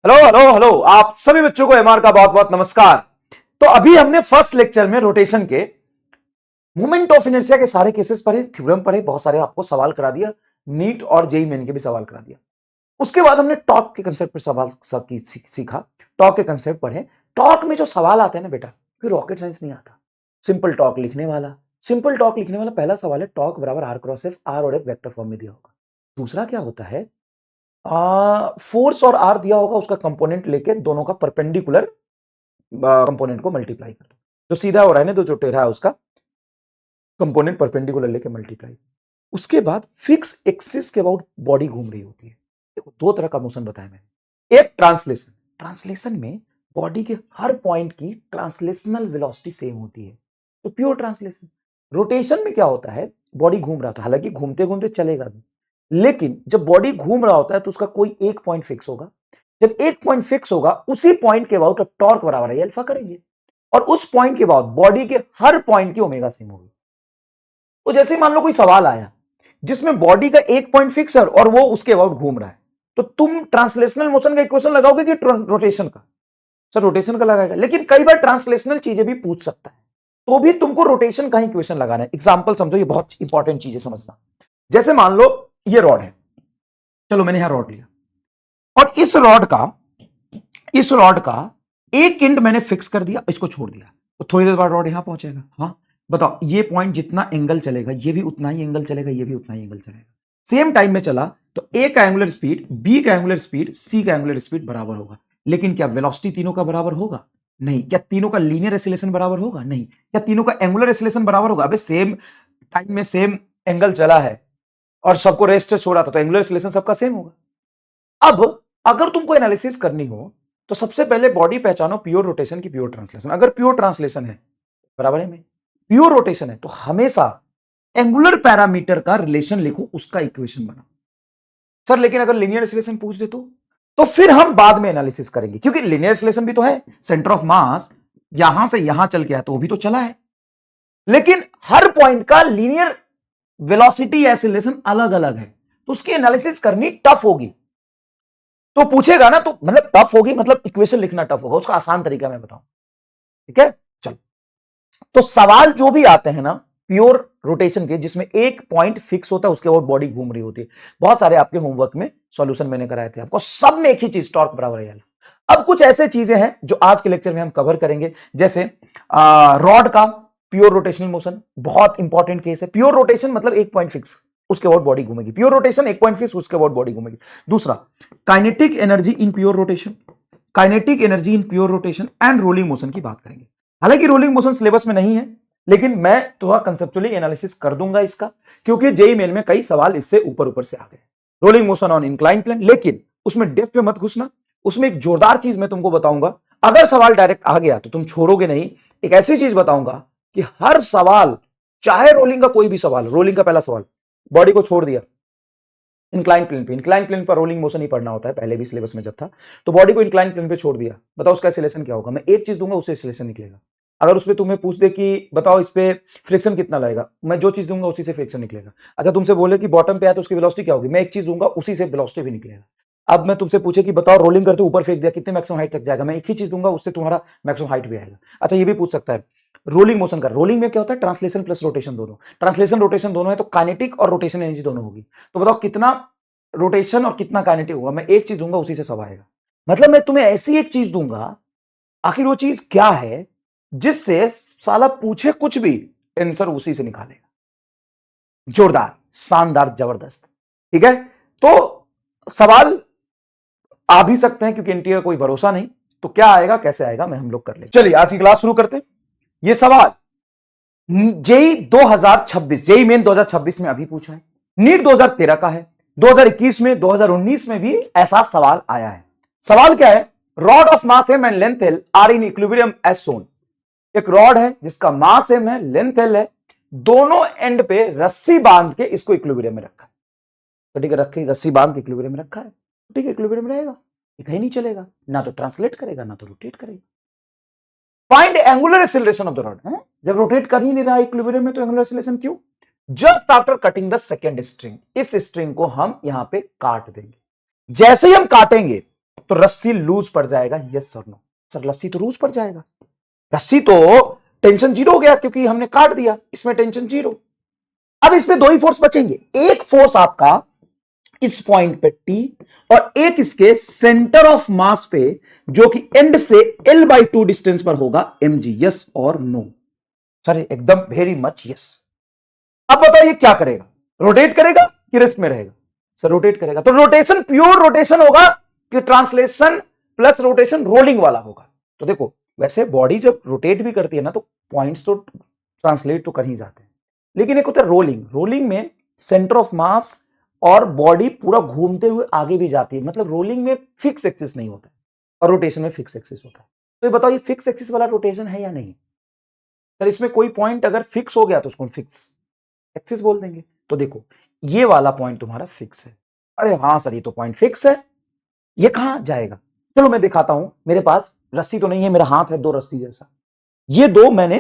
Hello hello hello, आप सभी बच्चों को एमआर का बहुत बहुत नमस्कार। तो अभी हमने फर्स्ट लेक्चर में रोटेशन के मोमेंट ऑफ इनर्शिया के सारे केसेस पढ़े, थ्योरम पढ़े, बहुत सारे आपको सवाल करा दिया, नीट और जेईई मेन के भी सवाल करा दिया। उसके बाद हमने टॉर्क के कंसेप्ट पर सवाल सब सीखा, टॉर्क के कंसेप्ट पढ़े। टॉर्क में जो सवाल आते हैं ना बेटा, फिर रॉकेट साइंस नहीं आता। सिंपल टॉर्क लिखने वाला पहला सवाल है टॉर्क बराबर आर क्रॉस एफ, आर और एफ वेक्टर फॉर्म में दिया होगा। दूसरा क्या होता है, फोर्स और आर दिया होगा, उसका कंपोनेंट लेके दोनों का परपेंडिकुलर कंपोनेंट को मल्टीप्लाई कर दो। जो सीधा हो रहा है ना, तो जो टेढ़ा है उसका कंपोनेंट परपेंडिकुलर लेके मल्टीप्लाई। उसके बाद फिक्स एक्सिस के अबाउट बॉडी घूम रही होती है। देखो दो तरह का मोशन बताया मैंने, एक ट्रांसलेशन में बॉडी के हर पॉइंट की ट्रांसलेशनल वेलोसिटी सेम होती है, तो प्योर ट्रांसलेशन। रोटेशन में क्या होता है, बॉडी घूम रहा होता है, हालांकि घूमते घूमते चलेगा भी, लेकिन जब बॉडी घूम रहा होता है तो उसका कोई एक पॉइंट फिक्स होगा। जब एक पॉइंट फिक्स होगा, उसी पॉइंट के अबाउट टॉर्क बराबर है अल्फा करेंगे, और उस पॉइंट के बाद बॉडी के हर पॉइंट की ओमेगा सेम होगी। तो जैसे मान लो कोई सवाल आया जिसमें बॉडी का एक पॉइंट फिक्स है और वो उसके अबाउट घूम रहा है, तो तुम ट्रांसलेशनल मोशन का इक्वेशन लगाओगे कि रोटेशन का? सर रोटेशन का लगाएगा, लेकिन कई बार ट्रांसलेशनल चीजें भी पूछ सकता है, तो भी तुमको रोटेशन का ही इक्वेशन लगाना है। एग्जांपल समझो, ये बहुत इंपॉर्टेंट चीज है समझना। जैसे मान लो ये रॉड है, चलो मैंने यहां रॉड लिया, और इस रॉड का एक एंड मैंने फिक्स कर दिया, इसको छोड़ दिया, तो थोड़ी देर बाद रॉड यहां पहुंचेगा। हाँ बताओ, ये पॉइंट जितना एंगल चलेगा, ये भी उतना ही एंगल चलेगा, ये भी उतना ही एंगल चलेगा। सेम टाइम में चला तो ए का एंगुलर स्पीड, बी का एंगुलर स्पीड, सी का एंगुलर स्पीड बराबर होगा। लेकिन क्या वेलोसिटी तीनों का बराबर होगा? नहीं। क्या तीनों का लीनियर एक्सीलरेशन बराबर होगा? नहीं। क्या तीनों का एंगुलर एक्सीलरेशन बराबर होगा? अबे सेम टाइम में सेम एंगल चला है और सबको रेस्ट छोड़ा था, तो एंगुलर एक्सीलरेशन सबका सेम होगा। अब अगर तुमको एनालिसिस करनी हो तो सबसे पहले बॉडी पहचानो प्योर रोटेशन की प्योर ट्रांसलेशन। अगर प्योर ट्रांसलेशन है बराबर है में, प्योर रोटेशन है तो हमेशा एंगुलर पैरामीटर का रिलेशन लिखो, उसका इक्वेशन बनाओ। सर लेकिन अगर लीनियर एक्सीलरेशन पूछ दे तो फिर हम बाद में एनालिसिस करेंगे, क्योंकि लीनियर एक्सीलरेशन भी तो है, सेंटर ऑफ मास यहां से यहां चल के आया तो वो भी तो चला है, लेकिन हर पॉइंट का लीनियर वेलोसिटी एक्सीलरेशन अलग अलग है, तो उसकी एनालिसिस करनी टफ होगी। तो पूछेगा ना, तो मतलब टफ होगी, मतलब इक्वेशन लिखना टफ होगा, उसका आसान तरीका मैं बताऊं, ठीक है? चलो, तो सवाल जो भी आते हैं ना प्योर रोटेशन के, जिसमें एक पॉइंट फिक्स होता है, उसके बाद बॉडी घूम रही होती है, बहुत सारे आपके होमवर्क में सॉल्यूशन मैंने कराए थे आपको, सब में एक ही चीज, टॉर्क बराबर है। अब कुछ ऐसे चीजें हैं जो आज के लेक्चर में हम कवर करेंगे, जैसे रॉड का प्योर रोटेशनल मोशन, बहुत इंपॉर्टेंट केस है। प्योर रोटेशन मतलब एक पॉइंट फिक्स, उसके बाद बॉडी घूमेगी। प्योर रोटेशन एक पॉइंट फिक्स, उसके बाद बॉडी घूमेगी। दूसरा, kinetic energy in pure rotation, kinetic energy in pure rotation and rolling motion की बात करेंगे। हालांकि रोलिंग मोशन सिलेबस में नहीं है, लेकिन मैं थोड़ा कंसेप्चुअली एनालिसिस कर दूंगा इसका, क्योंकि जेईई मेन में कई सवाल इससे ऊपर ऊपर से आ गए। Rolling motion on incline plane, लेकिन उसमें डेप्थ में मत घुसना। उसमें एक जोरदार चीज मैं तुमको बताऊंगा, अगर सवाल डायरेक्ट आ गया तो तुम छोड़ोगे नहीं। एक ऐसी चीज बताऊंगा कि हर सवाल, चाहे रोलिंग का कोई भी सवाल, रोलिंग का पहला सवाल बॉडी को छोड़ दिया इंक्लाइन प्लेन पे, इंक्लाइन प्लेन पर रोलिंग मोशन ही पढ़ना होता है, पहले भी सिलेबस में जब था, तो बॉडी को इंक्लाइन प्लेन पे छोड़ दिया, बताओ उसका एक्सीलरेशन क्या होगा? मैं एक चीज दूंगा, उससे एक्सीलरेशन निकलेगा। अगर उसपे तुम्हें पूछ दे कि बताओ इस पे फ्रिक्शन कितना लगेगा, मैं जो चीज दूंगा उसी से फ्रिक्शन निकलेगा। अच्छा, तुमसे बोले कि बॉटम पे आया तो उसकी वेलोसिटी क्या होगी, मैं एक चीज दूंगा, उसी से वेलोसिटी भी निकलेगा। अब मैं तुमसे पूछे कि बताओ रोलिंग करते ऊपर फेंक दिया, कितने मैक्सिमम हाइट तक जाएगा, मैं एक ही चीज दूंगा, उससे तुम्हारा मैक्सिमम हाइट भी आएगा। अच्छा, ये भी पूछ सकता है रोलिंग मोशन का, रोलिंग में क्या होता है, ट्रांसलेशन प्लस रोटेशन दोनों, ट्रांसलेशन रोटेशन दोनों है, तो काइनेटिक और रोटेशन एनर्जी दोनों होगी। तो बताओ कितना रोटेशन और कितना काइनेटिक होगा, मैं एक चीज दूंगा, उसी से सब आएगा। मतलब मैं तुम्हें ऐसी एक चीज दूंगा, आखिर वो चीज क्या है जिससे साला पूछे कुछ भी आंसर उसी से निकालेगा। जोरदार, शानदार, जबरदस्त, ठीक है? तो सवाल आ भी सकते हैं, क्योंकि एनटीए का कोई भरोसा नहीं, तो क्या आएगा कैसे आएगा मैं हम लोग कर लेंगे। चलिए आज की क्लास शुरू करते हैं। ये सवाल जेई 2026, जेई मेन 2026 में अभी पूछा है, नीट 2013 का है, 2021 में, 2019 में भी ऐसा सवाल आया है। सवाल क्या है, rod of mass M and length L are in equilibrium as shown. एक रॉड है जिसका मास एम है, लेंथ एल है, दोनों एंड पे रस्सी बांध के इसको इक्विलिब्रियम में रखा है। तो ठीक है, रखी रस्सी बांध के इक्विलिब्रियम में रखा है, ठीक है, इक्विलिब्रियम में रहेगा, ये कहीं नहीं चलेगा, ना तो ट्रांसलेट करेगा ना तो रोटेट करेगा। Find angular acceleration of the rod, जब रोटेट कर ही नहीं रहा इक्विलिब्रियम में तो एंगुलर एक्सीलरेशन क्यों? Just after cutting the second string, इस स्ट्रिंग को हम यहां पे काट देंगे। जैसे ही हम काटेंगे तो रस्सी लूज पड़ जाएगा, यस और नो? सर रस्सी तो लूज पड़ जाएगा, रस्सी तो टेंशन जीरो हो गया क्योंकि हमने काट दिया, इसमें टेंशन जीरो। अब इसमें दो ही फोर्स बचेंगे, एक फोर्स आपका इस पॉइंट पे टी और एक इसके सेंटर ऑफ मास पे जो कि एंड से L/2 डिस्टेंस पर होगा mg, यस और नो? सर एकदम वेरी मच यस। अब बताओ ये क्या करेगा, रोटेट करेगा कि रेस्ट में रहेगा? सर रोटेट करेगा। तो रोटेशन प्योर रोटेशन होगा कि ट्रांसलेशन प्लस रोटेशन रोलिंग वाला होगा? तो देखो वैसे बॉडी जब रोटेट भी करती है ना तो पॉइंट्स तो ट्रांसलेट तो कर ही जाते हैं, लेकिन एक होता है रोलिंग। रोलिंग में सेंटर ऑफ मास और बॉडी पूरा घूमते हुए आगे भी जाती है, मतलब रोलिंग में फिक्स एक्सिस नहीं होता है और रोटेशन में फिक्स एक्सिस होता है। तो ये बताओ ये फिक्स एक्सिस वाला रोटेशन है या नहीं? सर इसमें कोई पॉइंट अगर फिक्स हो गया तो उसको फिक्स एक्सिस बोल देंगे। तो देखो ये वाला पॉइंट तुम्हारा फिक्स है। अरे हाँ सर ये तो पॉइंट फिक्स है, ये कहां जाएगा? चलो मैं दिखाता हूं, मेरे पास रस्सी तो नहीं है, मेरा हाथ है दो रस्सी जैसा, ये दो मैंने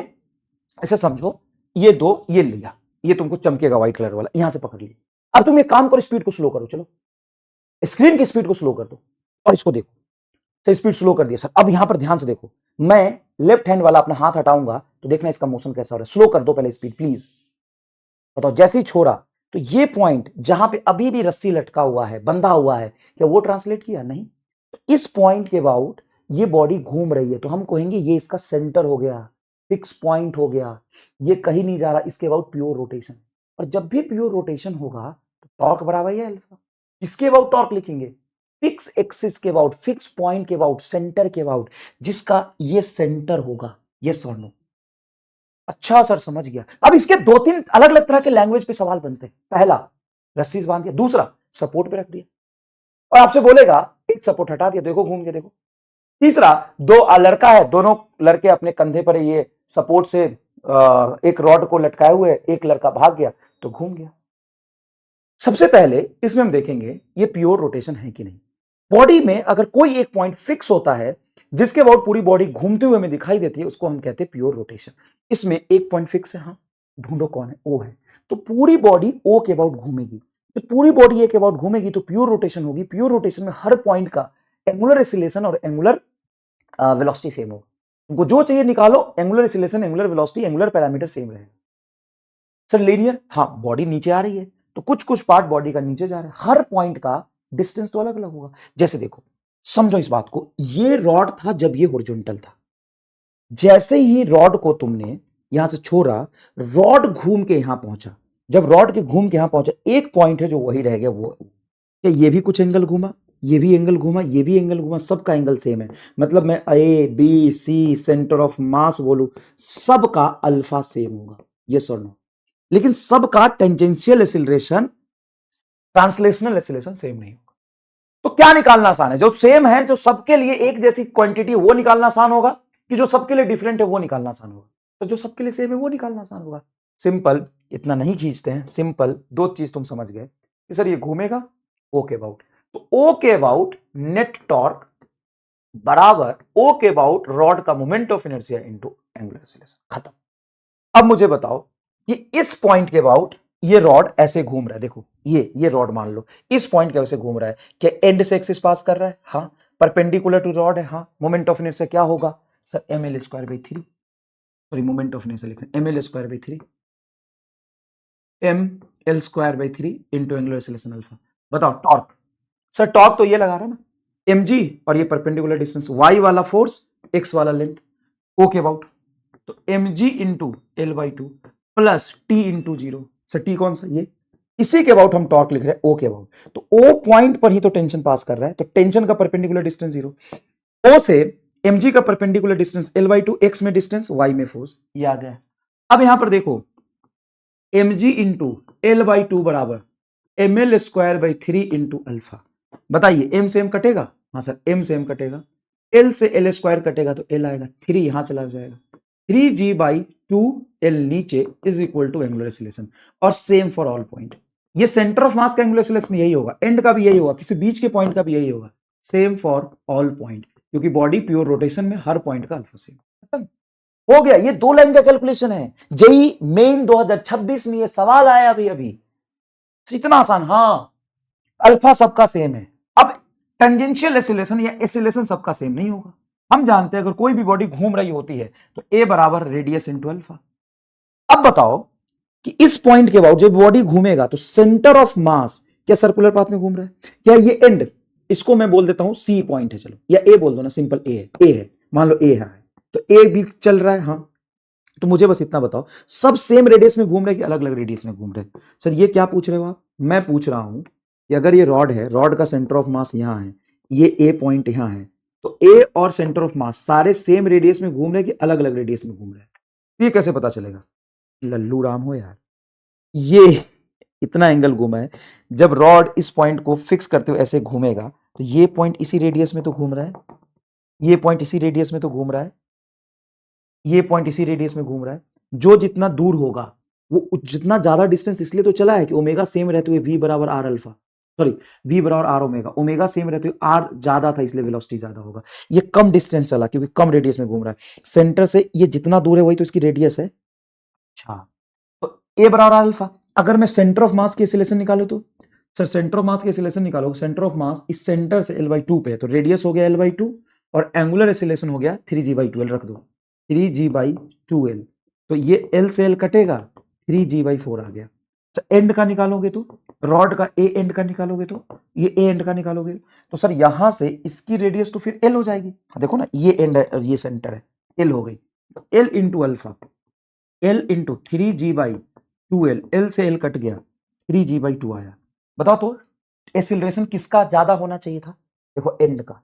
ऐसे समझो, ये दो ये लिया, ये तुमको चमकेगा व्हाइट कलर वाला, यहां से पकड़ लिया। अब तुम एक काम करो, स्पीड को स्लो करो, चलो स्क्रीन की स्पीड को स्लो कर दो और इसको देखो। सर स्पीड स्लो कर दिया सर। अब यहां पर ध्यान से देखो, मैं लेफ्ट हैंड वाला अपना हाथ हटाऊंगा तो देखना इसका मोशन कैसा हो रहा है। स्लो कर दो पहले स्पीड प्लीज। बताओ जैसे ही छोड़ा तो ये पॉइंट जहां पे अभी भी रस्सी लटका हुआ है, बंधा हुआ है, क्या वो ट्रांसलेट किया? नहीं। इस पॉइंट के अबाउट ये बॉडी घूम रही है तो हम कहेंगे ये इसका सेंटर हो गया, फिक्स पॉइंट हो गया, ये कहीं नहीं जा रहा, इसके अबाउट प्योर रोटेशन। और जब भी प्योर रोटेशन होगा तो टॉर्क बराबर है अल्फा। इसके अबाउट टॉर्क लिखेंगे, फिक्स एक्सिस के अबाउट, फिक्स पॉइंट के अबाउट, सेंटर के अबाउट, जिसका ये सेंटर होगा, यस और नो? अच्छा सर समझ गया। अब इसके दो तीन अलग अलग तरह के लैंग्वेज पे सवाल बनते हैं। पहला रस्सी से बांध दिया, दूसरा सपोर्ट पे रख दिया और आपसे बोलेगा एक सपोर्ट हटा दिया, देखो घूम के देखो। तीसरा दो लड़का है, दोनों लड़के अपने कंधे पर ये सपोर्ट से एक रॉड को लटकाए हुए, एक लड़का भाग गया तो घूम गया। सबसे पहले इसमें हम देखेंगे ये प्योर रोटेशन है कि नहीं। बॉडी में अगर कोई एक पॉइंट फिक्स होता है जिसके अबाउट पूरी बॉडी घूमते हुए हमें दिखाई देती है, उसको हम कहते हैं प्योर रोटेशन। इसमें एक पॉइंट फिक्स है, हाँ ढूंढो कौन है, ओ है। तो पूरी बॉडी ओ के अबाउट घूमेगी, तो पूरी बॉडी ए के अबाउट घूमेगी तो प्योर रोटेशन होगी। प्योर रोटेशन में हर पॉइंट का एंगुलर एक्सीलरेशन और एंगुलर वेलोसिटी सेम होगा। तुमको जो चाहिए निकालो, angular acceleration, angular velocity, angular parameter same रहेगा। सर लीनियर, हाँ बॉडी नीचे आ रही है तो कुछ कुछ पार्ट बॉडी का नीचे जा रहा है, हर पॉइंट का डिस्टेंस तो अलग अलग होगा। जैसे देखो समझो इस बात को, ये रॉड था जब ये हॉरिजॉन्टल था, जैसे ही रॉड को तुमने यहां से छोड़ा, रॉड घूम के यहां पहुंचा, जब रॉड के घूम के यहां पहुंचा एक पॉइंट है जो वही रह गया, वो क्या ये भी कुछ एंगल घूमा, ये भी एंगल घूमा, ये भी एंगल घूमा, सबका एंगल सेम है। मतलब मैं A B C centre of mass बोलूं, सबका अल्फा सेम होगा, यस और नो? लेकिन सबका tangential acceleration, translational acceleration same नहीं होगा। तो क्या निकालना आसान है? जो सेम है, जो सबके लिए एक जैसी क्वांटिटी, वो निकालना आसान होगा कि जो सबके लिए डिफरेंट है वो निकालना आसान होगा? तो जो सबके लिए सेम है वो निकालना आसान होगा। सिंपल, इतना नहीं खींचते हैं, सिंपल दो चीज तुम समझ गए कि सर ये घूमेगा ओ के अबाउट, तो ओ के अबाउट नेट टॉर्क बराबर ओ के अबाउट रॉड का moment of inertia into angular acceleration, खत्म। अब मुझे बताओ कि इस पॉइंट के अबाउट ये रॉड ऐसे घूम रहा है, देखो ये रॉड मान लो इस पॉइंट के वैसे घूम रहा है, क्या एंड से एक्सिस पास कर रहा है? हाँ। परपेंडिकुलर टू रॉड है, हाँ। मोमेंट ऑफ इनर्शिया क्या होगा sir? ml²/3, sorry moment of inertia लिख रहे हैं, ml²/3, ml²/3 into angular acceleration alpha. बताओ टॉर्क, सर टॉर्क तो ये लगा रहा है ना mg, और ये परपेंडिकुलर डिस्टेंस, y वाला फोर्स, x वाला लेंथ, ओ के अबाउट, तो mg into L/2 plus T into 0। Sir T कौन सा? ये, इसी के अबाउट हम टॉर्क लिख रहे हैं, ओ के अबाउट। तो ओ पॉइंट पर ही तो टेंशन पास कर रहा है, तो टेंशन का परपेंडिकुलर डिस्टेंस 0, ओ से mg का परपेंडिकुलर डिस्टेंस L/2, x में डिस्टेंस, y में फोर्स, ये आ गया। अब यहां पर देखो mg इंटू L/2 बराबर ml²/3 इंटू अल्फा। बताइए m से m कटेगा? हाँ सर m से m कटेगा, l से l² कटेगा तो l आएगा, 3 यहां चला जाएगा, 3g/2l नीचे is equal to angular acceleration. और सेम फॉर ऑल पॉइंट, ये सेंटर ऑफ मास का एंगुलर एक्सीलरेशन यही होगा, एंड का भी यही होगा, किसी बीच के पॉइंट का भी यही होगा, सेम फॉर ऑल पॉइंट, क्योंकि बॉडी प्योर रोटेशन में हर पॉइंट का अल्फा सेम। खत्म हो गया। ये 2 लाइन का कैलकुलेशन है, जेई मेन 2026 में ये सवाल आया अभी अभी, इतना आसान। हाँ अल्फा सबका सेम है। अब टेंजेंशियल एसिलेशन या एसिलेशन सबका सेम नहीं होगा। हम जानते हैं अगर कोई भी बॉडी घूम रही होती है तो ए बराबर रेडियस इंटू अल्फा। अब बताओ कि इस पॉइंट के बाद जब बॉडी घूमेगा तो सेंटर ऑफ मास क्या सर्कुलर पाथ में घूम रहा है, क्या ये एंड, इसको मैं बोल देता हूं सी पॉइंट है, चलो या ए बोल दो ना, सिंपल ए है, मान लो ए है तो ए भी चल रहा है। हाँ, तो मुझे बस इतना बताओ सब सेम रेडियस में घूम रहे कि अलग अलग रेडियस में घूम रहे? सर ये क्या पूछ रहे हो आप? मैं पूछ रहा हूं कि अगर ये रॉड है, रॉड का सेंटर ऑफ मास यहां है, ये ए पॉइंट यहां है, तो ए और सेंटर ऑफ मास सारे सेम रेडियस में घूम रहे कि अलग अलग रेडियस में घूम रहे? ये कैसे पता चलेगा? लल्लू राम हो यार, ये इतना एंगल घूमा है, जब रॉड इस पॉइंट को फिक्स करते हुए ऐसे घूमेगा तो ये पॉइंट इसी रेडियस में तो घूम रहा है, ये पॉइंट इसी रेडियस में तो घूम रहा है, ये पॉइंट इसी रेडियस में घूम रहा है। जो जितना दूर होगा वो जितना ज्यादा डिस्टेंस इसलिए तो चला है कि ओमेगा सेम रहते हुए वी बराबर आर अल्फा, सॉरी वी बराबर आर ओमेगा, ओमेगा सेम रहते हुए आर ज्यादा था इसलिए वेलोसिटी ज्यादा होगा। ये कम डिस्टेंस चला क्योंकि कम रेडियस में घूम रहा है, सेंटर से ये जितना दूर है वही तो इसकी रेडियस है। अच्छा, तो ए बराबर आर अल्फा। अगर मैं सेंटर ऑफ मास की एक्सीलरेशन निकालू तो सर सेंटर ऑफ मास की एक्सीलरेशन निकालो, सेंटर ऑफ मास इस सेंटर से l/2 पे है तो रेडियस हो गया l/2 और एंगुलर एक्सीलरेशन हो गया 3g/2l, रख दो 3g/2l, तो ये l से l कटेगा 3g/4 आ गया। एंड का निकालोगे तो रॉड का ए एंड का निकालोगे तो ये ए एंड का निकालोगे तो सर यहां से इसकी रेडियस तो फिर एल हो जाएगी। हाँ देखो ना, ये एंड है और ये सेंटर है, एल हो गई, L into alpha, L into 3g/2l, L से एल कट गया 3g/2 आया। बताओ तो एक्सीलरेशन किसका ज्यादा होना चाहिए था? देखो एंड का,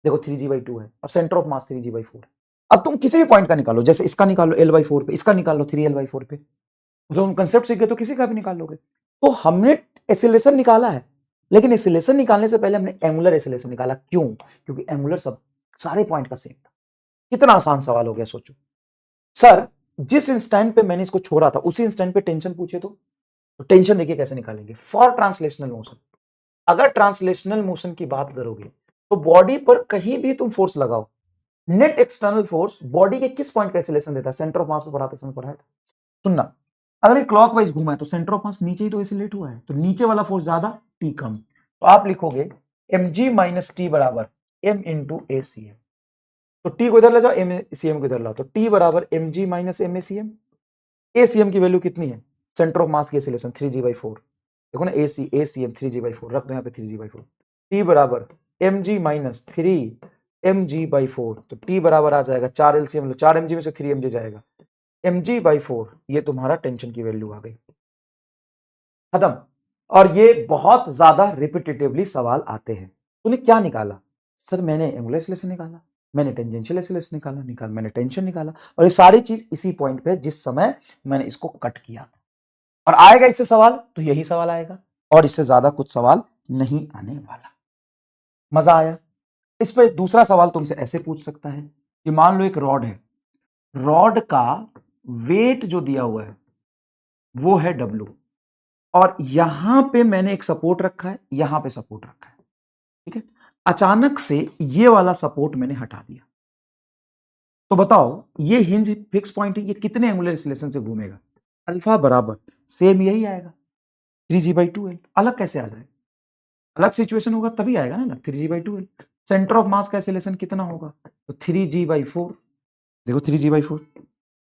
देखो 3g/2 है और सेंटर ऑफ मास 3g/4। अब तुम किसी भी पॉइंट का निकालो, जैसे इसका निकालो l/4 पे, इसका निकालो 3l/4 पे, जो तुम कंसेप्ट सीख गए तो किसी का भी निकाल लोगे। तो हमने एक्सीलरेशन निकाला है, लेकिन एक्सीलरेशन निकालने से पहले हमने एंगुलर एक्सीलरेशन निकाला। क्यों? क्योंकि एंगुलर सब सारे पॉइंट का सेम था। कितना आसान सवाल हो गया सोचो। सर जिस इंस्टेंट पे मैंने इसको छोड़ा था उसी इंस्टेंट पे टेंशन पूछे तो टेंशन देखिए कैसे निकालेंगे। फॉर ट्रांसलेशनल मोशन, अगर ट्रांसलेशनल मोशन की बात करोगे तो बॉडी पर कहीं भी तुम फोर्स लगाओ, नेट एक्सटर्नल फोर्स बॉडी के किस पॉइंट का एक्सीलरेशन देता है? सेंटर ऑफ मास पे पढ़ाते समय पढ़ाया था। सुनना, अगर ये क्लॉकवाइज घूमा है तो सेंटर ऑफ मास नीचे ही तो एक्सीलरेट हुआ है, तो नीचे वाला फोर्स ज्यादा, टी कम, तो आप लिखोगे mg माइनस टी बराबर m इंटू ए सी एम। तो टी को इधर ले जाओ, एम सी एम को इधर लाओ, तो टी बराबर mg minus M A C M. A C M की वैल्यू कितनी है? सेंटर ऑफ मास की एक्सीलरेशन 3g/4, देखो ना, ए सी एम 3g/4 रख दो यहाँ पे 3g/4, टी बराबर mg माइनस 3mg/4, तो टी बराबर आ जाएगा 4 एलसीएम लो, 4 mg में से 3 mg जाएगा, mg/4, ये तुम्हारा टेंशन की वैल्यू आ गई, खत्म। और ये बहुत ज्यादा रिपीटेटिवली सवाल आते हैं। तूने क्या निकाला? सर मैंने एंगुलर एक्सीलरेशन निकाला, मैंने टेंजेंशियल एक्सीलरेशन निकाला, मैंने टेंशन निकाला, और ये सारी चीज इसी पॉइंट पे जिस समय मैंने इसको कट किया। और आएगा इससे सवाल तो यही सवाल आएगा, और इससे ज्यादा कुछ सवाल नहीं आने वाला। मजा आया? इस पे दूसरा सवाल तुमसे ऐसे पूछ सकता है कि मान लो एक रॉड है, रॉड का वेट जो दिया हुआ है वो है W, और यहां पे मैंने एक सपोर्ट रखा है, यहां पे सपोर्ट रखा है, ठीक है। अचानक से ये वाला सपोर्ट मैंने हटा दिया, तो बताओ ये हिंज फिक्स पॉइंट है, ये कितने एंगुलर एक्सीलरेशन से घूमेगा? अल्फा बराबर सेम यही आएगा 3g/2l। अलग कैसे आ जाएगा? अलग सिचुएशन होगा तभी आएगा ना 3g/2l। सेंटर ऑफ मास का एक्सीलरेशन कितना होगा? तो 3g/4, देखो 3g/4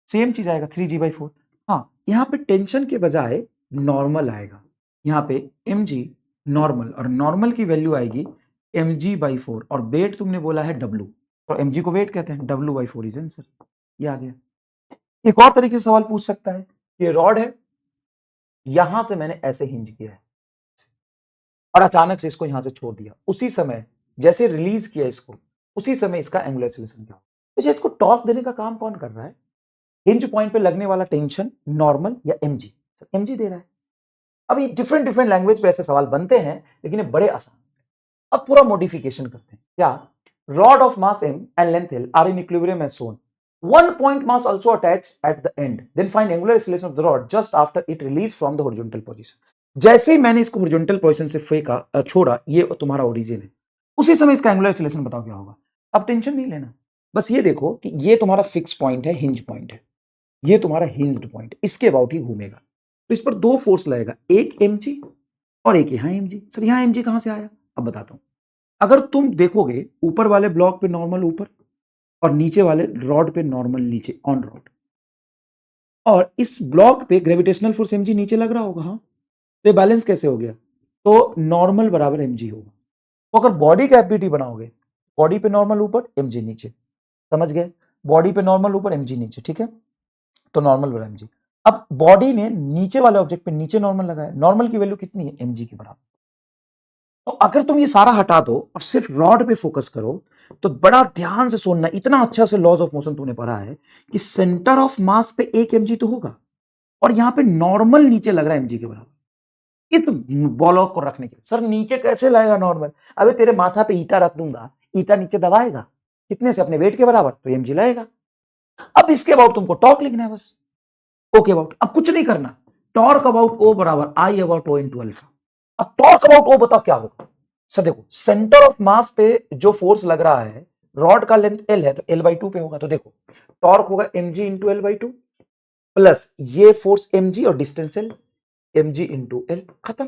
सेम चीज आएगा 3g/4। हाँ, यहाँ पे टेंशन के बजाय नॉर्मल आएगा, यहाँ पे mg नॉर्मल, और नॉर्मल की वैल्यू आएगी mg/4, और वेट तुमने बोला है W, तो mg को वेट कहते हैं, W/4 इज आंसर। ये आ गया। एक और तरीके से सवाल पूछ सकता है, ये रॉड है, यहां से मैंने ऐसे हिंज किया है और अचानक से इसको यहां से छोड़ दिया, उसी समय जैसे रिलीज किया इसको, उसी समय इसका एंगुलर एक्सीलरेशन क्या होगा? तो इसको टॉर्क देने का काम कौन कर रहा है? हिंज पॉइंट पे लगने वाला टेंशन, नॉर्मल या mg? mg दे रहा है। अब ये डिफरेंट डिफरेंट लैंग्वेज पे ऐसे सवाल बनते हैं, लेकिन ये बड़े आसान। अब पूरा मॉडिफिकेशन करते हैं। क्या? Rod of mass m and length l are in equilibrium as shown, one point mass also attached at the end, then find angular acceleration of the rod just after it released from the horizontal position। जैसे ही मैंने इसको horizontal position से फेंका, छोड़ा, ये तुम्हारा origin है, उसी समय इसका एंगुलर एक्सीलरेशन बताओ क्या होगा। अब टेंशन नहीं लेना, बस ये देखो कि ये तुम्हारा फिक्स पॉइंट है, हिंज पॉइंट है, ये तुम्हारा हिंज्ड पॉइंट, इसके अबाउट ही घूमेगा, तो इस पर दो फोर्स लगेगा, एक mg और एक यहाँ mg। सर यहाँ mg कहां से आया? अब बताता हूं। अगर तुम देखोगे ऊपर वाले ब्लॉक पे नॉर्मल ऊपर और नीचे वाले रॉड पे नॉर्मल नीचे ऑन रॉड, और इस ब्लॉक पे ग्रेविटेशनल फोर्स mg नीचे लग रहा होगा, हाँ, तो ये बैलेंस कैसे हो गया? तो नॉर्मल बराबर mg होगा। तो अगर बॉडी का एफबीटी बनाओगे, बॉडी पे नॉर्मल ऊपर mg नीचे, समझ गए? बॉडी पे नॉर्मल ऊपर mg नीचे, ठीक है, तो नॉर्मल बराबर mg। अब बॉडी ने नीचे वाले ऑब्जेक्ट पे नीचे नॉर्मल लगाया, नॉर्मल की वैल्यू कितनी है? mg के बराबर। तो अगर तुम ये सारा हटा दो और सिर्फ रॉड पे फोकस करो, तो बड़ा ध्यान से सुनना, इतना अच्छा से लॉज ऑफ मोशन तूने पढ़ा है कि सेंटर ऑफ मास पे 1 mg तो होगा, और यहां पे नॉर्मल नीचे लग रहा है mg के बराबर। इस ब्लॉक को रखने के लिए सर नीचे कैसे लाएगा नॉर्मल? अबे तेरे माथा पे ईटा रख दूंगा, ईटा नीचे दबाएगा कितने से? अपने वेट के बराबर, तो mg लाएगा। अब इसके अबाउट तुमको टॉर्क लिखना है बस, ओके अबाउट, अब कुछ नहीं करना। टॉर्क अबाउट ओ बराबर I about O into alpha. अब टॉर्क अबाउट ओ बताओ क्या होगा? सर देखो, सेंटर ऑफ मास पे जो फोर्स लग रहा है, रॉड का लेंथ एल है तो L/2 पे होगा, तो देखो टॉर्क होगा mg इंटू L/2 प्लस ये फोर्स mg और distance l, mg into l, खत्म।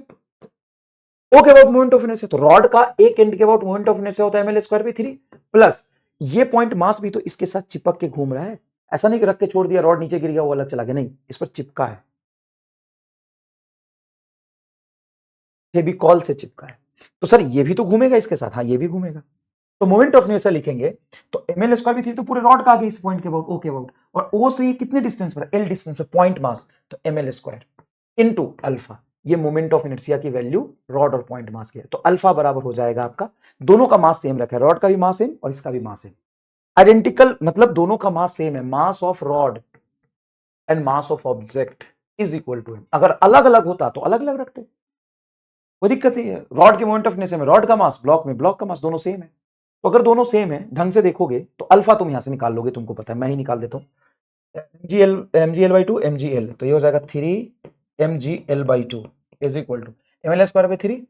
Okay about moment of inertia, तो रॉड का एक एंड के अबाउट मोमेंट ऑफ इनर्शिया होता है ml²/3 प्लस ये पॉइंट मास भी तो इसके साथ चिपक के घूम रहा है, ऐसा नहीं कि रख के छोड़ दिया रॉड नीचे गिर गया वो अलग चला गया, नहीं, इस पर चिपका है, फेविकॉल से चिपका है। तो सर ये भी तो घूमेगा इसके साथ, हाँ ये भी घूमेगा, तो मोमेंट ऑफ इनर्शिया लिखेंगे तो ml²/3 तो पूरे रॉड का आ गया इस पॉइंट के अबाउट, ओके अबाउट, और ओ से ये कितने डिस्टेंस पर? एल डिस्टेंस पर, पॉइंट मास, तो ml² इनटू अल्फा, ये मोमेंट ऑफ इनर्शिया की वैल्यू रॉड और पॉइंट मास की है, तो अल्फा बराबर हो जाएगा आपका, दोनों का मास सेम रखा है, रॉड का भी मास सेम और इसका भी मास सेम, आइडेंटिकल, मतलब दोनों का मास सेम है, mass of rod and mass of object is equal to M. अगर अलग अलग होता तो अलग अलग रखते, कोई दिक्कत नहीं है, रॉड के मोमेंट ऑफ इनर्शिया में रॉड का मास, ब्लॉक में ब्लॉक का मास, दोनों सेम है। तो अगर दोनों सेम है, ढंग से देखोगे तो अल्फा तुम यहां से निकाल लोगे, तुमको पता है, मैं ही निकाल देता हूं, mgl/2 mgl, तो ये हो जाएगा 3 mgl/2 is equal to ml²/3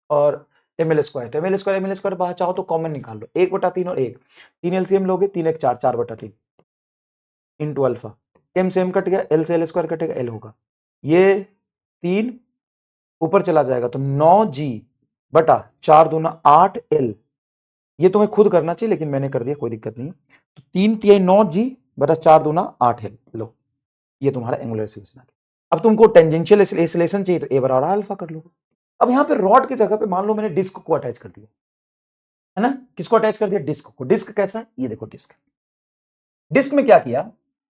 और ml², तो ml² बाहर चाहो तो कॉमन निकाल लो, 1/3 और 1, 3 एलसीएम लोगे, 3 1 4, 4/3 इंटू अल्फा, एम से एम कट गया, एल से l² कटेगा, एल होगा, ये 3 ऊपर चला जाएगा तो 9g बटा 4 दूना 8l, ये तुम्हें खुद करना चाहिए लेकिन मैंने कर दिया, कोई दिक्कत नहीं, तो 3 तिहाई 9g बटा 4 दूना 8l, लो ये तुम्हारा एंगुलर एक्सीलरेशन आ गया। अब तुमको टेंजेंशियल एक्सीलरेशन चाहिए तो ए बराबर अल्फा कर लो। अब यहाँ पे रॉड की जगह पे मान लो मैंने डिस्क को अटैच कर दिया, है ना, किसको अटैच कर दिया? डिस्क को। डिस्क कैसा है? ये देखो डिस्क, डिस्क में क्या किया,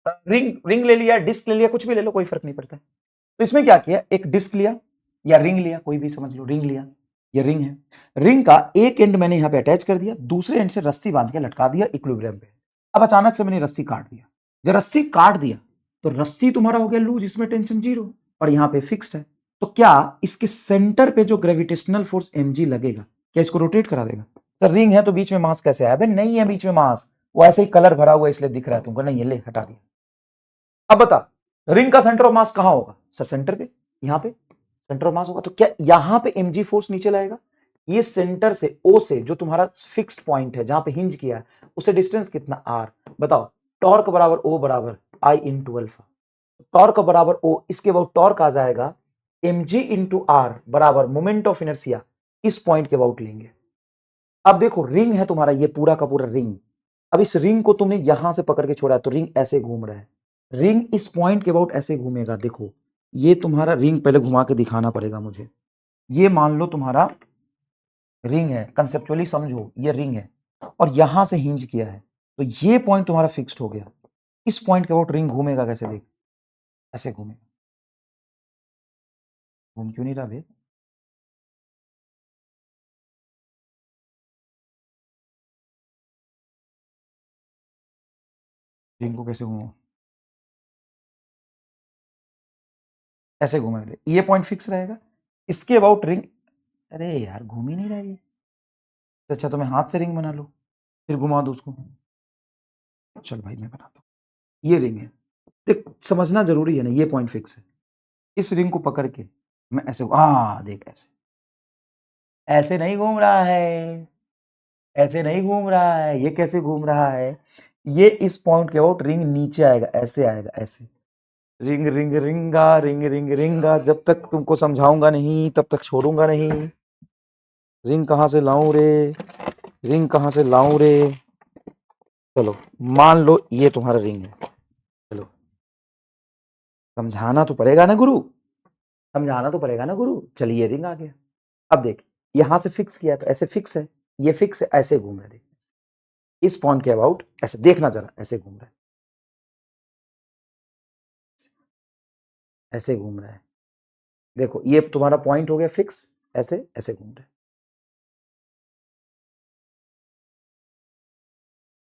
रिंग ले लिया, डिस्क ले लिया, कुछ भी ले लो, कोई फर्क नहीं पड़ता है। तो इसमें क्या किया, एक डिस्क लिया या रिंग लिया, कोई भी समझ लो, रिंग लिया, ये रिंग है, रिंग का एक एंड मैंने यहां पे अटैच कर दिया, दूसरे एंड से रस्सी बांध के लटका दिया इक्विलिब्रियम पे। अब अचानक से मैंने रस्सी काट दिया, जब रस्सी काट दिया तो रस्सी तुम्हारा हो गया लूज, इसमें टेंशन 0 और यहां पे फिक्स्ड है, तो क्या इसके सेंटर पे जो ग्रेविटेशनल फोर्स mg लगेगा, क्या इसको रोटेट करा देगा? तो रिंग है तो बीच में मास कैसे आया? नहीं है बीच में मास, वो ऐसे ही कलर भरा हुआ इसलिए दिख रहा है तुमको, नहीं है, ले हटा दिया। अब बता, रिंग का सेंटर ऑफ मास कहां होगा? सर सेंटर पे, यहां पे सेंटर ऑफ मास होगा, तो क्या यहां पे mg फोर्स नीचे लाएगा? ये सेंटर से ओ से जो तुम्हारा फिक्स्ड पॉइंट है जहां पे हिंज किया है, उससे डिस्टेंस कितना? r, बताओ, टॉर्क बराबर ओ बराबर आई इंटू अल्फा, टॉर्क बराबर ओ, इसके बाद टॉर्क आ जाएगा mg इंटू आर बराबर मोमेंट ऑफ इनर्शिया, इस पॉइंट के अबाउट लेंगे। अब देखो रिंग है तुम्हारा ये पूरा का पूरा रिंग, अब इस रिंग को तुमने यहां से पकड़ के छोड़ा है तो रिंग ऐसे घूम रहा है, रिंग इस पॉइंट के अबाउट ऐसे घूमेगा, देखो ये तुम्हारा रिंग, पहले घुमा के दिखाना पड़ेगा मुझे, ये मान लो तुम्हारा रिंग है, कंसेप्चुअली समझो, ये रिंग है और यहां से हिंज किया है, तो ये पॉइंट तुम्हारा फिक्स्ड हो गया, इस पॉइंट के अबाउट रिंग घूमेगा कैसे? देख ऐसे घूमेगा, घूम क्यों नहीं रहा बे? रिंग को कैसे घूमो? ऐसे घूमेगा, ये पॉइंट फिक्स रहेगा, इसके अबाउट रिंग, अरे यार घूम ही नहीं रहा ये, अच्छा तो मैं हाथ से रिंग बना लूं, फिर घुमा दो उसको, चल भाई मैं बनाता हूं, ये रिंग है, देख समझना जरूरी है ना, ये पॉइंट फिक्स है, इस रिंग को पकड़ के मैं ऐसे, देख ऐसे, ऐसे नहीं घूम रहा है, ऐसे नहीं घूम रहा है, ये कैसे घूम रहा है? ये इस पॉइंट के अबाउट रिंग नीचे आएगा, ऐसे आएगा, ऐसे, रिंग रिंग रिंगा, रिंग रिंग रिंगा, जब तक तुमको समझाऊंगा नहीं तब तक छोड़ूंगा नहीं, रिंग कहां से लाऊं रे? रिंग कहां से लाऊं रे? चलो मान लो ये तुम्हारा रिंग है, चलो समझाना तो पड़ेगा ना गुरु, समझाना तो पड़ेगा ना गुरु। चलिए रिंग आ गया। अब देख यहां से फिक्स किया तो ऐसे फिक्स है, ये फिक्स है, ऐसे घूम रहा है, देख इस पॉइंट के अबाउट ऐसे देखना जरा, ऐसे घूम रहा है, ऐसे घूम रहा है। देखो ये तुम्हारा पॉइंट हो गया फिक्स, ऐसे ऐसे घूम रहा है।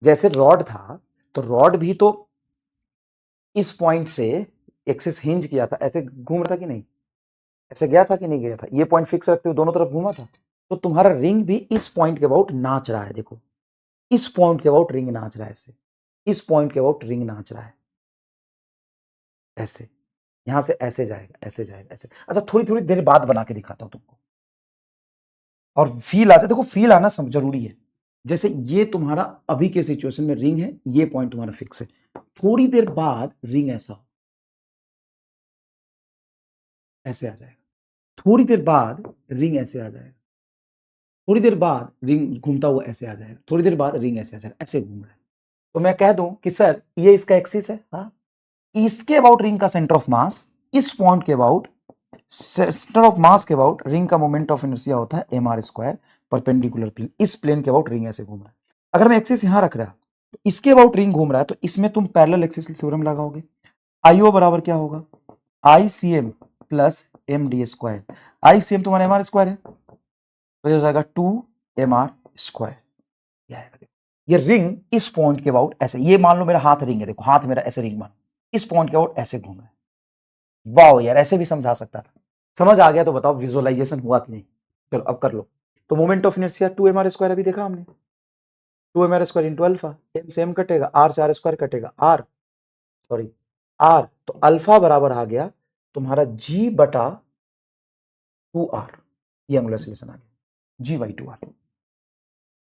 जैसे रॉड था तो रॉड भी तो इस पॉइंट से एक्सिस हिंज किया था, ऐसे घूम रहा था कि नहीं, ऐसे गया था कि नहीं गया था, ये पॉइंट फिक्स रखते हुए दोनों तरफ घूमा था। तो तुम्हारा रिंग भी इस पॉइंट के अबाउट नाच रहा है, देखो इस पॉइंट के अबाउट रिंग नाच रहा है, ऐसे इस पॉइंट के अबाउट रिंग नाच रहा है, ऐसे यहां से ऐसे जाएगा, ऐसे जाएगा, ऐसे। अच्छा थोड़ी थोड़ी देर बाद बना के दिखाता हूं तुमको, और फील आता है, देखो फील आना सब जरूरी है। जैसे ये तुम्हारा अभी के सिचुएशन में रिंग है, ये पॉइंट तुम्हारा फिक्स है, थोड़ी देर बाद रिंग ऐसा ऐसे आ जाएगा, थोड़ी देर बाद रिंग ऐसे आ जाएगा, थोड़ी देर बाद रिंग घूमता हुआ ऐसे आ जाएगा, थोड़ी देर बाद रिंग ऐसे आ जाएगा, ऐसे घूम रहा है। तो मैं कह दूं कि सर ये इसका एक्सिस है, हाँ इसके अबाउट रिंग का सेंटर ऑफ मास, इस पॉइंट के अबाउट सेंटर ऑफ मास के अबाउट रिंग का मोमेंट ऑफ इनर्शिया होता है mr स्क्वायर परपेंडिकुलर प्लेन, इस प्लेन के अबाउट रिंग ऐसे घूम रहा है। अगर मैं एक्सिस यहां रख रहा तो इसके अबाउट रिंग घूम रहा है, तो इसमें तुम पैरेलल एक्सिस थ्योरम लगाओगे, आईओ बराबर क्या होगा, I C M plus M D square, I C M तुम्हारा एम आर स्क्वायर है, तो ये हो जाएगा 2 mr स्क्वायर। ये रिंग इस पॉइंट के अबाउट ऐसे, ये मान लो मेरा हाथ रिंग है, देखो हाथ मेरा ऐसे रिंग मान, इस पॉइंट के अबाउट ऐसे घूम रहा है। वाओ यार ऐसे भी समझा सकता था, समझ आ गया तो बताओ विजुअलाइजेशन हुआ कि नहीं। चलो अब कर लो। तो moment of inertia 2 mr square अभी देखा हमने, 2 mr square into alpha, M से एम कटेगा, आर से आर स्क्वायर कटेगा, आर सॉरी आर, तो अल्फा बराबर आ गया तुम्हारा जी बटा 2r, ये एंगुलर एक्सीलरेशन आ गया, जी by 2r,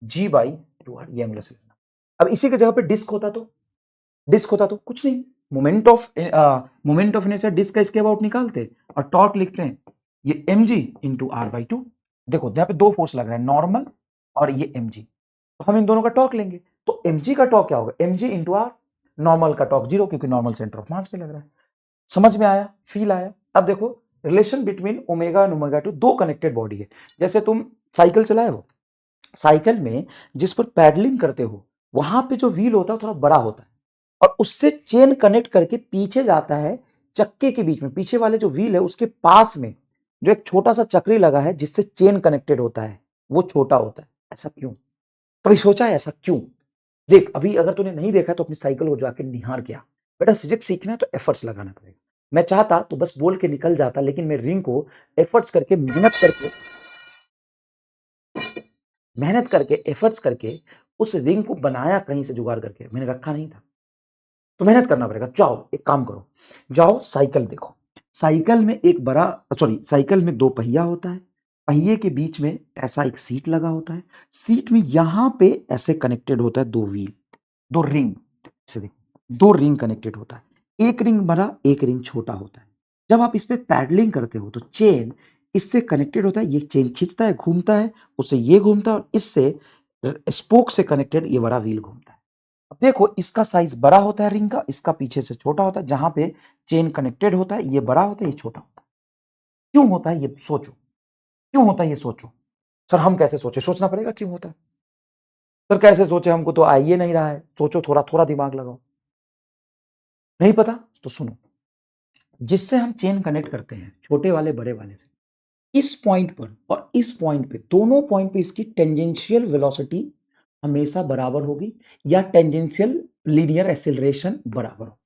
ji by 2r ये एंगुलर एक्सीलरेशन। अब इसी के जगह पे डिस्क होता तो, डिस्क होता तो कुछ नहीं, मोमेंट ऑफ इनर्शिया डिस्क का इसके अबाउट निकालते और टॉर्क लिखते हैं ये mg इंटू आर बाई 2। देखो यहाँ पे दो फोर्स लग रहा है, नॉर्मल और ये mg, तो हम इन दोनों का टॉर्क लेंगे, तो mg का टॉर्क क्या होगा, mg इंटू आर, नॉर्मल का टॉर्क 0 क्योंकि नॉर्मल सेंटर ऑफ मास पे लग रहा है। समझ में आया, फील आया। अब देखो relation between omega and omega 2, दो कनेक्टेड बॉडी है। जैसे तुम साइकिल चलाए हो, साइकिल में जिस पर पैडलिंग करते हो वहां पे जो व्हील होता है थोड़ा बड़ा होता है, और उससे चेन कनेक्ट करके पीछे जाता है, चक्के के बीच में पीछे वाले जो व्हील है उसके पास में जो एक छोटा सा चक्री लगा है जिससे चेन कनेक्टेड होता है, वो छोटा होता है। ऐसा क्यों, कभी सोचा है ऐसा क्यों? देख अभी अगर तूने नहीं देखा तो अपनी साइकिल को जाके निहार के आ। बेटा फिजिक्स सीखना है तो एफर्ट्स लगाना पड़ेगा। मैं चाहता तो बस बोल के निकल जाता, लेकिन मैं रिंग को एफर्ट्स करके मेहनत करके एफर्ट्स करके उस रिंग को बनाया, कहीं से जुगाड़ करके मैंने रखा नहीं था, तो मेहनत करना पड़ेगा। जाओ एक काम करो, जाओ साइकिल देखो, साइकिल में एक बड़ा साइकिल में दो पहिया होता है, पहिए के बीच में ऐसा एक सीट लगा होता है, सीट में यहां पे ऐसे कनेक्टेड होता है दो व्हील, दो रिंग, ऐसे देखो दो रिंग कनेक्टेड होता है, एक रिंग बड़ा एक रिंग छोटा होता है। जब आप इस पे पैडलिंग करते हो तो चेन इससे कनेक्टेड होता है, ये चेन खींचता है घूमता है, उससे ये घूमता है, और इससे स्पोक से कनेक्टेड ये बड़ा व्हील घूमता है। अब देखो इसका साइज बड़ा होता है रिंग का, इसका पीछे से छोटा होता है, जहां पे चेन कनेक्टेड होता है ये बड़ा होता है ये छोटा होता है। क्यों होता है ये सोचो, क्यों होता है ये सोचो। सर हम कैसे सोचे, सोचना पड़ेगा क्यों होता है। सर कैसे सोचे, हमको तो आ ही नहीं रहा है, सोचो थोड़ा थोड़ा दिमाग लगाओ। नहीं पता तो सुनो, जिससे हम चेन कनेक्ट करते हैं छोटे वाले बड़े वाले से, इस पॉइंट पर और इस पॉइंट पे, दोनों पॉइंट पे इसकी टेंजेंशियल वेलोसिटी हमेशा बराबर होगी, या टेंजेंशियल लीनियर एक्सेलरेशन बराबर होगा।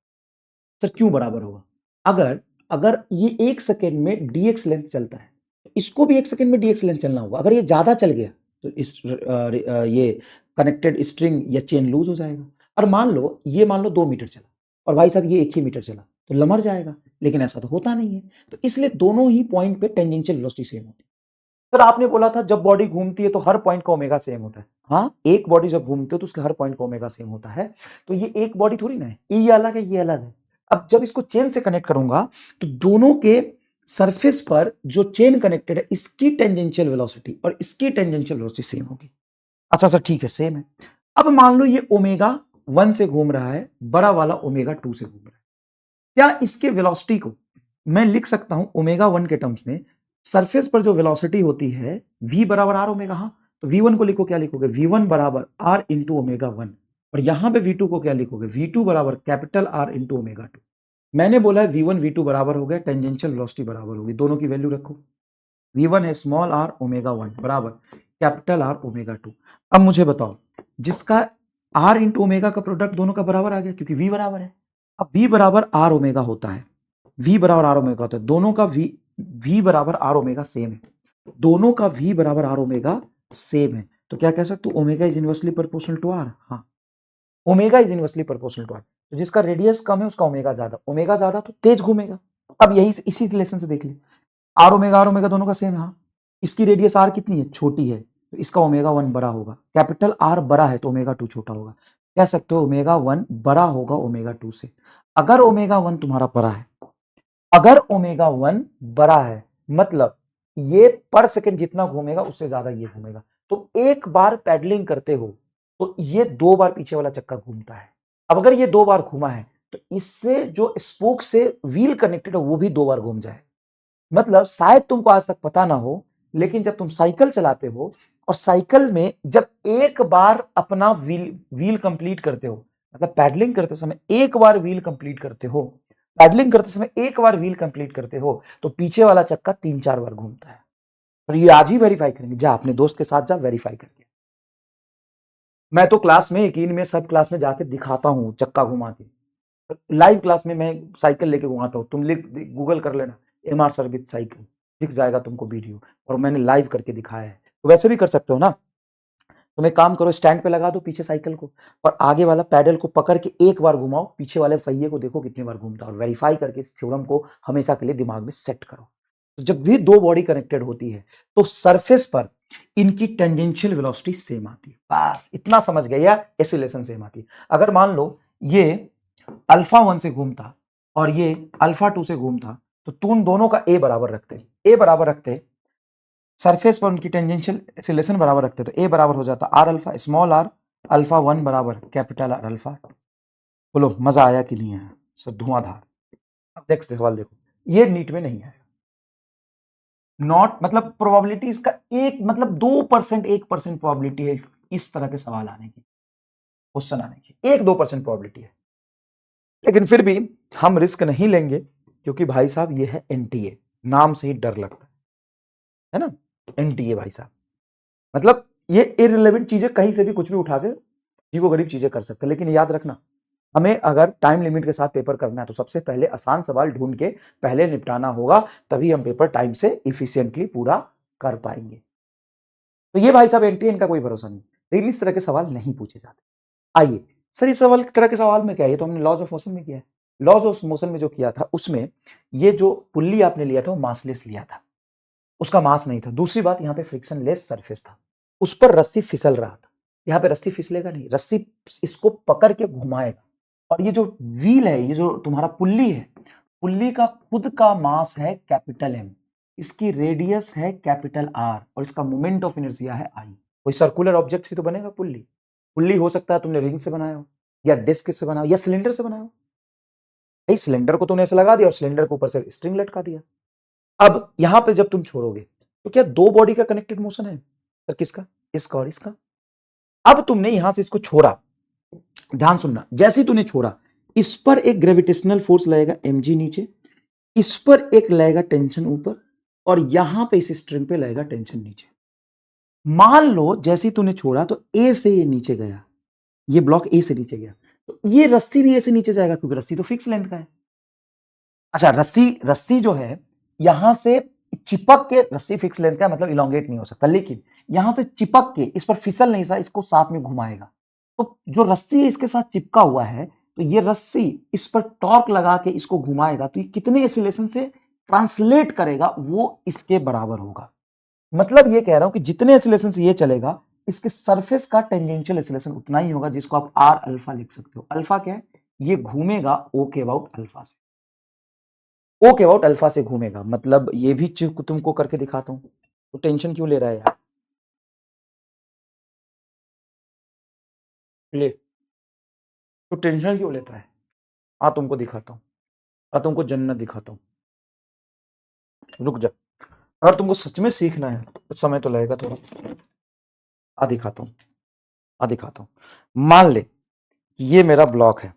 सर क्यों बराबर होगा, अगर अगर ये 1 सेकेंड में dx लेंथ चलता है, तो इसको भी 1 सेकेंड में dx लेंथ चलना होगा। अगर ये ज्यादा चल गया तो ये कनेक्टेड स्ट्रिंग या चेन लूज हो जाएगा। और मान लो 2 मीटर चला और भाई साहब ये 1 ही मीटर चला, तो लमर जाएगा, लेकिन ऐसा तो होता नहीं है। तो इसलिए दोनों ही पॉइंट पे टेंजेंशियल वेलोसिटी सेम होती है। सर आपने बोला था जब बॉडी घूमती है तो हर पॉइंट का ओमेगा सेम होता है। हाँ एक बॉडी जब घूमती है तो उसके हर पॉइंट का ओमेगा सेम होता है, तो ये एक बॉडी थोड़ी ना है, ये अलग है ये अलग है। अब जब इसको चेन से कनेक्ट करूंगा तो दोनों के सरफेस पर जो चेन कनेक्टेड है इसकी टेंजेंशियल वेलोसिटी और इसकी टेंजेंशियल वेलोसिटी सेम होगी। अच्छा ठीक है, सेम है। अब मान लो ये ओमेगा 1 से घूम रहा है, बड़ा वाला ओमेगा 2 से घूम रहा है। क्या इसके वेलोसिटी को मैं लिख सकता हूं ओमेगा 1 के टर्म्स में? सरफेस पर जो वेलोसिटी होती है v बराबर आर ओमेगा, हाँ, तो v1 को लिखो, क्या लिखोगे? v1 बराबर r इंटू ओमेगा 1, और यहां पे v2 को क्या लिखोगे? v2 बराबर कैपिटल R इंटू ओमेगा 2। मैंने बोला है v1 v2 बराबर हो गया, टेंजेंशियल वेलोसिटी बराबर होगी, दोनों की वैल्यू रखो। v1 है स्मॉल r ओमेगा 1 बराबर कैपिटल R ओमेगा 2। अब मुझे बताओ, जिसका r इंटू ओमेगा का प्रोडक्ट दोनों का बराबर आ गया, क्योंकि v बराबर है। अब v बराबर r ओमेगा होता है, v बराबर r ओमेगा होता है, दोनों का v बराबर r ओमेगा सेम है, दोनों का v बराबर r ओमेगा सेम है, तो क्या कह सकते हो? Omega is inversely proportional to r। हाँ, omega is inversely proportional to r। तो जिसका रेडियस कम है उसका ओमेगा ज्यादा तो तेज घूमेगा। अब यही इसी रिलेशन से देख ले, आर ओमेगा दोनों का सेम है, हाँ, इसकी रेडियस आर कितनी है? छोटी है, तो इसका ओमेगा 1 बड़ा होगा, कैपिटल आर बड़ा है तो ओमेगा 2 छोटा होगा। कह सकते हो ओमेगा 1 बड़ा होगा ओमेगा 2 से। अगर ओमेगा 1 तुम्हारा बड़ा है, अगर ओमेगा 1 बड़ा है, मतलब ये पर सेकंड जितना घूमेगा उससे ज्यादा ये घूमेगा, तो एक बार पैडलिंग करते हो तो ये 2 बार पीछे वाला चक्का घूमता है। अब अगर ये 2 बार घूमा है तो इससे जो स्पोक से व्हील कनेक्टेड है वो भी 2 बार घूम जाए। मतलब शायद तुमको आज तक पता ना हो, लेकिन जब तुम साइकिल चलाते हो और साइकिल में जब एक बार अपना व्हील कंप्लीट करते हो, मतलब पैडलिंग करते समय एक बार व्हील कंप्लीट करते हो, पैडलिंग करते समय एक बार व्हील कंप्लीट करते हो, तो पीछे वाला चक्का 3-4 बार घूमता है। और ये आज ही वेरीफाई करेंगे, जा अपने दोस्त के साथ जा वेरीफाई करके। मैं तो क्लास में, यकीन में, सब क्लास में जाके दिखाता हूँ चक्का घुमा के, लाइव क्लास में मैं साइकिल लेके घुमाता हूँ। तुम लिख गूगल कर लेना MR सर्विस साइकिल, दिख जाएगा तुमको वीडियो, और मैंने लाइव करके दिखाया है। तो वैसे भी कर सकते हो ना, तुम एक काम करो, स्टैंड पे लगा दो पीछे साइकिल को, और आगे वाला पैडल को पकड़ के एक बार घुमाओ, पीछे वाले पहिए को देखो कितनी बार घूमता है, और वेरीफाई करके इस थ्योरम को हमेशा के लिए दिमाग में सेट करो। तो जब भी दो बॉडी कनेक्टेड होती है तो सरफेस पर इनकी टेंजेंशियल वेलोसिटी सेम आती है, बस इतना समझ गए, या एसिलेशन सेम आती है। अगर मान लो ये अल्फा 1 से घूमता और ये अल्फा 2 से घूमता, तो तुम दोनों का ए बराबर रखते, सरफेस पर उनकी टेंजेंशियल एसिलेशन बराबर रखते, तो ए बराबर हो जाता R alpha small R alpha 1 बराबर कैपिटल आर अल्फा। बोलो मजा आया कि नहीं आया? सर धुआंधार। अब नेक्स्ट सवाल देखो, ये नीट में नहीं है, नॉट मतलब प्रोबेबिलिटी इसका एक, मतलब 2%, 1% प्रोबेबिलिटी है इस तरह के सवाल आने की, क्वेश्चन आने की 1-2% प्रोबेबिलिटी है। लेकिन फिर भी हम रिस्क नहीं लेंगे, क्योंकि भाई साहब ये है एनटीए, नाम से ही डर लगता है ना, एनटीए भाई साहब, मतलब ये इररिलेवेंट चीजें कहीं से भी कुछ भी उठा के अजीबो गरीब चीजें कर सकते हैं। लेकिन याद रखना, हमें अगर टाइम लिमिट के साथ पेपर करना है तो सबसे पहले आसान सवाल ढूंढ के पहले निपटाना होगा, तभी हम पेपर टाइम से इफिशियंटली पूरा कर पाएंगे। तो ये भाई साहब एनटीए, इनका कोई भरोसा नहीं, लेकिन इस तरह के सवाल नहीं पूछे जाते। आइए सर, इस सवाल तरह के सवाल में क्या है, ये तो हमने लॉज ऑफ मोशन में किया है। लॉज ऑफ मोशन में जो किया था उसमें ये जो पुल्ली आपने लिया था वो मासलेस लिया था, उसका मास नहीं था। दूसरी बात, यहाँ पे फ्रिक्शन लेस सरफेस था, उस पर रस्सी फिसल रहा था। यहाँ पे रस्सी फिसलेगा नहीं, रस्सी इसको पकड़ के घुमाएगा। और ये जो व्हील है, ये जो तुम्हारा पुल्ली है, पुल्ली का खुद का मास है कैपिटल M, इसकी रेडियस है कैपिटल R, और इसका मोमेंट ऑफ इनर्शिया है I। कोई सर्कुलर ऑब्जेक्ट से तो बनेगा पुल्ली। पुल्ली हो सकता है तुमने रिंग से बनाया हो, या डिस्क से बनाया हो, या सिलेंडर से बनाया हो। भाई सिलेंडर को तुमने ऐसे लगा दिया और सिलेंडर के ऊपर से स्ट्रिंग लटका दिया। अब यहां पे जब तुम छोड़ोगे तो क्या दो बॉडी का कनेक्टेड मोशन है सर? किसका? इसका और इसका। अब तुमने यहां से इसको छोड़ा, ध्यान सुनना, जैसे ही तूने छोड़ा, इस पर एक ग्रेविटेशनल फोर्स लगेगा mg नीचे, इस पर एक लगेगा टेंशन ऊपर, और यहां पे इस स्ट्रिंग पे लगेगा टेंशन नीचे। मान लो जैसे ही तूने छोड़ा तो ए से ये नीचे गया, ये ब्लॉक ए से नीचे गया, तो ये रस्सी भी ए से नीचे जाएगा, क्योंकि रस्सी तो फिक्स लेंथ का है। अच्छा, रस्सी रस्सी जो है यहां से चिपक के, रस्सी फिक्स लेंथ का मतलब इलोंगेट नहीं हो सकता, लेकिन यहां से चिपक के इस पर फिसल नहीं सा, इसको साथ में घुमाएगा। तो जो रस्सी इसके साथ चिपका हुआ है, तो ये रस्सी इस पर टॉर्क लगा के इसको घुमाएगा, तो ये कितने एसिलेशन से ट्रांसलेट करेगा वो इसके बराबर होगा। मतलब ये कह रहा हूं कि जितने एसिलेशन से ये चलेगा, इसके सरफेस का टेंजेंशियल एसिलेशन उतना ही होगा, जिसको आप आर अल्फा लिख सकते हो। अल्फा क्या है? ये घूमेगा ओ के अबाउट अल्फा से, ओ के अबाउट अल्फा से घूमेगा। मतलब ये भी तुमको करके दिखाता हूं, तो टेंशन क्यों ले रहा है यार? ले, तो टेंशन क्यों लेता है? आ तुमको दिखाता हूँ, आ तुमको जन्नत दिखाता हूँ। रुक जा, अगर तुमको सच में सीखना है तो समय तो लगेगा थोड़ा। आ दिखाता हूँ, आ दिखाता हूँ। मान ले ये मेरा ब्लॉक है,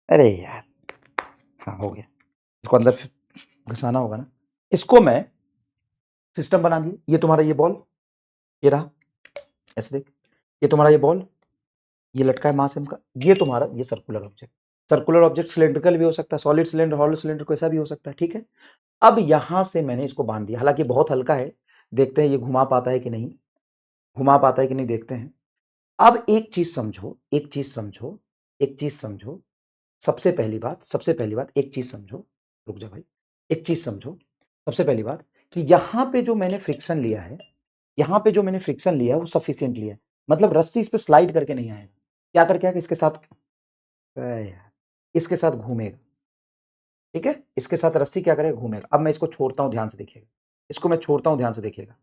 अरे यार, हाँ हो गया। इसको अंदर घुसाना होगा ना। इसको मैं सिस्टम बना दिया। ये तुम्हारा ये बॉल, ये रहा, ऐसे देख, ये तुम्हारा ये बॉल, ये लटका है मास एम का, ये तुम्हारा ये circular object. Circular object cylindrical भी हो सकता है, सॉलिड सिलेंडर, हॉलो सिलेंडर, कैसा भी हो सकता है, ठीक है। अब यहां से मैंने इसको बांध दिया, हालांकि बहुत हल्का है, देखते हैं ये घुमा पाता है कि नहीं, घुमा पाता है कि नहीं, देखते हैं। अब एक चीज समझो, एक चीज समझो, एक चीज समझो। सबसे पहली बात एक चीज समझो, रुक जा भाई, एक चीज समझो। सबसे पहली बात कि यहां पे जो मैंने फ्रिक्शन लिया है, यहां पे जो मैंने फ्रिक्शन लिया है वो सफिशियंट लिया है, मतलब रस्सी इस पे स्लाइड करके नहीं आएगा। क्या करके आएगा? इसके साथ, इसके साथ घूमेगा, ठीक है, इसके साथ रस्सी क्या करेगा? घूमेगा। अब मैं इसको छोड़ता हूं, ध्यान से देखिएगा, इसको मैं छोड़ता हूं, ध्यान से देखिएगा।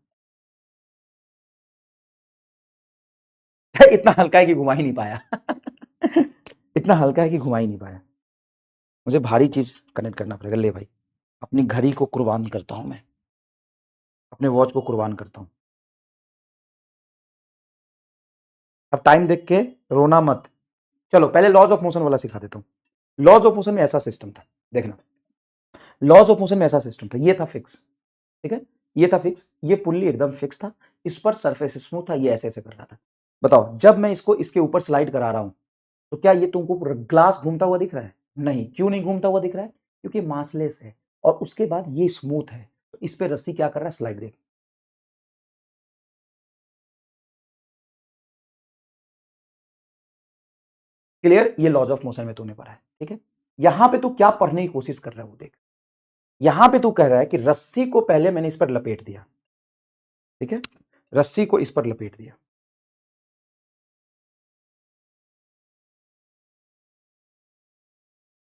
इतना हल्का है कि घुमा ही नहीं पाया। इतना हल्का है कि घुमा ही नहीं पाया। मुझे भारी चीज कनेक्ट करना पड़ेगा। ले भाई, अपनी घड़ी को कुर्बान करता हूं मैं, अपने वॉच को कुर्बान करता हूं। अब टाइम देख के रोना मत। चलो पहले लॉज ऑफ मोशन वाला सिखा देता हूं। लॉज ऑफ मोशन में ऐसा सिस्टम था, देखना, लॉज ऑफ मोशन में ऐसा सिस्टम था, ये था फिक्स, ठीक है, ये था फिक्स, ये पुल्ली एकदम फिक्स था, इस पर सरफेस स्मूथ था, ये ऐसे ऐसे कर रहा था। बताओ, जब मैं इसको इसके ऊपर स्लाइड करा रहा हूं तो क्या ये तुमको ग्लास घूमता हुआ दिख रहा है? नहीं। क्यों नहीं घूमता हुआ दिख रहा है? क्योंकि मासलेस है, और उसके बाद ये स्मूथ है, तो इस पे रस्सी क्या कर रहा है? स्लाइड। देख, क्लियर? ये लॉज ऑफ मोशन में तूने पढ़ा है, ठीक है। यहां पे तू क्या पढ़ने की कोशिश कर रहा है वो देख। यहां पे तू कह रहा है कि रस्सी को पहले मैंने इस पर लपेट दिया, ठीक है, रस्सी को इस पर लपेट दिया,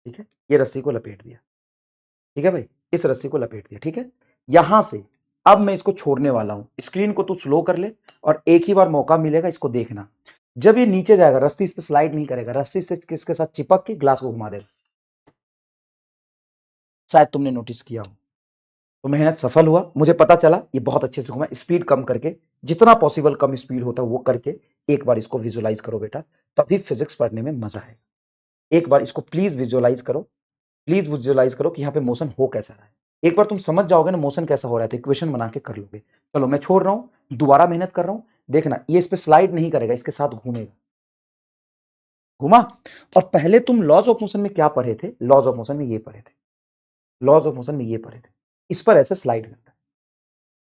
ठीक है, ये रस्सी को लपेट दिया, ठीक है भाई, इस रस्सी को लपेट दिया, ठीक है। यहां से अब मैं इसको छोड़ने वाला हूं, स्क्रीन को तू स्लो कर ले, और एक ही बार मौका मिलेगा इसको देखना। जब ये नीचे जाएगा, रस्सी इस पर स्लाइड नहीं करेगा, रस्सी से किसके साथ चिपक के ग्लास को घुमा देगा। शायद तुमने नोटिस किया हो। तो मेहनत सफल हुआ, मुझे पता चला ये बहुत अच्छे से घुमा। स्पीड कम करके, जितना पॉसिबल कम स्पीड होता है वो करके एक बार इसको विजुअलाइज करो बेटा, तभी फिजिक्स पढ़ने में मजा आएगा। एक बार इसको प्लीज विजुअलाइज करो, प्लीज विजुअलाइज करो कि यहाँ पे मोशन हो कैसा रहा है। एक बार तुम समझ जाओगे ना मोशन कैसा हो रहा है, तो इक्वेशन बना के कर लोगे। चलो मैं छोड़ रहा हूं, दोबारा मेहनत कर रहा हूं, देखना ये इस पे स्लाइड नहीं करेगा, इसके साथ घूमेगा, घुमा। और पहले तुम लॉज ऑफ मोशन में क्या पढ़े थे? लॉज ऑफ मोशन में ये पढ़े थे, लॉज ऑफ मोशन में ये पढ़े थे, इस पर ऐसे स्लाइड करता है,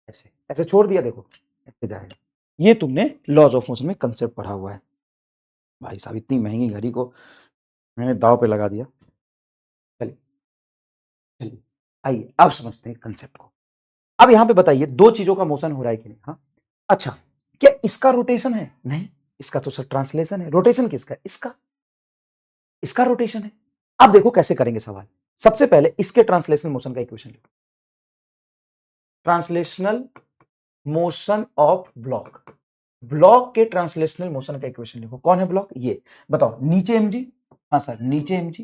ऐसे ऐसे छोड़ दिया, देखो ऐसे जाएगा। ये तुमने लॉज ऑफ मोशन में कंसेप्ट पढ़ा हुआ है। भाई साहब, इतनी महंगी घड़ी को मैंने दाव पे लगा दिया। चलिए चलिए, आइए अब समझते हैं कंसेप्ट को। अब यहां पे बताइए, दो चीजों का मोशन हो रहा है कि नहीं? हाँ, अच्छा, क्या इसका रोटेशन है? नहीं, इसका तो सर ट्रांसलेशन है। रोटेशन किसका? इसका, इसका रोटेशन है। अब देखो कैसे करेंगे सवाल। सबसे पहले इसके ट्रांसलेशनल मोशन का इक्वेशन लिखो, translational motion of block, block के ट्रांसलेशनल मोशन का इक्वेशन लिखो। कौन है ब्लॉक? ये बताओ, नीचे mg, हाँ सर नीचे mg,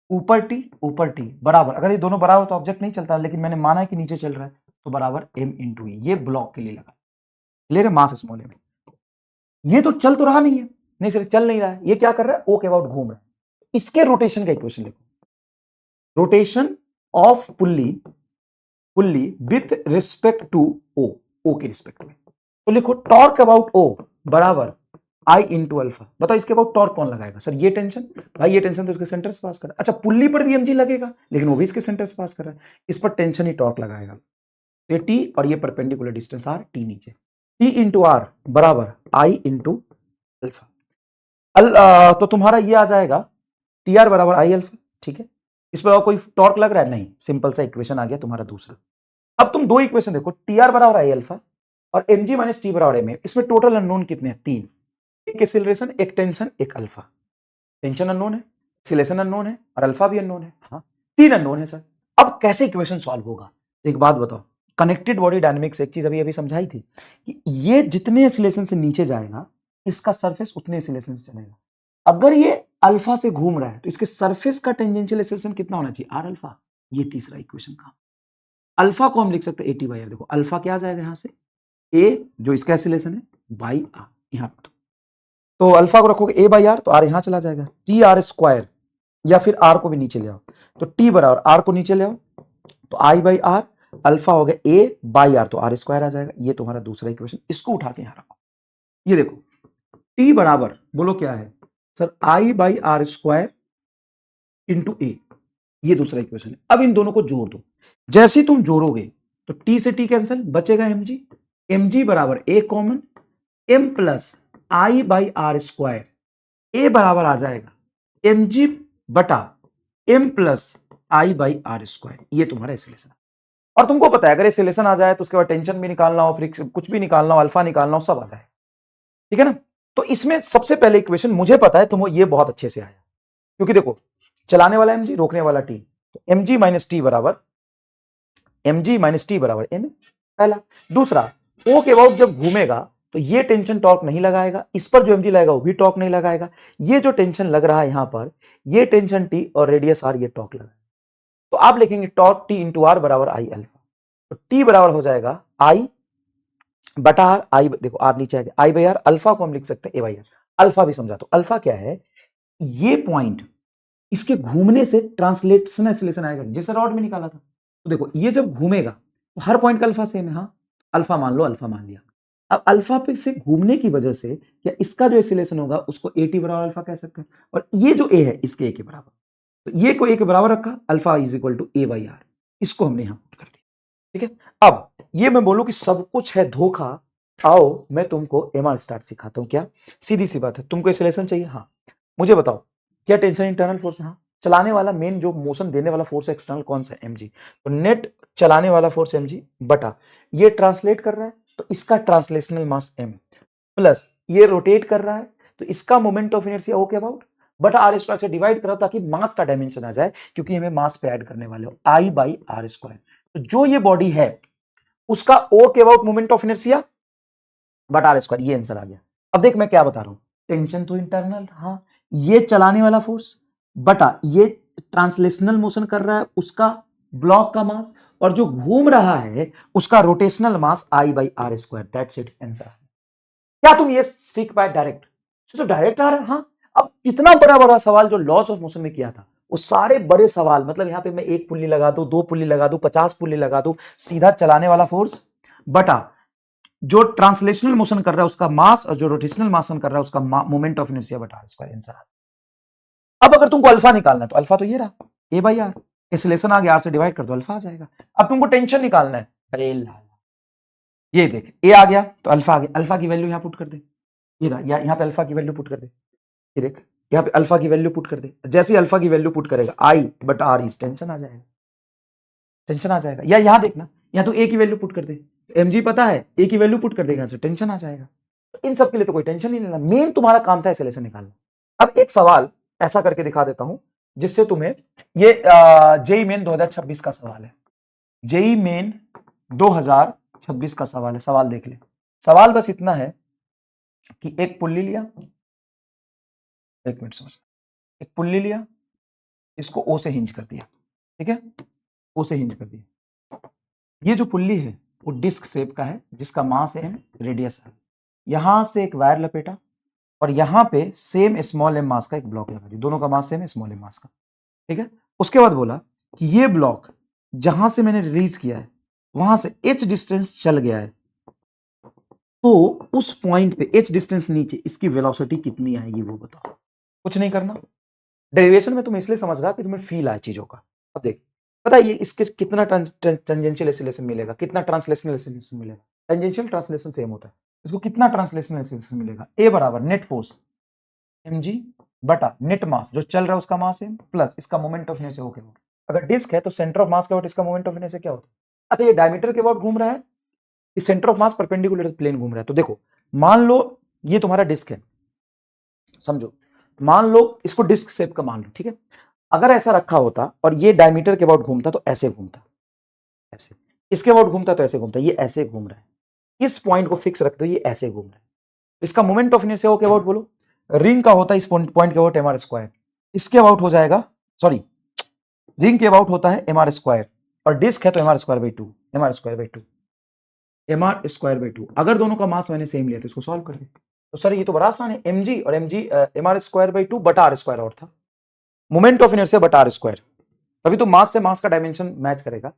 ऊपर टी बराबर, अगर ये दोनों बराबर तो ऑब्जेक्ट नहीं चलता, लेकिन मैंने माना है कि नीचे चल रहा है, तो बराबर m इंटू e। ये ब्लॉक के लिए लगा, ले रहे मास स्मॉल m। ये तो चल तो रहा नहीं है, नहीं सर चल नहीं रहा है, ये क्या कर रहा है? ओ के अबाउट घूम रहा है। इसके रोटेशन का इक्वेशन लिखो, rotation of pulley, pulley with respect to O, O के रिस्पेक्ट में। तो लिखो टॉर्क अबाउट ओ बराबर आई इंटू अल्फा। बताओ इसके अबाउट टॉर्क कौन लगाएगा? सर ये टेंशन, भाई ये टेंशन तो इसके सेंटर से पास कर रहा है। अच्छा, पुल्ली पर भी एमजी लगेगा, लेकिन वो भी इसके सेंटर से पास कर रहा है, इस पर टेंशन ही टॉर्क लगाएगा। ये टी और ये परपेंडिकुलर डिस्टेंस आर, टी नीचे, टी इंटू आर बराबर आई इंटू अल्फा। तो तुम्हारा ये आ जाएगा टी आर बराबर आई अल्फा, ठीक है। इस पर और कोई टॉर्क लग रहा है? नहीं, सिंपल सा इक्वेशन आ गया तुम्हारा दूसरा। अब तुम दो इक्वेशन देखो, टी आर बराबर आई अल्फा और एम जी माइनस टी बराबर एम ए। इसमें टोटल अननोन कितने हैं? 3। एक एक्सीलरेशन, एक टेंशन, एक अल्फा। टेंशन अननोन है, एक्सीलरेशन अननोन है और अल्फा भी अननोन है। हाँ, 3 अननोन है सर। अब कैसे इक्वेशन सॉल्व होगा? एक बात बताओ, कनेक्टेड बॉडी डायनेमिक्स एक चीज अभी अभी समझाई थी कि ये जितने एक्सीलरेशन से नीचे जाएगा इसका सरफेस उतने एक्सीलरेशन से चलेगा। अगर ये अल्फा से घूम रहा है तो इसके सरफेस का टेंजेंशियल एक्सीलरेशन कितना होना चाहिए? R alpha. ये तीसरा इक्वेशन का अल्फा को हम लिख सकते हैं AT बाई आर। देखो अल्फा क्या आ जाएगा यहां से, ए जो इसका एक्सीलरेशन है बाई आर। यहां पर तो अल्फा को रखोगे ए बाई आर तो आर यहां चला जाएगा, टी आर स्क्वायर, या फिर आर को भी नीचे ले आओ तो टी बराबर आर को नीचे ले आओ तो आई बाई आर, अल्फा हो गया ए बाई आर तो आर स्क्वायर आ जाएगा। ये तुम्हारा दूसरा इक्वेशन, इसको उठा के यहां रखो। ये देखो टी बराबर बोलो क्या है sir, I by R square into A. ये दूसरा इक्वेशन है। अब इन दोनों को जोड़ दो, जैसे तुम जोड़ोगे तो टी से टी कैंसिल, बचेगा mg, mg बराबर A common m plus I by R square, A बराबर आ जाएगा mg बटा m plus I by R square. ये तुम्हारा एक्सीलरेशन है। और तुमको पता है अगर एक्सीलरेशन आ जाए तो उसके बाद टेंशन भी निकालना हो, फिर कुछ भी निकालना हो, अल्फा निकालना हो, सब आ जाए। ठीक है ना? तो इसमें सबसे पहले इक्वेशन मुझे पता है तुम ये बहुत अच्छे से आया, क्योंकि देखो चलाने वाला mg, रोकने वाला t, तो mg माइनस टी बराबर n पहला। दूसरा ओ के बाद जब घूमेगा तो ये टेंशन टॉर्क नहीं लगाएगा, इस पर जो mg लगाएगा वो भी टॉर्क नहीं लगाएगा। ये जो टेंशन लग रहा है यहां पर, ये टेंशन t और रेडियस r, ये टॉर्क लगाएगा। तो आप लिखेंगे टॉर्क t इंटू आर बराबर आई अल्फा। तो t बराबर हो जाएगा आई बटा आर, आई देखो आर नीचे आ गया, आई बाई आर। अल्फा को हम लिख सकते हैं ए बाई आर। अल्फा भी समझा, तो अल्फा क्या है, ये पॉइंट इसके घूमने से ट्रांसलेशनल एक्सीलरेशन आएगा, जैसे रॉड में निकाला था। तो देखो ये जब घूमेगा तो हर पॉइंट का अल्फा सेम है। हाँ, अल्फा मान लो, अल्फा मान लिया। अब अल्फा पे से घूमने की वजह से या इसका जो एक्सीलरेशन होगा उसको AT बराबर अल्फा कह सकते हैं, और ये जो ए है इसके ए के बराबर, तो ये को ए के बराबर रखा, alpha is equal to A by R. इसको हमने यहां पुट कर दिया। ठीक है, अब ये मैं बोलूं कि सब कुछ है धोखा, आओ मैं तुमको MR स्टार्ट सिखाता हूं। क्या सीधी सी बात है, तुमको एक्सीलरेशन चाहिए? हाँ, मुझे बताओ क्या टेंशन इंटरनल फोर्स है? हाँ, चलाने वाला मेन जो मोशन देने वाला फोर्स है एक्सटर्नल कौन सा है? mg। तो नेट चलाने वाला फोर्स mg बटा ये ट्रांसलेट कर रहा है तो इसका ट्रांसलेशनल मास m, प्लस ये रोटेट कर रहा है तो इसका मोमेंट ऑफ इनर्शिया ओ के अबाउट बटा आर स्क्वायर से डिवाइड करो ताकि मास का डायमेंशन आ जाए, क्योंकि हमें मास पे ऐड करने वाले हो आई बाई आर स्क्वायर। तो जो ये बॉडी है उसका ओ के अबाउट मोमेंट ऑफ इनर्शिया बटा आर स्क्वायर, ये आंसर आ गया। अब देख मैं क्या बता रहा हूं, टेंशन तो इंटरनल, हाँ, ये चलाने वाला फोर्स बटा ये ट्रांसलेशनल मोशन कर रहा है उसका ब्लॉक का मास, और जो घूम रहा है उसका rotational mass I by R square. That's its answer. क्या तुम ये सीख पाए डायरेक्ट? तो डायरेक्ट आ रहा है। हाँ, अब इतना बड़ा बड़ा सवाल जो लॉज ऑफ मोशन में किया था, वो सारे बड़े सवाल, मतलब यहां पे मैं 1 पुल्ली लगा दूं, 2 पुल्ली लगा दूं, 50 पुल्ली लगा दूं, सीधा चलाने वाला फोर्स बटा जो ट्रांसलेशनल मोशन कर रहा है उसका मास, और जो रोटेशनल मोशन कर रहा है उसका मोमेंट ऑफ इनर्शिया बटा आर स्क्वायर, आंसर। अब अगर तुमको अल्फा निकालना है तो अल्फा तो ये रहा ए बाई आर, एक्सीलरेशन आ गया, आर से डिवाइड कर दो अल्फा आ जाएगा। अब तुमको टेंशन निकालना है, अरे ये देख ए आ गया तो अल्फा आ गया, अल्फा की वैल्यू यहां पुट कर दे, ये रहा, यहाँ पे अल्फा की वैल्यू पुट कर दे, ये देख यहाँ पे अल्फा की वैल्यू पुट कर दे। जैसे ही अल्फा की वैल्यू पुट करेगा आई बट आर इज, टेंशन आ जाएगा, टेंशन आ जाएगा। या यहां देखना, यहाँ तो ए की वैल्यू पुट कर दे, mg पता है, ए की वैल्यू पुट कर देगा, से टेंशन आ जाएगा। तो इन सब के लिए तो कोई टेंशन नहीं लेना, मेन तुम्हारा काम था एक्सीलरेशन निकालना। अब एक सवाल ऐसा करके दिखा देता हूं जिससे तुम्हें ये जेई मेन 2026 का सवाल है, जेई मेन 2026 का सवाल है। सवाल देख ले, सवाल बस इतना है कि एक पुल्ली लिया, एक मिनट समझ, एक पुल्ली लिया, इसको ओ से हिंज कर दिया, ठीक है, ओ से हिंज कर दिया। ये जो पुल्ली है वो डिस्क शेप का है जिसका मास है, रेडियस है। यहां से एक वायर लपेटा और यहां पे सेम स्मॉल एम मास का एक ब्लॉक लगा दिया, दोनों का मास सेम है, स्मॉल एम मास का, ठीक है। उसके बाद बोला कि ये ब्लॉक जहां से मैंने रिलीज किया है वहां से h डिस्टेंस चल गया है, तो उस पॉइंट पे h डिस्टेंस नीचे इसकी वेलोसिटी कितनी आएगी वो बताओ। कुछ नहीं करना, डेरिवेशन में तुम इसलिए समझ रहा कि तुम्हें फील आए चीजों का। अब देख पता है ये इसके कितना टेंजेंशियल एक्सीलरेशन मिलेगा, कितना ट्रांसलेशनल एक्सीलरेशन मिलेगा, टेंजेंशियल ट्रांसलेशन सेम होता है, इसको कितना ट्रांसलेशनल एक्सीलरेशन मिलेगा, ए बराबर नेट फोर्स mg बटा नेट मास जो चल रहा है उसका मास है, प्लस इसका मोमेंट ऑफ इनर्शिया ओके। अगर डिस्क है तो सेंटर ऑफ मास के अबाउट इसका मोमेंट ऑफ इनर्शिया क्या होता है? अच्छा, ये डायमीटर के अबाउट घूम रहा है, इस centre of mass perpendicular plane घूम रहा है। तो देखो मान लो ये तुम्हारा डिस्क है, समझो, मान लो इसको डिस्क शेप का मान लो, ठीक है। अगर ऐसा रखा होता और ये डायमीटर के अबाउट घूमता तो ऐसे घूमता, ऐसे, इसके अबाउट घूमता तो ऐसे घूमता, ये ऐसे घूम रहा है। इस पॉइंट को फिक्स रख दो, ये ऐसे घूम रहा है। इसका मोमेंट ऑफ इनर्शिया हो के अबाउट बोलो, रिंग का होता है इस पॉइंट के अबाउट एम आर स्क्वायर, इसके अबाउट हो जाएगा, सॉरी, रिंग के अबाउट होता है एम आर स्क्वायर और डिस्क है तो M R square by two, M R square by two, M R square by two. अगर दोनों का मास मैंने सेम लिया तो इसको सॉल्व कर दे। तो सर ये तो बड़ा आसान है, एम जी और M G M R square by two बटा आर स्क्वायर और था, मोमेंट ऑफ इनर्शिया बटा आर स्क्वायर। तभी तो मास से मास का डायमेंशन मैच करेगा।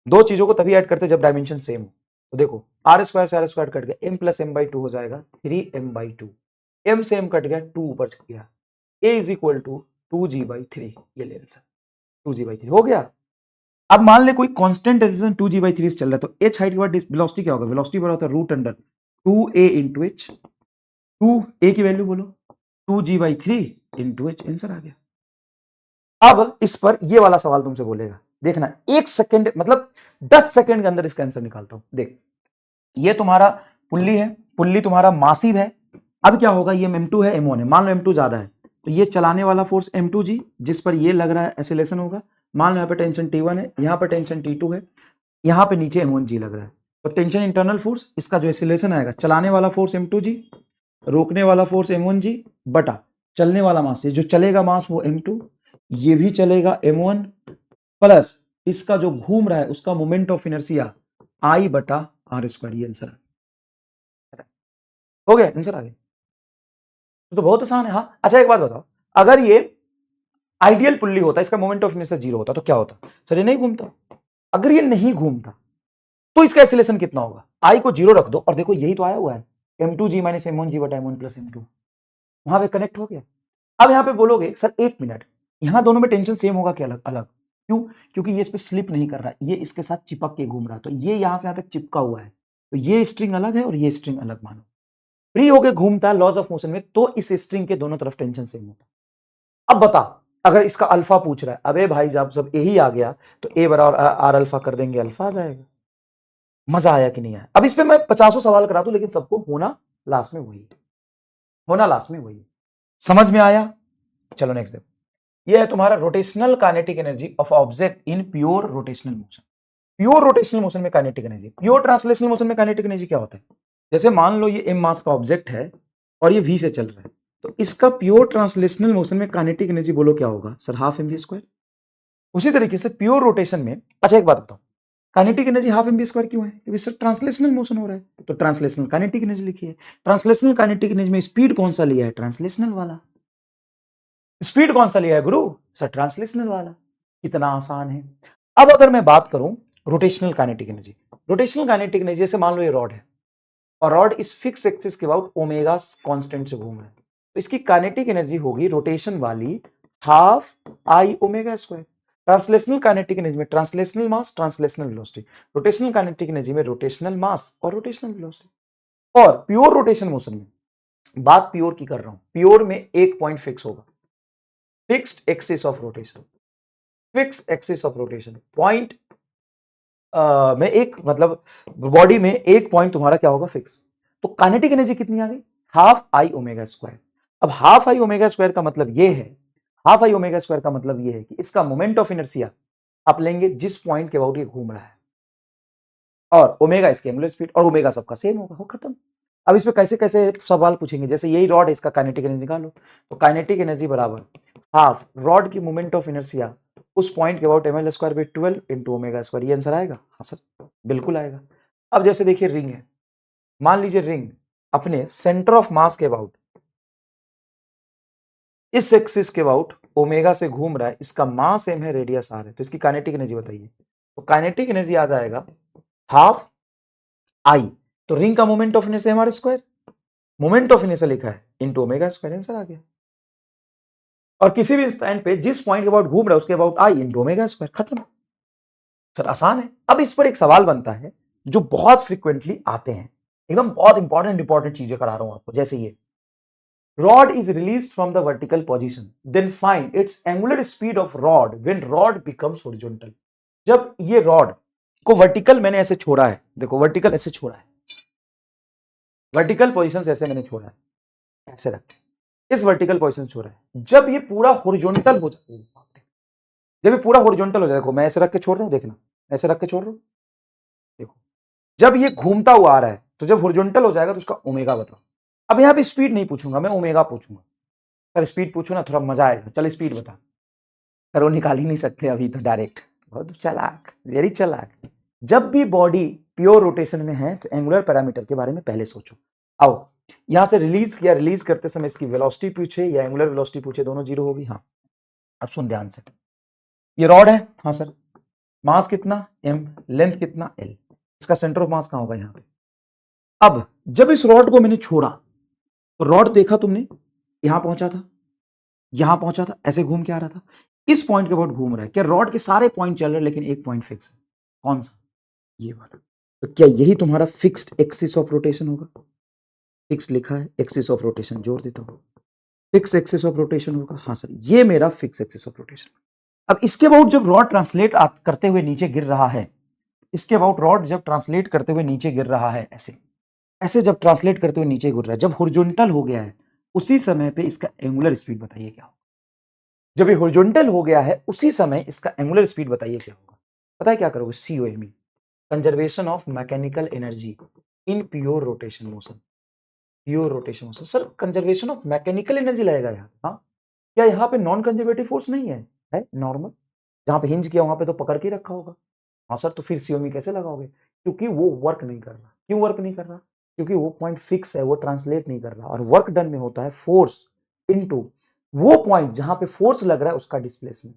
दो चीजों को तभी ऐड करते जब डायमेंशन सेम हो। तो देखो आर स्क्वायर से आर स्क्वायर कट गया, M plus M by two हो जाएगा 3m/2, एम से एम कट गया, 2 ऊपर चल गया, ए इज इक्वल टू 2g/3, ये ले आंसर 2g/3 हो गया। अब मान ले कोई कांस्टेंट एक्सेलरेशन 2g/3 चल रहा है, तो h हाइट के बाद वेलोसिटी क्या होगा, वेलोसिटी बराबर होता है root under 2a into H, 2a की वैल्यू बोलो 2g/3 इंटू एच, आंसर आ गया। अब इस पर ये वाला सवाल तुमसे बोलेगा, देखना 1 सेकंड मतलब 10 सेकंड के अंदर इसका आंसर निकालता हूं। देख ये तुम्हारा पुल्ली है, पुल्ली तुम्हारा मासिव है। अब क्या होगा, ये m2 है m1 है, मान लो m2 ज्यादा है तो ये चलाने वाला फोर्स m2g जिस पर ये लग रहा है एक्सीलरेशन होगा। मान लो यहाँ पे टेंशन T1 है, यहाँ पे टेंशन T2 है, यहाँ पे नीचे m1g लग रहा है। तो टेंशन इंटरनल फोर्स, इसका जो एक्सीलरेशन आएगा, चलाने वाला फोर्स m2g, रोकने वाला फोर्स m1g बटा चलने वाला मास, ये जो चलेगा मास वो m2, ये भी चलेगा m1 प्लस इसका जो घूम रहा है उसका मोमेंट ऑफ इनर्शिया I बटा आर स्क्वायर, ये आंसर हो गया, आंसर आ गया। तो बहुत आसान है। हाँ अच्छा एक बात बताओ, अगर ये आइडियल पुल्ली होता, इसका मोमेंट ऑफ इनर्शिया 0 होता तो क्या होता, सर ये नहीं घूमता। अगर ये नहीं घूमता तो इसका एक्सीलरेशन कितना होगा, आई को 0 रख दो और देखो यही तो आया हुआ है m2g माइनस m1g बटा m1 प्लस m2, वहां पे कनेक्ट हो गया। अब यहां पे बोलोगे सर 1 मिनट, यहां दोनों में टेंशन सेम होगा क्या अलग अलग, क्यों, क्योंकि ये इस पे स्लिप नहीं कर रहा, ये इसके साथ चिपक के घूम रहा है, तो ये यहां से यहां तक चिपका हुआ है, तो ये स्ट्रिंग अलग है और ये स्ट्रिंग अलग मानो, फ्री होके घूमता है लॉज ऑफ मोशन में, तो इस स्ट्रिंग के दोनों तरफ टेंशन सेम होता। अब बता, अगर इसका अल्फा पूछ रहा है, अबे भाई जब सब यही आ गया तो ए बराबर आर अल्फा कर देंगे, अल्फा आ जाएगा। मजा आया कि नहीं आया। अब इस पे मैं 50 सवाल करा दूं, लेकिन सबको होना लास्ट में वही, होना लास्ट में वही। समझ में आया। चलो नेक्स्ट देखो, ये है तुम्हारा rotational kinetic energy of object in pure rotational motion. Pure rotational motion में kinetic energy, pure translational motion में काइनेटिक एनर्जी क्या होता है, जैसे मान लो ये m मास का ऑब्जेक्ट है और ये v से चल रहा है, तो इसका प्योर ट्रांसलेशनल मोशन में काइनेटिक एनर्जी बोलो क्या होगा, सर हाफ mv²। उसी तरीके से प्योर रोटेशन में, अच्छा एक बात बताओ, काइनेटिक एनर्जी हाफ mv² क्यों है, क्योंकि सर ट्रांसलेशनल मोशन हो रहा है, तो ट्रांसलेशनल काइनेटिक एनर्जी लिखिए। ट्रांसलेशनल काइनेटिक एनर्जी में स्पीड कौन सा लिया है, ट्रांसलेशनल वाला। स्पीड कौन सा लिया है गुरु, सर ट्रांसलेशनल वाला। कितना आसान है। अब अगर मैं बात करूं rotational kinetic energy, rotational kinetic energy जैसे मान लो ये रॉड है और रॉड इस फिक्स एक्सिस के अबाउट ओमेगा कांस्टेंट से घूम रहा है, तो इसकी काइनेटिक एनर्जी होगी रोटेशन वाली half I omega square. Translational kinetic energy में translational mass, translational velocity, rotational kinetic energy में रोटेशनल मास और रोटेशनल वेलोसिटी। और प्योर रोटेशन मोशन में, बात प्योर की कर रहा हूं, प्योर में एक पॉइंट फिक्स होगा, fixed axis of rotation, fix axis of rotation point में एक मतलब बॉडी में एक पॉइंट तुम्हारा क्या होगा, फिक्स। तो काइनेटिक एनर्जी कितनी आ गई, हाफ आई ओमेगा स्क्वायर। अब हाफ आई ओमेगा स्क्वायर का मतलब ये है, हाफ आई ओमेगा स्क्वायर का मतलब ये है कि इसका मोमेंट ऑफ इनर्शिया आप लेंगे जिस पॉइंट के अबाउट ये घूम रहा है, और ओमेगा इसकी एंगुलर स्पीड, और ओमेगा सबका सेम होगा, हो खत्म। अब इसमें कैसे कैसे सवाल पूछेंगे, जैसे यही रॉड है, इसका काइनेटिक एनर्जी निकालो, तो काइनेटिक एनर्जी बराबर हाफ रॉड की मोमेंट ऑफ इनर्शिया उस पॉइंट के about ml² into omega square, ये आंसर आएगा। हाँ सर बिल्कुल आएगा। अब जैसे देखिए रिंग है, मान लीजिए रिंग अपने सेंटर ऑफ मास के अबाउट इस एक्सिस के अबाउट ओमेगा से घूम रहा है, इसका मास m है, रेडियस r है, तो इसकी काइनेटिक एनर्जी बताइए। तो काइनेटिक एनर्जी आ जाएगा हाफ आई, तो रिंग का moment of inertia mr², moment of inertia लिखा है इंटू ओमेगा स्क्वायर, आंसर आ गया। और किसी भी इंस्टेंट पे जिस पॉइंट के अबाउट घूम रहा है उसके about I into omega square, खत्म। सर आसान है। अब इस पर एक सवाल बनता है जो बहुत फ्रीक्वेंटली आते हैं, एकदम बहुत इंपॉर्टेंट चीजें करा रहा हूं आपको, जैसे ये rod is released from the vertical position, then find its angular speed of rod when rod becomes horizontal। जब ये रॉड को वर्टिकल मैंने ऐसे छोड़ा है, देखो वर्टिकल ऐसे छोड़ा है, वर्टिकल पोजीशन से ऐसे मैंने छोड़ा है, ऐसे रख, इस वर्टिकल पोजीशन से छोड़ रहा है। जब ये पूरा हॉरिजॉन्टल हो जाए, जब ये पूरा हॉरिजॉन्टल हो जाए, देखो मैं ऐसे रख के छोड़ रहा हूं, देखना ऐसे रख के छोड़ रहा हूं, देखो जब ये घूमता हुआ आ रहा है तो जब हॉरिजॉन्टल हो जाएगा तो उसका ओमेगा बताओ। अब यहाँ पे स्पीड नहीं पूछूंगा मैं, ओमेगा पूछूंगा। सर स्पीड पूछो ना, थोड़ा मजा आएगा। चल स्पीड बता। सर वो निकाल ही नहीं सकते अभी तो डायरेक्ट। बहुत चालाक, वेरी चालाक। जब भी बॉडी प्योर रोटेशन में है तो एंगुलर पैरामीटर के बारे में पहले सोचो। आओ यहां से रिलीज किया, रिलीज करते समय इसकी वेलोसिटी पूछे या एंगुलर वेलोसिटी पूछे, दोनों जीरो होगी। हाँ अब सुन ध्यान से, ये रॉड है, हाँ सर, मास कितना m, लेंथ कितना l, इसका सेंटर ऑफ मास कहां होगा यहां पे। अब जब इस रॉड को मैंने छोड़ा तो रॉड देखा तुमने, यहां पहुंचा था, यहां पहुंचा था, ऐसे घूम के आ रहा था, इस पॉइंट के अबाउट घूम रहा है। क्या रॉड के सारे पॉइंट चल रहे हैं लेकिन एक पॉइंट फिक्स है, कौन सा, ये वाला। तो क्या यही तुम्हारा फिक्स्ड एक्सिस ऑफ रोटेशन होगा। फिक्स लिखा है, एक्सिस ऑफ रोटेशन जोड़ देता हूं, फिक्स एक्सिस ऑफ रोटेशन होगा। हाँ सर ये मेरा फिक्स एक्सिस ऑफ रोटेशन। अब इसके अबाउट जब रॉड ट्रांसलेट करते हुए नीचे गिर रहा है, इसके अबाउट रॉड जब ट्रांसलेट करते हुए नीचे गिर रहा है, ऐसे ऐसे जब ट्रांसलेट करते हुए नीचे गिर रहा है, जब हॉरिजॉन्टल हो गया है, उसी समय पे इसका एंगुलर स्पीड बताइए क्या होगा। जब ये हॉरिजॉन्टल हो गया है उसी समय इसका एंगुलर स्पीड बताइए क्या होगा। पता है क्या करोगे, COME, conservation of mechanical energy in pure rotation motion. Pure rotation motion, sir conservation of mechanical energy लगेगा यहाँ। हाँ क्या यहाँ पे नॉन कंजर्वेटिव फोर्स नहीं है नॉर्मल, जहां पे हिंज किया वहां पे तो पकड़ के रखा होगा। हाँ सर तो फिर COME कैसे लगाओगे, क्योंकि वो वर्क नहीं कर रहा। क्यों वर्क नहीं कर रहा, क्योंकि वो पॉइंट फिक्स है, वो ट्रांसलेट नहीं कर रहा। और वर्क डन में होता है फोर्स इनटू वो पॉइंट जहां पे फोर्स लग रहा है उसका डिस्प्लेसमेंट।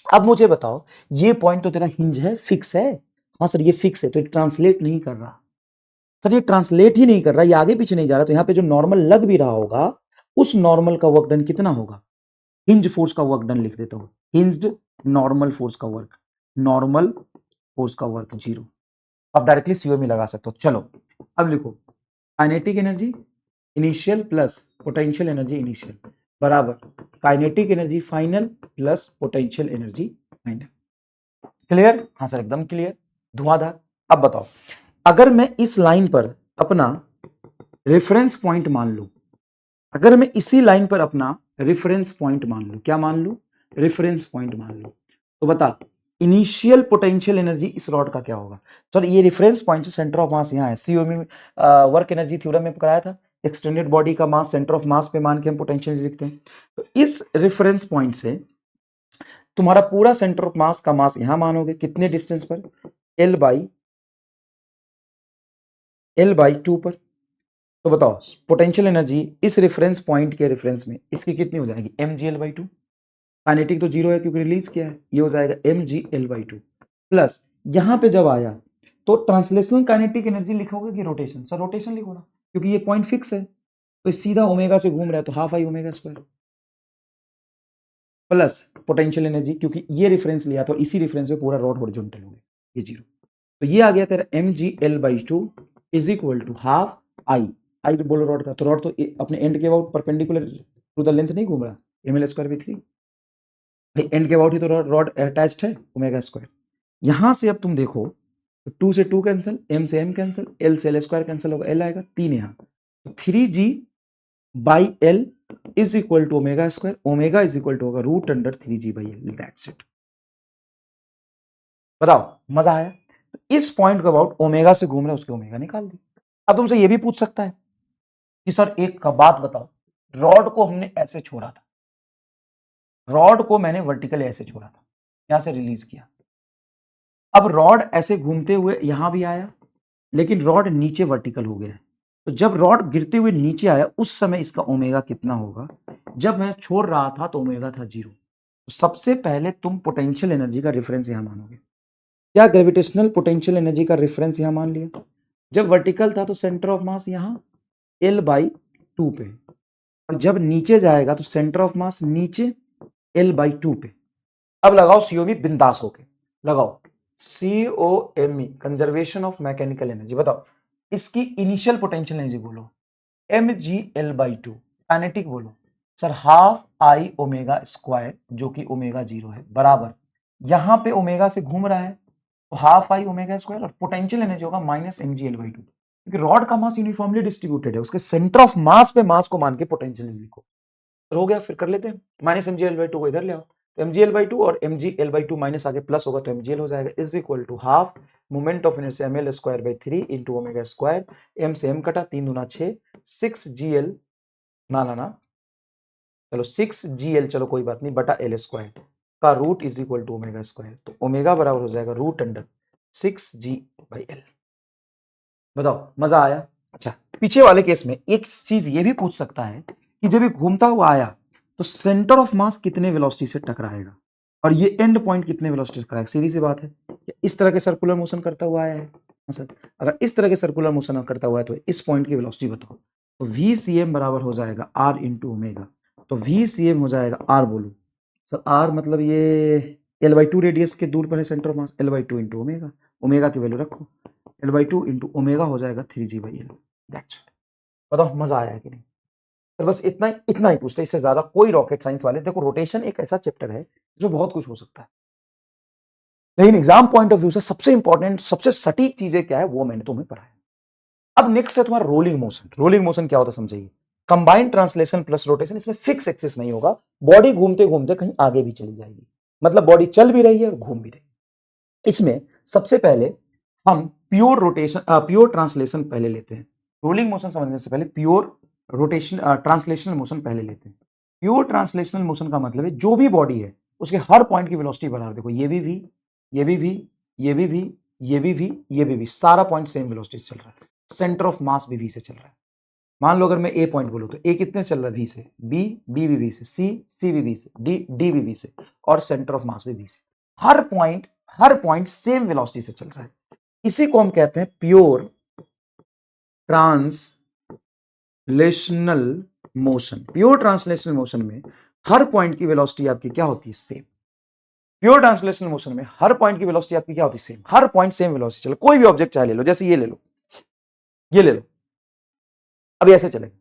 अब मुझे बताओ, ये पॉइंट तो तेरा हिंज है, फिक्स है। हाँ सर ये फिक्स है, तो ये ट्रांसलेट नहीं कर रहा। सर ये ट्रांसलेट ही नहीं कर रहा, ये आगे पीछे नहीं जा रहा, तो यहाँ पे जो नॉर्मल लग भी रहा होगा उस नॉर्मल का वर्क डन कितना होगा। हिंज फोर्स का वर्क डन लिख देता हूं, हिंज्ड नॉर्मल फोर्स का वर्क, नॉर्मल फोर्स का वर्क 0। अब डायरेक्टली COME लगा सकते हो। चलो अब लिखो, kinetic energy initial plus potential energy initial बराबर kinetic energy final plus potential energy final. Clear, हाँ सर एकदम क्लियर, धुआंधार। अब बताओ, अगर मैं इस लाइन पर अपना रेफरेंस पॉइंट मान लूं, अगर मैं इसी लाइन पर अपना रेफरेंस पॉइंट मान लूं, क्या मान लूं, रेफरेंस पॉइंट मान लूं, तो बता इनिशियल पोटेंशियल एनर्जी इस रॉड का क्या होगा। सर ये रेफरेंस पॉइंट, सेंटर ऑफ मास यहाँ है, COME में वर्क एनर्जी थ्योरम में पढ़ाया था, एक्सटेंडेड बॉडी का मास सेंटर ऑफ मास पे मान के हम पोटेंशियल लिखते हैं। तो इस रेफरेंस पॉइंट से तुम्हारा पूरा सेंटर ऑफ मास का मास यहां मानोगे, कितने डिस्टेंस पर, L बाई 2 पर। तो बताओ पोटेंशियल एनर्जी इस रेफरेंस पॉइंट के रेफरेंस में इसकी कितनी हो जाएगी, mgl/2। काइनेटिक तो 0 है क्योंकि रिलीज किया है, ये हो जाएगा mgl/2 प्लस यहां पे जब आया तो ट्रांसलेशनल काइनेटिक एनर्जी लिखोगे कि रोटेशन, सर रोटेशन लिखो ना, क्योंकि ये पॉइंट फिक्स है तो सीधा ओमेगा से घूम रहा है, तो half I omega square plus potential energy, क्योंकि ये रेफरेंस लिया तो इसी रेफरेंस में पूरा रॉड हॉरिजॉन्टल हो गया, ये 0। तो ये आ गया तेरा mgl/2 is equal to half I बोलो रॉड का, तो रॉड तो अपने एंड के about perpendicular to the length नहीं घूम रहा, ml²/3 भाई, एंड के अबाउट ही तो रॉड अटैच्ड है, ओमेगा स्क्वायर। यहां से अब तुम देखो, 2 से 2 कैंसिल, m से m कैंसिल, l से l² कैंसिल होगा, l आएगा 3 यहाँ, तो 3g/l is equal to omega square, omega is equal to होगा √3g/l, दैट्स इट। बताओ मजा आया। इस पॉइंट को अबाउट ओमेगा से घूम रहे हैं, उसके ओमेगा निकाल दी। अब तुमसे ये भी पूछ सकता है कि सर एक बात बताओ, रॉड को हमने ऐसे छोड़ा था, रॉड को मैंने वर्टिकल ऐसे छोड़ा था, यहां से रिलीज किया, अब रॉड ऐसे घूमते हुए यहां भी आया, लेकिन रॉड नीचे वर्टिकल हो गया है, तो जब रॉड गिरते हुए नीचे आया उस समय इसका ओमेगा कितना होगा, जब मैं छोड़ रहा था तो ओमेगा था 0। तो सबसे पहले तुम पोटेंशियल एनर्जी का रेफरेंस यहां मानोगे, क्या ग्रेविटेशनल पोटेंशियल एनर्जी का रेफरेंस यहां मान लिया, जब वर्टिकल था तो सेंटर ऑफ मास यहां L/2 पे, और जब नीचे जाएगा तो सेंटर ऑफ मास नीचे L/2 पे। अब लगाओ COME बिंदास होके लगाओ, COME conservation of mechanical energy. बताओ इसकी इनिशियल पोटेंशियल एनर्जी बोलो mgl/2, काइनेटिक बोलो sir half I omega square, जो कि ओमेगा 0 है, बराबर यहां पे ओमेगा से घूम रहा है तो हाफ आई ओमेगा स्क्वायर, और पोटेंशियल एनर्जी होगा -mgl/2, क्योंकि रॉड का मास यूनिफॉर्मली डिस्ट्रीब्यूटेड है, उसके सेंटर ऑफ मास पे मास को मान के पोटेंशियल एनर्जी लिखो। हो गया, फिर कर लेते हैं। Minus M G L by two को इधर ले आओ, तो M G L by two और M G L by two minus आगे प्लस होगा तो एम जी एल हो जाएगा, is equal to half moment of inertia M L square by three into omega square, M से M कटा, 3 दूना 6, 6 G L, ना चलो 6 जी एल, चलो कोई बात नहीं, बटा एल स्क्वायर का root is equal to omega square, तो ओमेगा बराबर हो जाएगा root under 6 G by L. बताओ मजा आया? अच्छा, पीछे वाले केस में एक चीज ये भी पूछ सकता है कि जब ये घूमता हुआ आया तो सेंटर ऑफ मास कितने वेलोसिटी से टकराएगा और ये एंड पॉइंट कितने वेलोसिटी से टकराएगा। सीधी सी बात है, इस तरह के सर्कुलर मोशन करता हुआ आया है सर, अगर इस तरह के सर्कुलर मोशन करता हुआ है तो इस पॉइंट की वेलोसिटी बताओ, तो वी सी एम बराबर हो जाएगा आर इंटू ओमेगा, तो वी सी एम हो जाएगा आर, बोलो सर आर मतलब ये एल बाई टू रेडियस के दूर पर है centre of mass, L by two into omega, omega की वैल्यू रखो, L by two into omega हो जाएगा 3g by L. That's it. बताओ मजा आया है कि नहीं? तो बस इतना ही पूछते, इससे ज्यादा कोई रॉकेट साइंस वाले, देखो रोटेशन एक ऐसा चैप्टर है जिसमें बहुत कुछ हो सकता है, लेकिन एग्जाम पॉइंट ऑफ व्यू से सबसे इंपॉर्टेंट सबसे सटीक चीजें क्या है वो मैंने तुम्हें पढ़ाया। अब नेक्स्ट है तुम्हारा रोलिंग मोशन। रोलिंग मोशन क्या होता है समझिए, कंबाइंड ट्रांसलेशन प्लस रोटेशन, इसमें फिक्स एक्सिस नहीं होगा, बॉडी घूमते घूमते कहीं आगे भी चली जाएगी, मतलब बॉडी चल भी रही है और घूम भी रही है। इसमें सबसे पहले हम प्योर रोटेशन प्योर ट्रांसलेशन पहले लेते हैं। रोलिंग मोशन समझने से पहले प्योर रोटेशन ट्रांसलेशनल मोशन पहले लेते हैं। प्योर ट्रांसलेशनल मोशन का मतलब है जो भी बॉडी है उसके हर पॉइंट की वेलोसिटी बराबर, देखो ये भी वी, ये भी वी, ये भी वी, ये भी वी, ये भी वी, सारा पॉइंट सेम वेलोसिटी से चल रहा है, सेंटर ऑफ मास भी वी से चल रहा है। मान लो अगर मैं ए पॉइंट बोलूं तो ए कितने चल रहा है वी से, बी, बी भी वी से, सी भी वी से, डी, डी भी वी से, और सेंटर ऑफ मास भी वी से। हर पॉइंट सेम वेलोसिटी से चल रहा है। इसी को हम कहते हैं pure translational motion. Pure translational motion में हर पॉइंट की वेलोसिटी आपकी क्या होती है, सेम। प्योर ट्रांसलेशनल मोशन में हर पॉइंट की वेलोसिटी आपकी क्या होती है, सेम। हर पॉइंट सेम वेलोसिटी चले, कोई भी ऑब्जेक्ट चाहे ले लो, जैसे ये ले लो, ये ले लो, अब ऐसे चलेगा,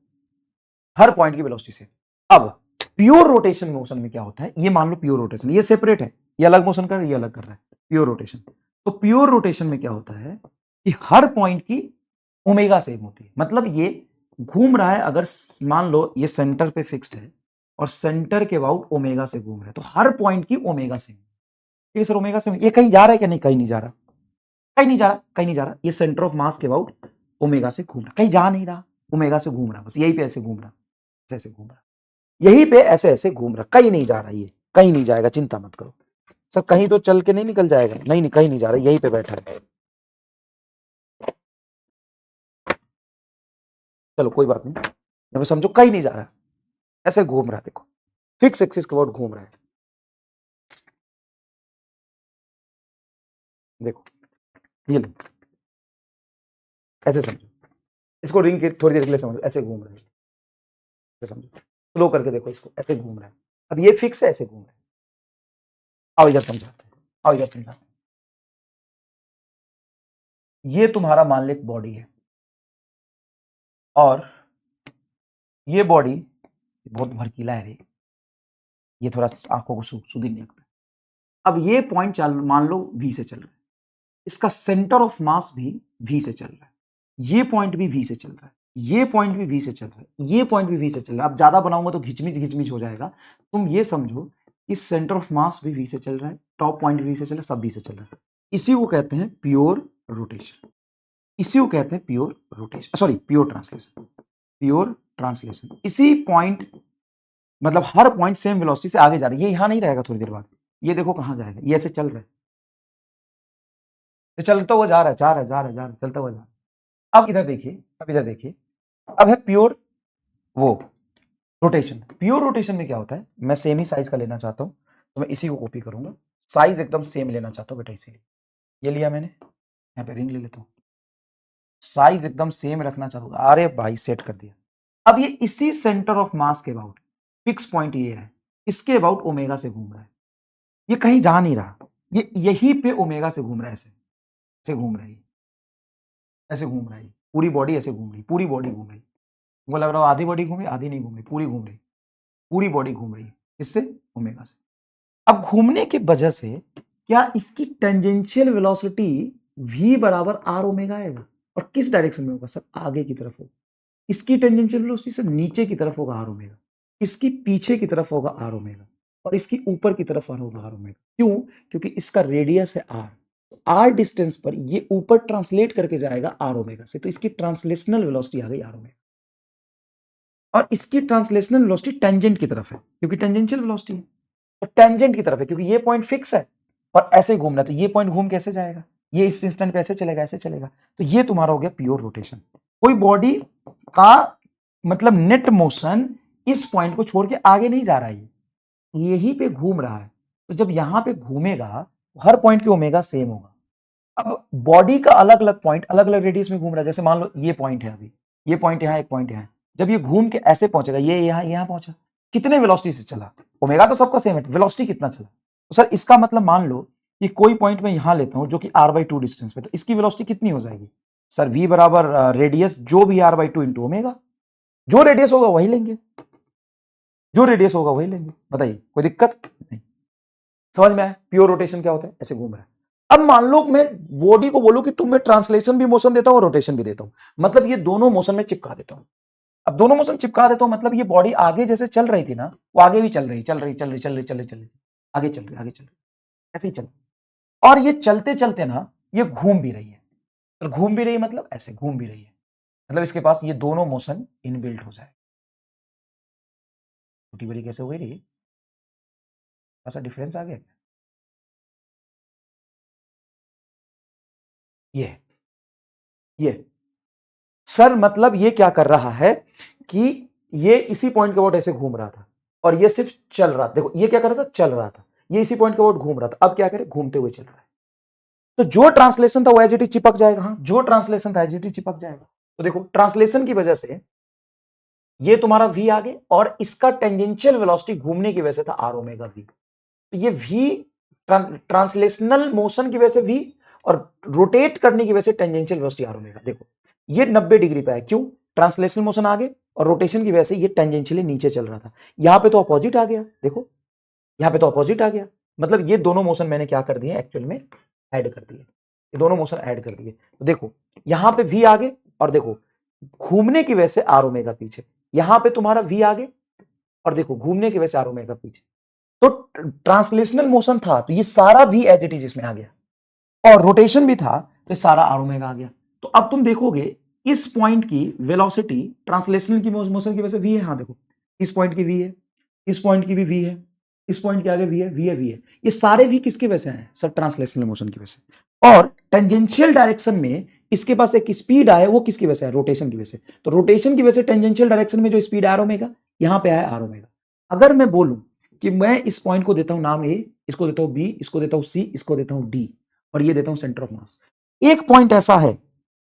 हर पॉइंट की वेलोसिटी सेम। अब प्योर रोटेशन मोशन में क्या होता है, ये मान लो प्योर रोटेशन, ये सेपरेट है, ये अलग मोशन कर रहा है, ये अलग कर रहा है, प्योर रोटेशन। तो प्योर रोटेशन में क्या होता है कि हर पॉइंट की ओमेगा सेम होती है, मतलब ये घूम रहा है, अगर मान लो ये सेंटर पे फिक्स्ड है और सेंटर के अबाउट ओमेगा से घूम रहा है, तो हर पॉइंट की ओमेगा सेम। ये सर ओमेगा सेम, ये कहीं जा रहा है क्या, नहीं कहीं नहीं जा रहा, कहीं नहीं जा रहा, कहीं नहीं जा रहा, ये सेंटर ऑफ मास के अबाउट ओमेगा से घूम रहा, कहीं जा नहीं रहा, ओमेगा से घूम रहा, बस यही पे ऐसे घूम रहा, ऐसे घूम रहा, यही पे ऐसे ऐसे घूम रहा, कहीं नहीं जा रहा, ये कहीं नहीं जाएगा, चिंता मत करो सर, कहीं तो चल के नहीं निकल जाएगा, नहीं नहीं कहीं नहीं जा रहा, यहीं पे बैठा है। चलो कोई बात नहीं, अब समझो कहीं नहीं जा रहा, ऐसे घूम रहा है, देखो फिक्स एक्सिस के अबाउट घूम रहा है, देखो ये लो, ऐसे समझो, इसको रिंग के थोड़ी देर के लिए समझो, ऐसे घूम रहा है, ऐसे समझो, स्लो करके देखो इसको, ऐसे घूम रहा है, अब ये फिक्स है, ऐसे घूम रहा है। आओ इधर समझाते हैं, आओ इधर समझाते हैं। ये तुम्हारा मान लो एक बॉडी है और ये बॉडी बहुत भड़कीला है रे, ये थोड़ा आंखों को सूदिंग नहीं लगता। अब ये पॉइंट मान लो वी से चल रहा है, इसका सेंटर ऑफ मास भी वी से चल रहा है, ये पॉइंट भी वी से चल रहा है, ये पॉइंट भी वी से चल रहा है, ये पॉइंट भी वी से चल रहा है। अब ज्यादा बनाऊंगा तो घिचमिच हो जाएगा, तुम ये समझो कि सेंटर ऑफ मास भी वी से चल रहा है, टॉप पॉइंट भी वी से चल रहा है, सब वी से चल रहा है। इसी को कहते हैं प्योर रोटेशन, इसी को कहते हैं pure rotation, sorry pure translation, pure translation. इसी पॉइंट मतलब हर पॉइंट सेम वेलोसिटी से आगे जा रही है, ये यहां नहीं रहेगा थोड़ी देर बाद, ये देखो कहां जाएगा, ये ऐसे चल रहा है, ये चलता हुआ जा रहा है, जा रहा है, जा रहा है, जा रहा है, चलता हुआ जा रहा है। अब इधर देखिए, अब इधर देखिए, अब है प्योर वो रोटेशन। प्योर रोटेशन में क्या होता है, मैं सेम ही साइज का लेना चाहता हूं, तो मैं इसी को कॉपी करूंगा, साइज एकदम सेम लेना चाहता हूं बेटा, इसीलिए ये लिया मैंने, यहाँ पे रिंग ले लेता हूं, साइज एकदम सेम रखना चाहूंगा, अरे भाई सेट कर दिया। अब ये इसी सेंटर ऑफ मास के अबाउट फिक्स पॉइंट ये है, इसके अबाउट ओमेगा से घूम रहा है, ये कहीं जा नहीं रहा, ये यहीं पे ओमेगा से घूम रहा है, ऐसे ऐसे घूम रहा है, ऐसे घूम रहा है, पूरी बॉडी ऐसे घूम रही, पूरी बॉडी घूम रही, वो लग रहा है आधी बॉडी घूम रही, आधी नहीं घूम रही, पूरी घूम रही, पूरी बॉडी घूम रही है, इससे ओमेगा से। अब घूमने की वजह से क्या इसकी टेंजेंशियल वेलोसिटी v बराबर आर ओमेगा आएगा, और किस डायरेक्शन में होगा सर, आगे की तरफ होगा, इसकी टेंजेंशियल वेलोसिटी सर नीचे की तरफ होगा आर ओमेगा, इसकी पीछे की तरफ होगा आर ओमेगा और इसकी ऊपर की तरफ होगा आर ओमेगा। क्यों? क्योंकि इसका रेडियस है आर, आर डिस्टेंस पर ये ऊपर ट्रांसलेट करके जाएगा आर ओमेगा से, तो इसकी ट्रांसलेशनल वेलोसिटी आ गई आर ओमेगा। और इसकी ट्रांसलेशनल वेलोसिटी टेंजेंट की तरफ है क्योंकि टेंजेंशियल वेलोसिटी है, तो टेंजेंट की तरफ है क्योंकि ये पॉइंट फिक्स है और ऐसे घूमना, तो ये पॉइंट घूम कैसे जाएगा, ये इस इंस्टेंट पे ऐसे चलेगा, ऐसे चलेगा, तो ये तुम्हारा हो गया प्योर रोटेशन। कोई बॉडी का मतलब नेट मोशन इस पॉइंट को छोड़ के आगे नहीं जा रहा है, यहीं पे घूम रहा है, तो जब यहां पे घूमेगा हर पॉइंट की ओमेगा सेम होगा। अब बॉडी का अलग अलग पॉइंट अलग अलग रेडियस में घूम रहा है, जैसे मान लो ये पॉइंट है, अभी ये पॉइंट यहां, एक पॉइंट यहां, जब ये घूम के ऐसे पहुंचेगा, ये यहां पहुंचा, कितने वेलोसिटी से चला, ओमेगा तो सबका सेम है, वेलोसिटी कितना चला, तो सर इसका मतलब मान लो कि कोई पॉइंट मैं यहां लेता हूं जो कि r/2 डिस्टेंस पे, तो इसकी वेलोसिटी कितनी हो जाएगी सर, v बराबर रेडियस जो भी r/2 इंटू ओमेगा, जो रेडियस होगा वही लेंगे, जो रेडियस होगा वही लेंगे। बताइए कोई दिक्कत नहीं, समझ में आया प्योर रोटेशन क्या होता है, ऐसे घूम रहा है। अब मान लो मैं बॉडी को बोलूं कि तुम्हें ट्रांसलेशन भी मोशन देता हूं और रोटेशन भी देता हूं, मतलब ये दोनों मोशन में चिपका देता हूं। अब दोनों मोशन चिपका देता हूं मतलब ये बॉडी आगे जैसे चल रही थी ना, वो आगे भी चल रही, आगे चल रही, ऐसे ही चल रही। और ये चलते चलते ना ये घूम भी रही है, और घूम भी रही मतलब ऐसे घूम भी रही है, मतलब इसके पास ये दोनों मोशन इनबिल्ट हो जाए। छोटी बड़ी कैसे हो गई रही, ऐसा डिफरेंस आ गया क्या? ये सर मतलब ये क्या कर रहा है कि ये इसी पॉइंट के अबाउट ऐसे घूम रहा था और ये सिर्फ चल रहा था, देखो ये क्या कर रहा था, चल रहा था, ये इसी पॉइंट के अबाउट घूम रहा था, अब क्या करे, घूमते हुए चल रहा है, तो जो ट्रांसलेशन था वो एज इट इज चिपक जाएगा। हाँ, जो ट्रांसलेशन था एज इट इज चिपक जाएगा। तो देखो ट्रांसलेशन की वजह से ये तुम्हारा v आगे और इसका टेंजेंशियल वेलोसिटी घूमने की वजह से था आर ओमेगा v, तो ये v ट्रांसलेशनल मोशन की वजह से v और रोटेट करने की वजह से टेंजेंशियल वेलोसिटी आर ओमेगा। देखो ये 90 डिग्री पे है, क्यों, ट्रांसलेशनल मोशन आगे और रोटेशन की वजह से ये टेंजेंशियली नीचे चल रहा था, यहां पे तो अपोजिट आ गया, देखो यहां पे तो अपोजिट आ गया, मतलब ये दोनों मोशन मैंने क्या कर दिए एक्चुअल में ऐड कर दिए, ये दोनों मोशन ऐड कर दिए, तो देखो यहां पे v आगे और देखो घूमने की वजह से आर ओमेगा पीछे, यहां पे तुम्हारा v आगे और देखो घूमने की वजह से आर ओमेगा पीछे, तो ट्रांसलेशनल मोशन था तो ये सारा भी एज इट इज इसमें आ गया और रोटेशन भी था तो ये सारा आर ओमेगा आ गया। तो अब तुम देखोगे इस पॉइंट की वेलोसिटी ट्रांसलेशनल की मोशन की वजह से v है, हाँ देखो इस पॉइंट की v है, इस पॉइंट की भी v है, इस पॉइंट के आगे v है, v है, v है, ये सारे v किसकी वजह से हैं सर, ट्रांसलेशनल मोशन की वजह से। और टेंजेंशियल डायरेक्शन में इसके पास एक स्पीड आया, वो किसकी वजह से है, रोटेशन की वजह से, तो रोटेशन की वजह से टेंजेंशियल डायरेक्शन में जो स्पीड आर ओमेगा, यहां पे आया आर ओमेगा। अगर मैं बोलूं कि मैं इस पॉइंट को देता हूं नाम ए, इसको देता हूं बी, इसको देता हूं सी, इसको देता हूं डी और ये देता हूं सेंटर ऑफ मास, एक पॉइंट ऐसा है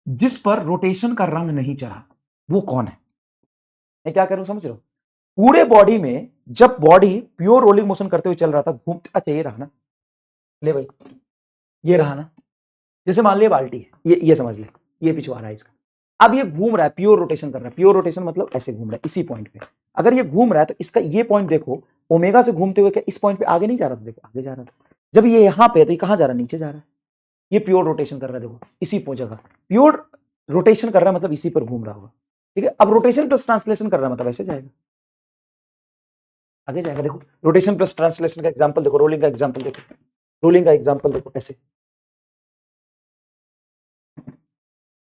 जिस पर रोटेशन का रंग नहीं चढ़ा, वो कौन है, मैं क्या करूं समझ रहे हो, पूरे बॉडी में जब बॉडी प्योर रोलिंग मोशन करते हुए चल रहा था घूमते, अच्छा ये रहा ना, ले भाई ये रहा ना, जैसे मान लिया बाल्टी है, ये समझ ले, ये पिछवा रहा है इसका, अब ये घूम रहा है, प्योर रोटेशन कर रहा है, प्योर रोटेशन मतलब ऐसे घूम रहा है इसी पॉइंट पे, अगर ये घूम रहा है तो इसका ये पॉइंट देखो ओमेगा से घूमते हुए क्या इस पॉइंट पे आगे नहीं जा रहा था, देखो आगे जा रहा था, जब ये यहां पे है तो ये कहां जा रहा है, नीचे जा रहा है, ये प्योर रोटेशन कर रहा है, देखो इसी जगह प्योर रोटेशन कर रहा है मतलब इसी पर घूम रहा होगा, ठीक है। अब रोटेशन प्लस ट्रांसलेशन कर रहा है मतलब ऐसे जाएगा, आगे जाएगा, देखो रोटेशन प्लस ट्रांसलेशन का एग्जांपल देखो, रोलिंग का एग्जांपल देखो, रोलिंग का एग्जांपल देखो ऐसे,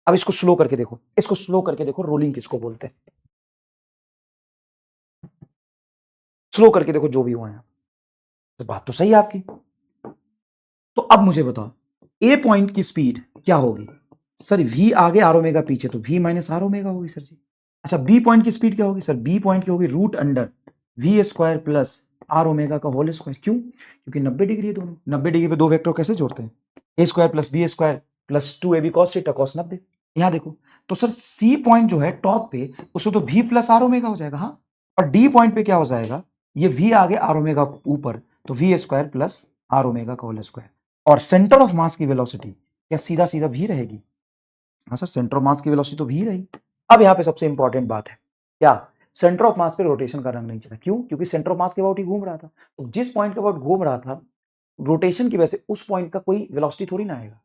अब इसको स्लो करके देखो, इसको स्लो करके देखो, रोलिंग किसको बोलते हैं, स्लो करके देखो जो भी हुआ है, तो बात तो सही है आपकी। तो अब मुझे बताओ ए पॉइंट की स्पीड क्या होगी सर, v आगे आर ओमेगा पीछे, तो v माइनस आर ओमेगा होगी सर जी। अच्छा बी पॉइंट की स्पीड क्या होगी सर, बी पॉइंट की होगी root under V square plus R omega का होल स्क्वायर, क्यों, क्योंकि 90 डिग्री है दोनों, 90 डिग्री पे दो वेक्टर कैसे जोड़ते हैं, A square plus B square plus 2ab cos theta cos 90, यहां देखो तो सर सी पॉइंट जो है टॉप पे उसको तो v प्लस आर ओमेगा हो जाएगा, हाँ, और डी पॉइंट पे क्या हो जाएगा, ये v आगे आर ओमेगा ऊपर, तो V square plus R omega का होल स्क्वायर, और सेंटर ऑफ मास की वेलोसिटी क्या सीधा सीधा भी रहेगी, हाँ सर सेंटर ऑफ मास की वेलोसिटी तो भी रहेगी। अब यहाँ पे सबसे इंपॉर्टेंट बात है क्या, सेंटर ऑफ मास पे रोटेशन का रंग नहीं चला, क्यों, क्योंकि सेंटर ऑफ मास के अबाउट ही घूम रहा था, तो जिस पॉइंट के अबाउट घूम रहा था रोटेशन की वजह से उस पॉइंट का कोई वेलोसिटी थोड़ी ना आएगा,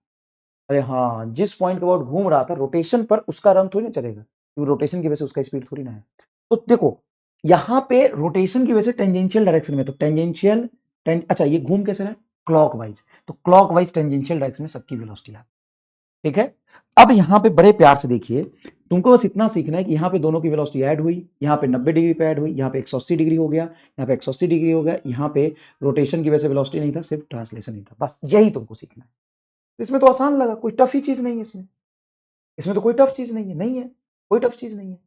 अरे हाँ जिस पॉइंट के अबाउट घूम रहा था रोटेशन पर उसका रंग थोड़ी ना चलेगा, क्योंकि रोटेशन की वजह से उसका स्पीड थोड़ी ना है। तो देखो यहां पे रोटेशन की वजह से टेंजेंशियल डायरेक्शन में, तो टेंजेंशियल अच्छा ये घूम कैसे रहा है, क्लॉकवाइज, तो क्लॉकवाइज टेंजेंशियल डायरेक्शन में सबकी वेलोसिटी आ, ठीक है। अब यहां पे बड़े प्यार से देखिए, तुमको बस इतना सीखना है कि यहां पे दोनों की वेलोसिटी ऐड हुई, यहां पे 90 डिग्री पे ऐड हुई, यहां पे 180 डिग्री हो गया, यहां पे 180 डिग्री हो गया, यहां पे रोटेशन की वजह से वेलोसिटी नहीं था, सिर्फ ट्रांसलेशन ही था, बस यही तुमको सीखना है। इसमें तो आसान लगा, कोई टफ ही चीज नहीं है इसमें तो कोई टफ चीज नहीं है, कोई टफ चीज नहीं है।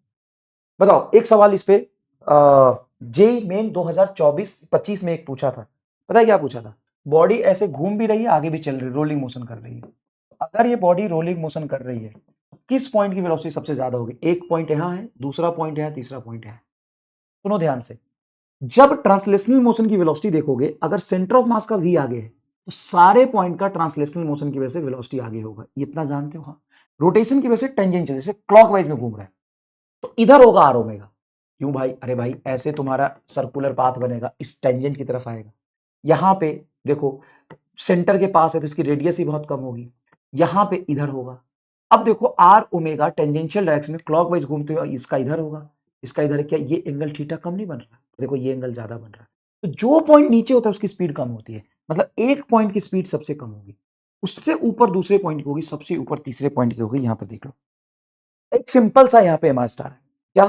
बताओ एक सवाल इस पे जेई मेन 2024-25 में एक पूछा था, पता है क्या पूछा था, बॉडी ऐसे घूम भी रही है, आगे भी चल रही है, रोलिंग मोशन कर रही है, अगर ये बॉडी रोलिंग मोशन कर रही है, किस पॉइंट की वेलोसिटी सबसे ज्यादा होगी, एक पॉइंट यहां है, दूसरा पॉइंट है, तीसरा पॉइंट है। सुनो ध्यान से, जब ट्रांसलेशनल मोशन की वेलोसिटी देखोगे, अगर सेंटर ऑफ मास का वी आगे है, तो सारे पॉइंट का ट्रांसलेशनल मोशन की वजह से वेलोसिटी आगे होगा, इतना जानते हो। हाँ, रोटेशन की वजह से टेंजेंशियल, जैसे क्लॉकवाइज में घूम रहा है तो इधर होगा आर ओमेगा, क्यों भाई, अरे भाई ऐसे तुम्हारा सर्कुलर पाथ बनेगा, इस टेंजेंट की तरफ आएगा, यहां पे देखो सेंटर के पास है तो इसकी रेडियस ही बहुत कम होगी, यहां पे इधर होगा। अब देखो आर ओमेगा टेंजेंशियल डायरेक्शन में क्लॉकवाइज घूमते हुए इसका इधर होगा, इसका इधर है, क्या ये एंगल थीटा कम नहीं बन रहा, देखो ये एंगल ज्यादा बन रहा है, तो जो पॉइंट नीचे होता है उसकी स्पीड कम होती है, मतलब एक पॉइंट की स्पीड सबसे कम होगी, उससे ऊपर दूसरे पॉइंट की होगी, सबसे ऊपर तीसरे पॉइंट की होगी, यहां पर देख लो एक सिंपल सा यहां पे एमआर स्टार है, क्या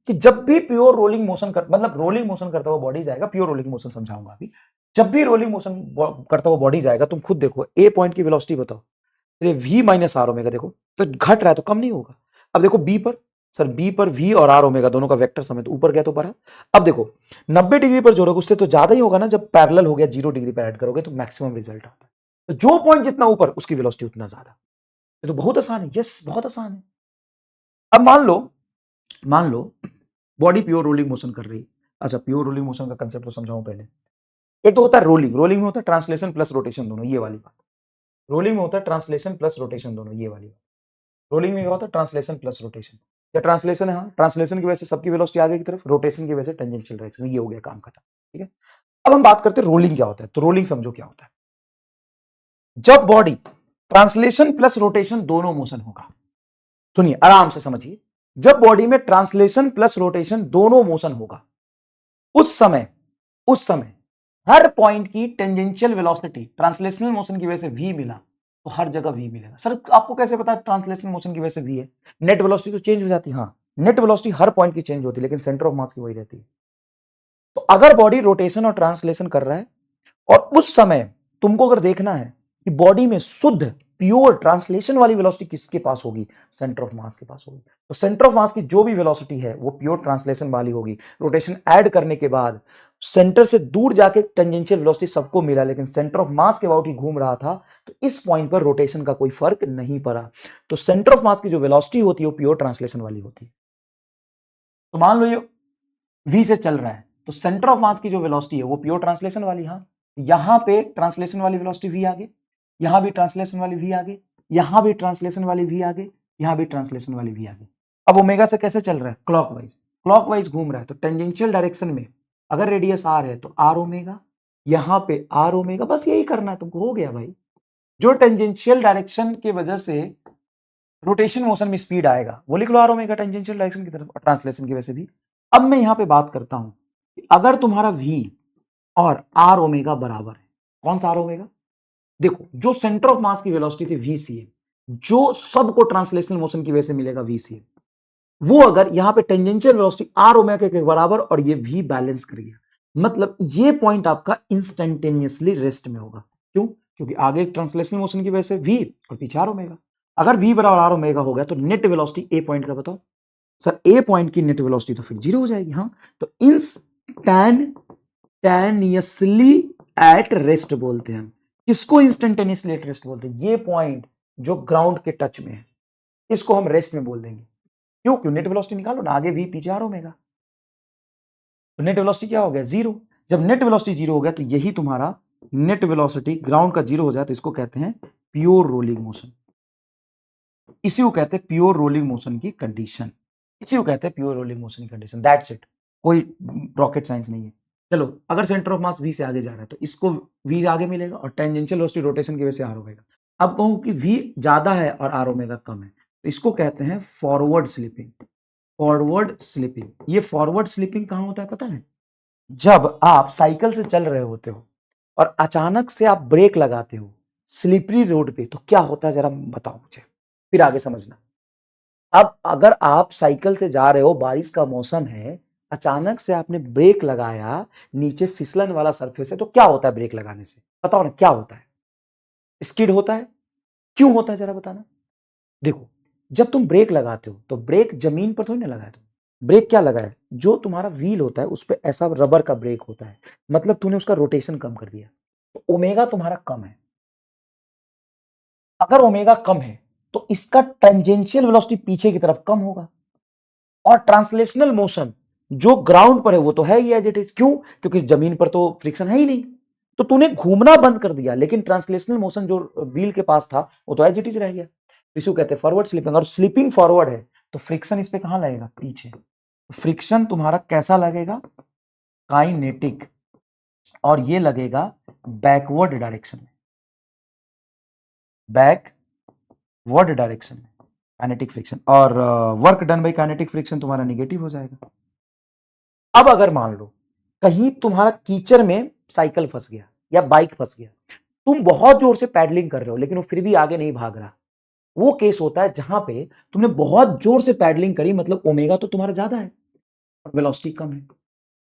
कि जब भी प्योर रोलिंग मोशन कर, मतलब रोलिंग मोशन करता हुआ बॉडी जाएगा, प्योर रोलिंग मोशन समझाऊंगा अभी, जब भी रोलिंग मोशन करता हुआ बॉडी जाएगा, तुम खुद देखो ए पॉइंट की वेलोसिटी बताओ, वी माइनस आर ओमेगा, देखो तो घट रहा है तो कम नहीं होगा। अब देखो बी पर, सर बी पर वी और आर ओमेगा दोनों का वेक्टर समेत ऊपर गया तो बढ़ा। अब देखो 90 डिग्री पर जोड़ोगे उससे तो ज्यादा ही होगा ना, जब पैरेलल हो गया 0 डिग्री पर ऐड करोगे तो मैक्सिमम रिजल्ट आता है, तो जो पॉइंट जितना ऊपर उसकी वेलोसिटी उतना ज्यादा, ये तो बहुत आसान है, यस बहुत आसान है। अब मान लो बॉडी प्योर रोलिंग मोशन कर रही है, अच्छा प्योर रोलिंग मोशन का कंसेप्ट तो समझाऊं पहले, एक तो होता है रोलिंग में होता है ट्रांसलेशन प्लस रोटेशन दोनों, ये वाली बात, रोलिंग में होता है ट्रांसलेशन प्लस रोटेशन दोनों, ये वाली बात, रोलिंग में क्या होता है ट्रांसलेशन प्लस रोटेशन, या ट्रांसलेशन है, हाँ ट्रांसलेशन की वजह से सबकी वेलोसिटी आगे की तरफ, रोटेशन की वजह से टेंजेंशियल डायरेक्शन, ये हो गया काम खत्म, ठीक है। अब हम बात करते हैं रोलिंग क्या होता है, तो रोलिंग समझो क्या होता है, जब बॉडी ट्रांसलेशन प्लस रोटेशन दोनों मोशन होगा, सुनिए आराम से समझिए, जब बॉडी में ट्रांसलेशन प्लस रोटेशन दोनों मोशन होगा, उस समय हर पॉइंट की टेंजेंशियल वेलोसिटी, ट्रांसलेशनल मोशन की वजह से v मिला तो हर जगह v मिलेगा। सर आपको कैसे पता ट्रांसलेशनल मोशन की वजह से v है, नेट वेलोसिटी तो चेंज हो जाती है, हाँ नेट वेलोसिटी हर पॉइंट की चेंज होती है, लेकिन सेंटर ऑफ मास की वही रहती है। तो अगर बॉडी रोटेशन और ट्रांसलेशन कर रहा है और उस समय तुमको अगर देखना है कि बॉडी में शुद्ध प्योर ट्रांसलेशन वाली वेलोसिटी किसके पास होगी, सेंटर ऑफ मास के पास होगी, तो सेंटर ऑफ मास की जो भी वेलोसिटी है वो प्योर ट्रांसलेशन वाली होगी, रोटेशन ऐड करने के बाद सेंटर से दूर जाके टेंजेंशियल वेलोसिटी सबको मिला, लेकिन सेंटर ऑफ मास के अबाउट ही घूम रहा था, तो इस पॉइंट पर रोटेशन का कोई फर्क नहीं पड़ा, तो सेंटर ऑफ मास की जो वेलोसिटी होती है वो प्योर ट्रांसलेशन वाली होती है। तो मान लो ये v से चल रहा है, तो सेंटर ऑफ मास की जो वेलोसिटी है वो प्योर ट्रांसलेशन वाली, हाँ यहां पे ट्रांसलेशन वाली वेलोसिटी v आगे, यहां भी ट्रांसलेशन वाली v आगे, यहां भी ट्रांसलेशन वाली v आगे, यहां भी ट्रांसलेशन वाली v आगे। अब ओमेगा से कैसे चल रहा है, क्लॉकवाइज घूम रहा है, तो टेंजेंशियल डायरेक्शन में अगर रेडियस r है तो r ओमेगा, यहां पे r ओमेगा, बस यही करना है तुमको, हो गया भाई। जो टेंजेंशियल डायरेक्शन की वजह से रोटेशन मोशन में स्पीड आएगा वो लिख लो r ओमेगा टेंजेंशियल डायरेक्शन की तरफ, और ट्रांसलेशन की वजह से भी। अब मैं यहां पे बात करता हूं कि अगर तुम्हारा v और r ओमेगा बराबर है, कौन सा r ओमेगा, देखो जो सेंटर ऑफ मास की वेलोसिटी थी vcm, जो सबको ट्रांसलेशनल मोशन की वजह से मिलेगा vcm, वो अगर यहां पे टेंजेंशियल वेलोसिटी r ओमेगा के बराबर और ये v बैलेंस कर गया, मतलब ये पॉइंट आपका इंस्टेंटेनियसली रेस्ट में होगा, क्यों, क्योंकि आगे ट्रांसलेशनल मोशन की वजह से v और पीछे r ओमेगा, अगर v बराबर r ओमेगा हो गया तो नेट वेलोसिटी ए पॉइंट का बताओ, सर ए पॉइंट की नेट वेलोसिटी तो फिर 0 हो जाएगी, हाँ तो इंस्टैंटेनियसली एट रेस्ट बोलते हैं हम, किसको इंस्टैंटेनियसली एट रेस्ट बोलते हैं, ये पॉइंट जो ग्राउंड के टच में है इसको हम रेस्ट में बोल देंगे, क्यों नेट वेलोसिटी निकालो ना, आगे v पीछे r ओमेगा, तो नेट वेलोसिटी क्या हो गया 0, जब नेट वेलोसिटी 0 हो गया तो यही तुम्हारा नेट वेलोसिटी ग्राउंड का 0 हो जाए तो इसको कहते हैं प्योर रोलिंग मोशन, इसी को कहते हैं प्योर रोलिंग मोशन की कंडीशन, इसी को कहते हैं प्योर रोलिंग मोशन की कंडीशन, दैट्स इट, कोई रॉकेट साइंस नहीं है। चलो अगर सेंटर ऑफ मास v से आगे जा रहा है तो इसको v आगे मिलेगा और टेंजेंशियल वेलोसिटी रोटेशन की वजह से r ओमेगा, अब कहूं कि v ज्यादा है और r ओमेगा कम है तो इसको कहते हैं फॉरवर्ड स्लिपिंग, फॉरवर्ड स्लिपिंग। ये फॉरवर्ड स्लिपिंग कहां होता है पता है? जब आप साइकिल से चल रहे होते हो और अचानक से आप ब्रेक लगाते हो स्लिपरी रोड पे, तो क्या होता है जरा बताओ मुझे, फिर आगे समझना। अब अगर आप साइकिल से जा रहे हो, बारिश का मौसम है, अचानक से आपने ब्रेक लगाया, नीचे फिसलन वाला सरफेस है, तो क्या होता है ब्रेक लगाने से? बताओ ना क्या होता है? स्किड होता है। क्यों होता है जरा बताना। देखो, जब तुम ब्रेक लगाते हो तो ब्रेक जमीन पर थोड़ी ना लगाया तुम, ब्रेक क्या लगा है, जो तुम्हारा व्हील होता है उस पर ऐसा रबर का ब्रेक होता है, मतलब तूने उसका रोटेशन कम कर दिया, तो ओमेगा तुम्हारा कम है। अगर ओमेगा कम है तो इसका टेंजेंशियल वेलोसिटी पीछे की तरफ कम होगा, और ट्रांसलेशनल मोशन जो ग्राउंड पर है वो तो है ही एज इट इज। क्यों? क्योंकि जमीन पर तो फ्रिक्शन है ही नहीं, तो तूने घूमना बंद कर दिया, लेकिन ट्रांसलेशनल मोशन जो व्हील के पास था वो तो एज इट इज रह गया। इसे कहते हैं फॉरवर्ड स्लिपिंग। और स्लिपिंग फॉरवर्ड है तो फ्रिक्शन इस पे कहां लगेगा? पीछे। फ्रिक्शन तुम्हारा कैसा लगेगा? काइनेटिक। और ये लगेगा बैकवर्ड डायरेक्शन में, बैकवर्ड डायरेक्शन में काइनेटिक फ्रिक्शन, और work done by kinetic friction तुम्हारा निगेटिव हो जाएगा। अब अगर मान लो कहीं तुम्हारा कीचड़ में साइकिल फंस गया या बाइक फंस गया, तुम बहुत जोर से पैडलिंग कर रहे हो लेकिन वो फिर भी आगे नहीं भाग रहा, वो केस होता है जहां पे तुमने बहुत जोर से पैडलिंग करी, मतलब ओमेगा तो तुम्हारा ज्यादा है और वेलोसिटी कम है।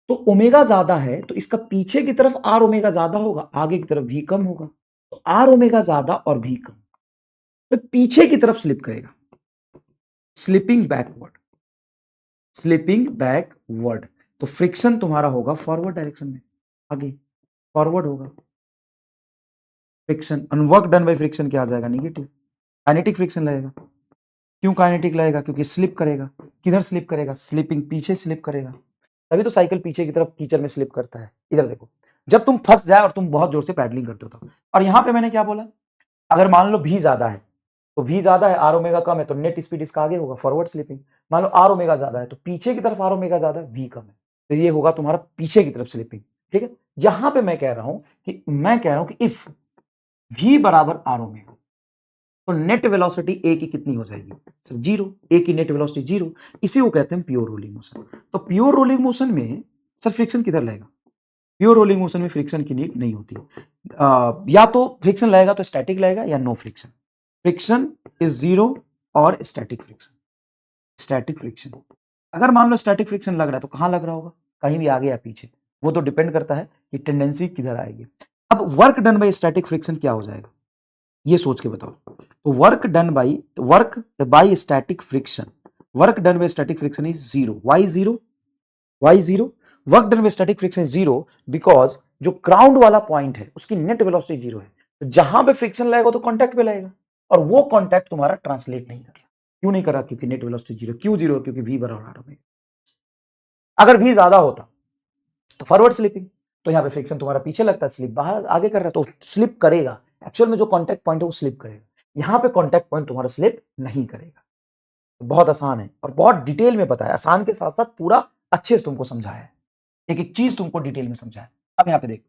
तो ओमेगा ज्यादा है तो इसका पीछे की तरफ आर ओमेगा ज्यादा होगा, आगे की तरफ भी कम होगा, तो आर ओमेगा ज्यादा और भी कम, तो पीछे की तरफ स्लिप करेगा, स्लिपिंग बैकवर्ड, स्लिपिंग बैकवर्ड। तो फ्रिक्शन तुम्हारा होगा फॉरवर्ड डायरेक्शन में, आगे फॉरवर्ड होगा फ्रिक्शन, और वर्क डन बाय फ्रिक्शन क्या आ जाएगा? निगेटिव। काइनेटिक फ्रिक्शन लगेगा। क्यों काइनेटिक लगेगा? क्योंकि स्लिप करेगा। किधर स्लिप करेगा? स्लिपिंग, पीछे स्लिप करेगा, तभी तो साइकिल पीछे की तरफ कीचड़ में स्लिप करता है। इधर देखो, जब तुम फंस जाए और तुम बहुत जोर से पैडलिंग करते हो तो। और यहां पे मैंने क्या बोला, अगर मान लो भी ज्यादा है तो भी ज्यादा है, आर ओमेगा कम है तो नेट स्पीड इसका आगे होगा, फॉरवर्ड स्लिपिंग। मान लो आर ओमेगा ज्यादा है तो पीछे की तरफ आर ओमेगा ज्यादा है, वी कम है, तो ये होगा तुम्हारा पीछे की तरफ स्लिपिंग। ठीक है, यहां पे मैं कह रहा हूं कि इफ वी बराबर आर ओमेगा, तो नेट वेलोसिटी ए की कितनी हो जाएगी सर? जीरो। ए की नेट वेलोसिटी जीरो। इसी को कहते हैं प्योर रोलिंग मोशन। तो प्योर रोलिंग मोशन में सर फ्रिक्शन किधर लगेगा? प्योर रोलिंग मोशन में फ्रिक्शन की नीड नहीं होती या तो फ्रिक्शन लगेगा तो स्टैटिक लगेगा या no friction. Friction is zero और स्टैटिक फ्रिक्शन, स्टैटिक फ्रिक्शन। अगर मान लो स्टैटिक फ्रिक्शन लग रहा है तो कहां लग रहा होगा? कहीं भी आगे या पीछे, वो तो डिपेंड करता है कि टेंडेंसी किधर आएगी। अब work done by static friction क्या हो जाएगा, ये सोच के बताओ। तो work by static friction, work done by static friction is zero. Why zero? Why zero? Work done by static friction is zero because जो ग्राउंड वाला पॉइंट है उसकी नेट वेलोसिटी जीरो है, तो जहां पे फ्रिक्शन लगेगा तो कांटेक्ट पे लगेगा, और वो कांटेक्ट तुम्हारा ट्रांसलेट नहीं कर रहा। क्यों नहीं कर रहा? क्योंकि नेट वेलोसिटी जीरो। क्यों जीरो? क्योंकि वी बराबर में, अगर वी ज्यादा होता तो फॉरवर्ड स्लिपिंग, तो यहां पे फ्रिक्शन तुम्हारा पीछे लगता है, स्लिप बाहर आगे कर रहा है तो स्लिप करेगा। एक्चुअल में जो कांटेक्ट पॉइंट है वो स्लिप करेगा, यहां पे कांटेक्ट पॉइंट तुम्हारा स्लिप नहीं करेगा। बहुत आसान है और बहुत डिटेल में बताया, आसान के साथ साथ पूरा अच्छे से तुमको समझाया है, एक एक चीज तुमको डिटेल में समझाया। अब यहां पे देखो,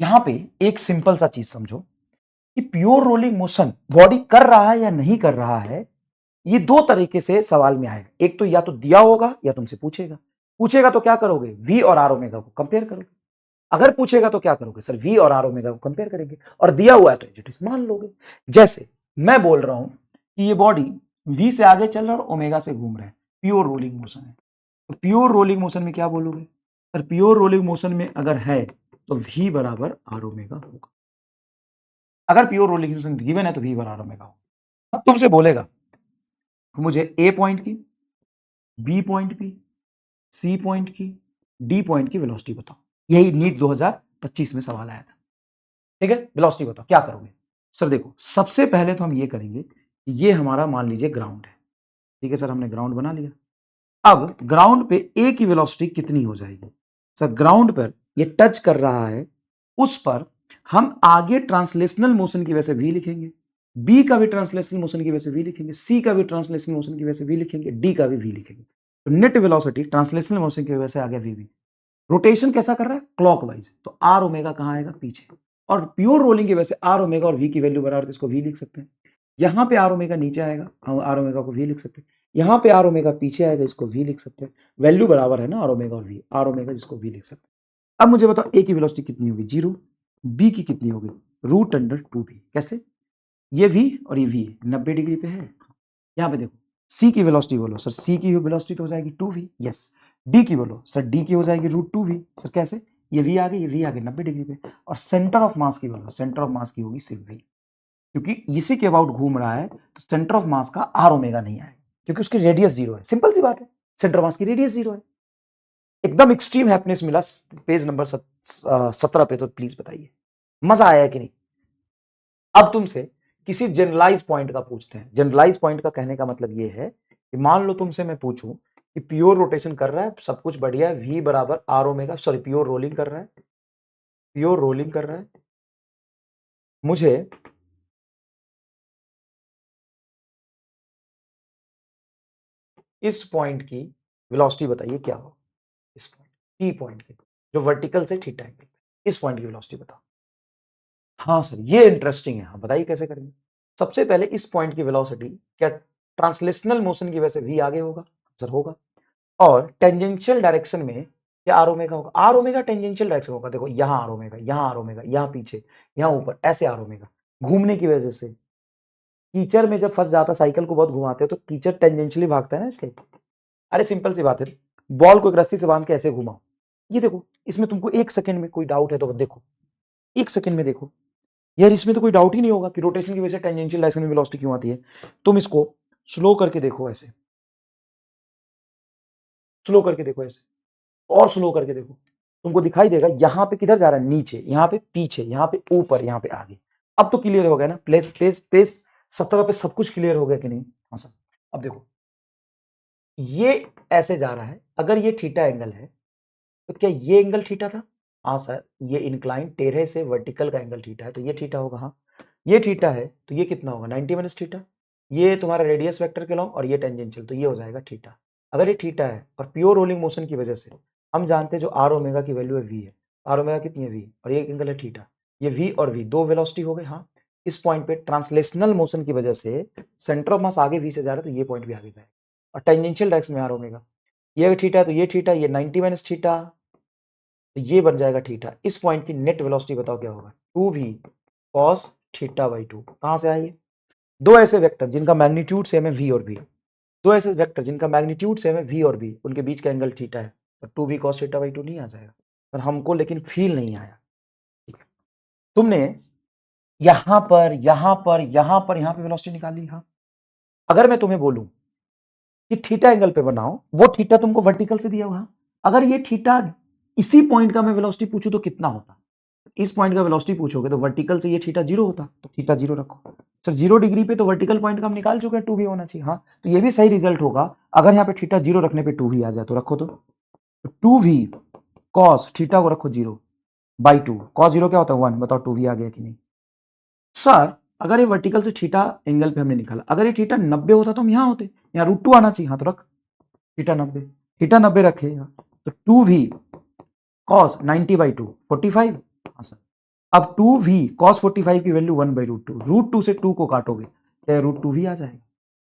यहां पे एक सिंपल सा चीज समझो कि प्योर रोलिंग मोशन बॉडी कर रहा है या नहीं कर रहा है, ये दो तरीके से सवाल में आएगा। एक तो या तो दिया होगा या तुमसे पूछेगा। पूछेगा तो क्या करोगे? वी और आर ओमेगा को कंपेयर करोगे। अगर पूछेगा तो क्या करोगे? सर वी और आर ओमेगा को कंपेयर करेंगे, और दिया हुआ है तो एज मान लोगे। जैसे मैं बोल रहा हूं कि ये बॉडी वी से आगे चल रहा है और ओमेगा से घूम रहा है, प्योर रोलिंग मोशन है। तो प्योर रोलिंग मोशन में क्या बोलोगे? सर प्योर रोलिंग मोशन में अगर है तो वी बराबर आर ओमेगा होगा। अगर प्योर रोलिंग मोशन गिवन है तो वी बराबर आर ओमेगा होगा। अब तुमसे बोलेगा मुझे ए पॉइंट की, बी पॉइंट की, सी पॉइंट की, डी पॉइंट की वेलोसिटी बताओ। यही नीट 2025 में सवाल आया था। ठीक है, वेलोसिटी बताओ, क्या करोगे? सर देखो, सबसे पहले तो हम ये करेंगे कि ये हमारा मान लीजिए ग्राउंड है। ठीक है सर, हमने ग्राउंड बना लिया। अब ग्राउंड पे ए की वेलोसिटी कितनी हो जाएगी? सर ग्राउंड पर ये टच कर रहा है, उस पर हम आगे ट्रांसलेशनल मोशन की वजह से वी लिखेंगे, बी का भी ट्रांसलेशनल मोशन की वजह से वी लिखेंगे, सी का भी ट्रांसलेशनल मोशन की वजह से वी लिखेंगे, डी का भी वी लिखेंगे। तो नेट वेलोसिटी ट्रांसलेशनल मोशन की वजह से आ गया वी। रोटेशन कैसा कर रहा है? क्लॉकवाइज, तो आर ओमेगा कहां आएगा? पीछे। और प्योर रोलिंग की वजह से आर ओमेगा और वी की वैल्यू बराबर, इसको वी लिख सकते हैं। यहां पे आर ओमेगा नीचे आएगा, हम आर ओमेगा को वी लिख सकते हैं। यहां पे आर ओमेगा पीछे आएगा, इसको वी लिख सकते हैं, वैल्यू बराबर है ना आर ओमेगा और वी, आर ओमेगा जिसको वी लिख सकते हैं। अब मुझे बताओ ए की वेलोसिटी कितनी होगी 0, बी की कितनी होगी √2v। कैसे, ये v और ये v 90 डिग्री पे है। यहाँ पे देखो c की वेलोसिटी बोलो सर, c की वेलोसिटी तो हो जाएगी 2v, यस। d की बोलो सर, d की हो जाएगी √2v। सर कैसे, ये v आगे, ये v आगे 90 डिग्री पे। और सेंटर ऑफ मास की बोलो, सेंटर ऑफ मास की होगी सिर्फ v, क्योंकि इसी के अबाउट घूम रहा है तो सेंटर ऑफ मास का आर ओमेगा नहीं आएगा, क्योंकि उसकी रेडियस 0 है। सिंपल सी बात है, सेंटर ऑफ मास की रेडियस 0 है। एकदम एक्सट्रीम हैप्पीनेस मिला पेज नंबर 17 पे, तो प्लीज बताइए मजा आया कि नहीं। अब तुमसे किसी जनरलाइज पॉइंट का पूछते हैं। जनरलाइज पॉइंट का कहने का मतलब ये है कि मान लो तुमसे मैं पूछूं कि प्योर रोटेशन कर रहा है, सब कुछ बढ़िया है, v बराबर R omega, sorry pure rolling कर रहा है, प्योर रोलिंग कर रहा है, मुझे इस पॉइंट की वेलोसिटी बताइए क्या हो, इस पॉइंट टी पॉइंट की, जो वर्टिकल से थीटा एंगल, इस पॉइंट की वेलोसिटी बताओ। हाँ सर ये इंटरेस्टिंग है, हाँ बताइए कैसे करेंगे। सबसे पहले इस पॉइंट की वेलोसिटी क्या ट्रांसलेशनल मोशन की वजह से v आगे होगा, सर होगा। और टेंजेंशियल डायरेक्शन में क्या आर ओमेगा होगा, आर ओमेगा टेंजेंशियल डायरेक्शन होगा। देखो यहाँ आर ओमेगा, यहाँ आर ओमेगा, यहाँ पीछे, यहाँ ऊपर, ऐसे आर ओमेगा घूमने की वजह से। कीचड़ में जब फंस जाता, साइकिल को बहुत घुमाते हैं तो कीचड़ टेंजेंशियली भागता है ना इसके। अरे सिंपल सी बात है, बॉल को एक रस्सी से बांध के ऐसे घुमाओ, ये देखो इसमें तुमको एक सेकंड में कोई डाउट है तो देखो, एक सेकंड में देखो यार, इसमें तो कोई डाउट ही नहीं होगा कि रोटेशन की वजह से टेंजेंशियल डायरेक्शन में वेलोसिटी क्यों आती है। तुम इसको स्लो करके देखो, ऐसे स्लो करके देखो, ऐसे और स्लो करके देखो, तुमको दिखाई देगा यहाँ पे किधर जा रहा है, नीचे, यहाँ पे पीछे, यहाँ पे ऊपर, यहाँ पे आगे। अब तो क्लियर हो गया ना, पेज 17 पे सब कुछ क्लियर हो गया कि नहीं। हाँ सर। अब देखो ये ऐसे जा रहा है, अगर ये थीटा एंगल है तो क्या ये एंगल थीटा था, हाँ सर। ये इंक्लाइन टेढ़े से वर्टिकल का एंगल थीटा है तो ये थीटा होगा, हाँ। ये थीटा है तो ये कितना होगा 90 माइनस थीटा। ये तुम्हारा रेडियस वेक्टर के लॉन्ग और ये टेंजेंशियल, तो ये हो जाएगा थीटा। अगर ये थीटा है और प्योर रोलिंग मोशन की वजह से हम जानते हैं जो आर ओमेगा की वैल्यू है वी है, आर ओमेगा कितनी है वी, और ये एंगल है थीटा, ये वी और वी दो वेलोसिटी हो गए, हाँ। इस पॉइंट पे ट्रांसलेशनल मोशन की वजह से सेंटर ऑफ मास आगे वी से जा रहा है तो ये पॉइंट भी आगे जाएगा, और टेंजेंशियल डायरेक्शन में आर ओमेगा, ये थीटा है तो ये थीटा, ये 90 माइनस थीटा, तो ये बन जाएगा थीटा। इस पॉइंट की नेट वेलोसिटी बताओ क्या होगा, 2v cos थीटा बाई 2। कहां से आइए, दो ऐसे वेक्टर जिनका मैग्नीट्यूड सेम है v और b, दो ऐसे वेक्टर जिनका मैग्नीट्यूड सेम है v और b, उनके बीच का एंगल थीटा है, तो 2v cos थीटा बाई 2 नहीं आ जाएगा। पर हमको लेकिन फील नहीं आया, ठीक है। तुमने यहां पर यहां पर यहां पर यहां पे वेलोसिटी निकाली, हाँ। अगर मैं तुम्हें बोलूं कि थीटा एंगल पे बनाओ, वो थीटा तुमको वर्टिकल से दिया हुआ, अगर ये थीटा इसी पॉइंट का मैं वेलोसिटी पूछूं तो कितना होता, इस पॉइंट का वेलोसिटी पूछोगे तो वर्टिकल से ये थीटा 0 होता, तो थीटा 0 रखो। सर 0 डिग्री पे तो वर्टिकल पॉइंट का हम निकाल चुके हैं 2v होना चाहिए, हाँ। तो ये भी सही रिजल्ट होगा अगर यहाँ पे थीटा 0 रखने पे 2v आ जाए, तो रखो, तो 2v cos थीटा को रखो 0 बाई 2, cos 0 क्या होता है 1, बताओ 2v आ गया कि नहीं। सर अगर ये वर्टिकल से थीटा एंगल पे हमने निकाला, अगर ये थीटा 90 होता तो हम यहाँ होते, यहाँ √2 आना चाहिए, हाँ तो रख थीटा 90, थीटा 90 रखेगा तो 2v cos 90 बाई 2 45, हाँ सर। अब 2v cos 45 की वैल्यू 1 बाई √2, √2 से 2 को काटोगे क्या √2v आ जाएगा,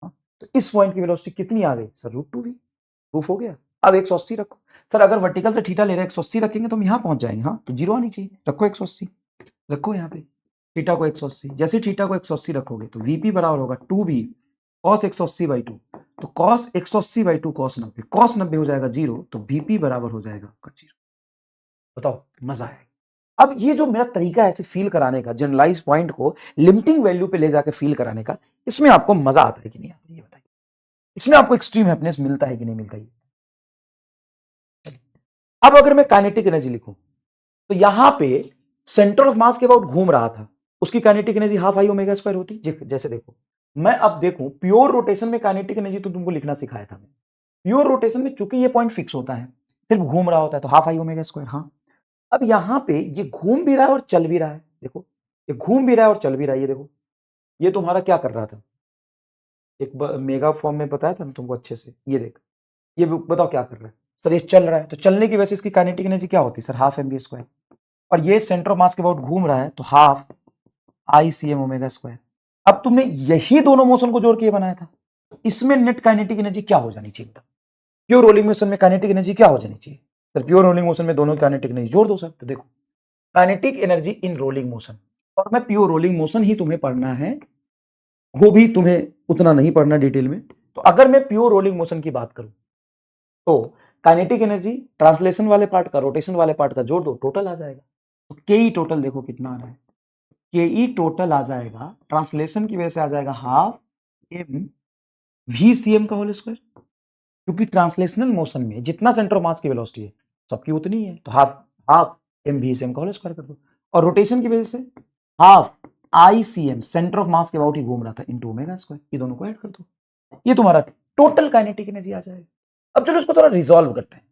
हाँ? तो इस पॉइंट की वेलोसिटी कितनी आ गई सर √2v, प्रूफ हो गया। अब 180 रखो, सर अगर वर्टिकल से थीटा ले रहे हैं 180 रखेंगे तो हम यहाँ पहुंच जाएंगे, हाँ तो 0 आनी चाहिए, रखो 180, रखो यहाँ पे थीटा को 180, जैसे थीटा को 180 रखोगे तो vp बराबर होगा 2v cos 180 बाई 2, तो cos 180 बाई 2 cos 90, cos 90 हो जाएगा 0, तो vp बराबर हो जाएगा आपका 0। बताओ मजा आएगा। अब ये जो मेरा तरीका है ऐसे फील कराने का, जनरलाइज पॉइंट को लिमिटिंग वैल्यू पे ले जाके फील कराने का, इसमें आपको मजा आता है कि नहीं आता है, ये बताइए। इसमें आपको एक्सट्रीम हैप्पीनेस मिलता है कि नहीं मिलता है। अब अगर मैं काइनेटिक एनर्जी लिखूं तो यहां पे सेंटर ऑफ मास के अबाउट घूम रहा था, उसकी kinetic energy half I omega square होती। जैसे देखो मैं अब देखूं प्योर रोटेशन में काइनेटिक एनर्जी तो तुमको लिखना सिखाया था, प्योर रोटेशन में चूंकि ये पॉइंट फिक्स होता है, सिर्फ घूम रहा होता है, तो हाफ आई ओमेगा स्क्वायर, हाँ। अब यहां पे ये घूम भी रहा है और चल भी रहा है, देखो ये घूम भी रहा है और चल भी रहा है, ये देखो ये तुम्हारा क्या कर रहा था, एक मेगा फॉर्म में बताया था ना तुमको अच्छे से, ये देख ये बताओ क्या कर रहा है सर, ये चल रहा है, तो चलने की वजह से इसकी काइनेटिक एनर्जी क्या होती है सर, हाफ mv स्क्वायर, और ये सेंटर ऑफ मास के अबाउट घूम रहा है तो हाफ ICM ओमेगा स्क्वायर। अब तुमने यही दोनों मोशन को जोड़ के ये बनाया था, इसमें नेट काइनेटिक एनर्जी क्या हो जानी चाहिए? प्योर रोलिंग मोशन में काइनेटिक एनर्जी क्या हो जानी चाहिए? सर प्योर रोलिंग मोशन में दोनों काइनेटिक एनर्जी जोड़ दो सर। तो देखो काइनेटिक एनर्जी इन रोलिंग मोशन, और मैं प्योर रोलिंग मोशन ही तुम्हें पढ़ना है, वो भी तुम्हें उतना नहीं पढ़ना डिटेल में। तो अगर मैं प्योर रोलिंग मोशन की बात करूं तो काइनेटिक एनर्जी ट्रांसलेशन वाले पार्ट का रोटेशन वाले पार्ट का जोड़ दो, टोटल आ जाएगा। तो के टोटल देखो कितना आ रहा है, के टोटल आ जाएगा, ट्रांसलेशन की वजह से आ जाएगा half M V C M का होल स्क्वायर, क्योंकि ट्रांसलेशनल मोशन में जितना सेंटर ऑफ मास की वेलोसिटी है सबकी उतनी है, तो half half M V C M का होल स्क्वायर कर दो। और रोटेशन की वजह से half I C M centre of mass के अबाउट ही घूम रहा था इनटू ओमेगा स्क्वायर, ये दोनों को ऐड कर दो, ये तुम्हारा टोटल काइनेटिक एनर्जी आ जाएगा। अब चलो इसको थोड़ा रिजॉल्व करते हैं।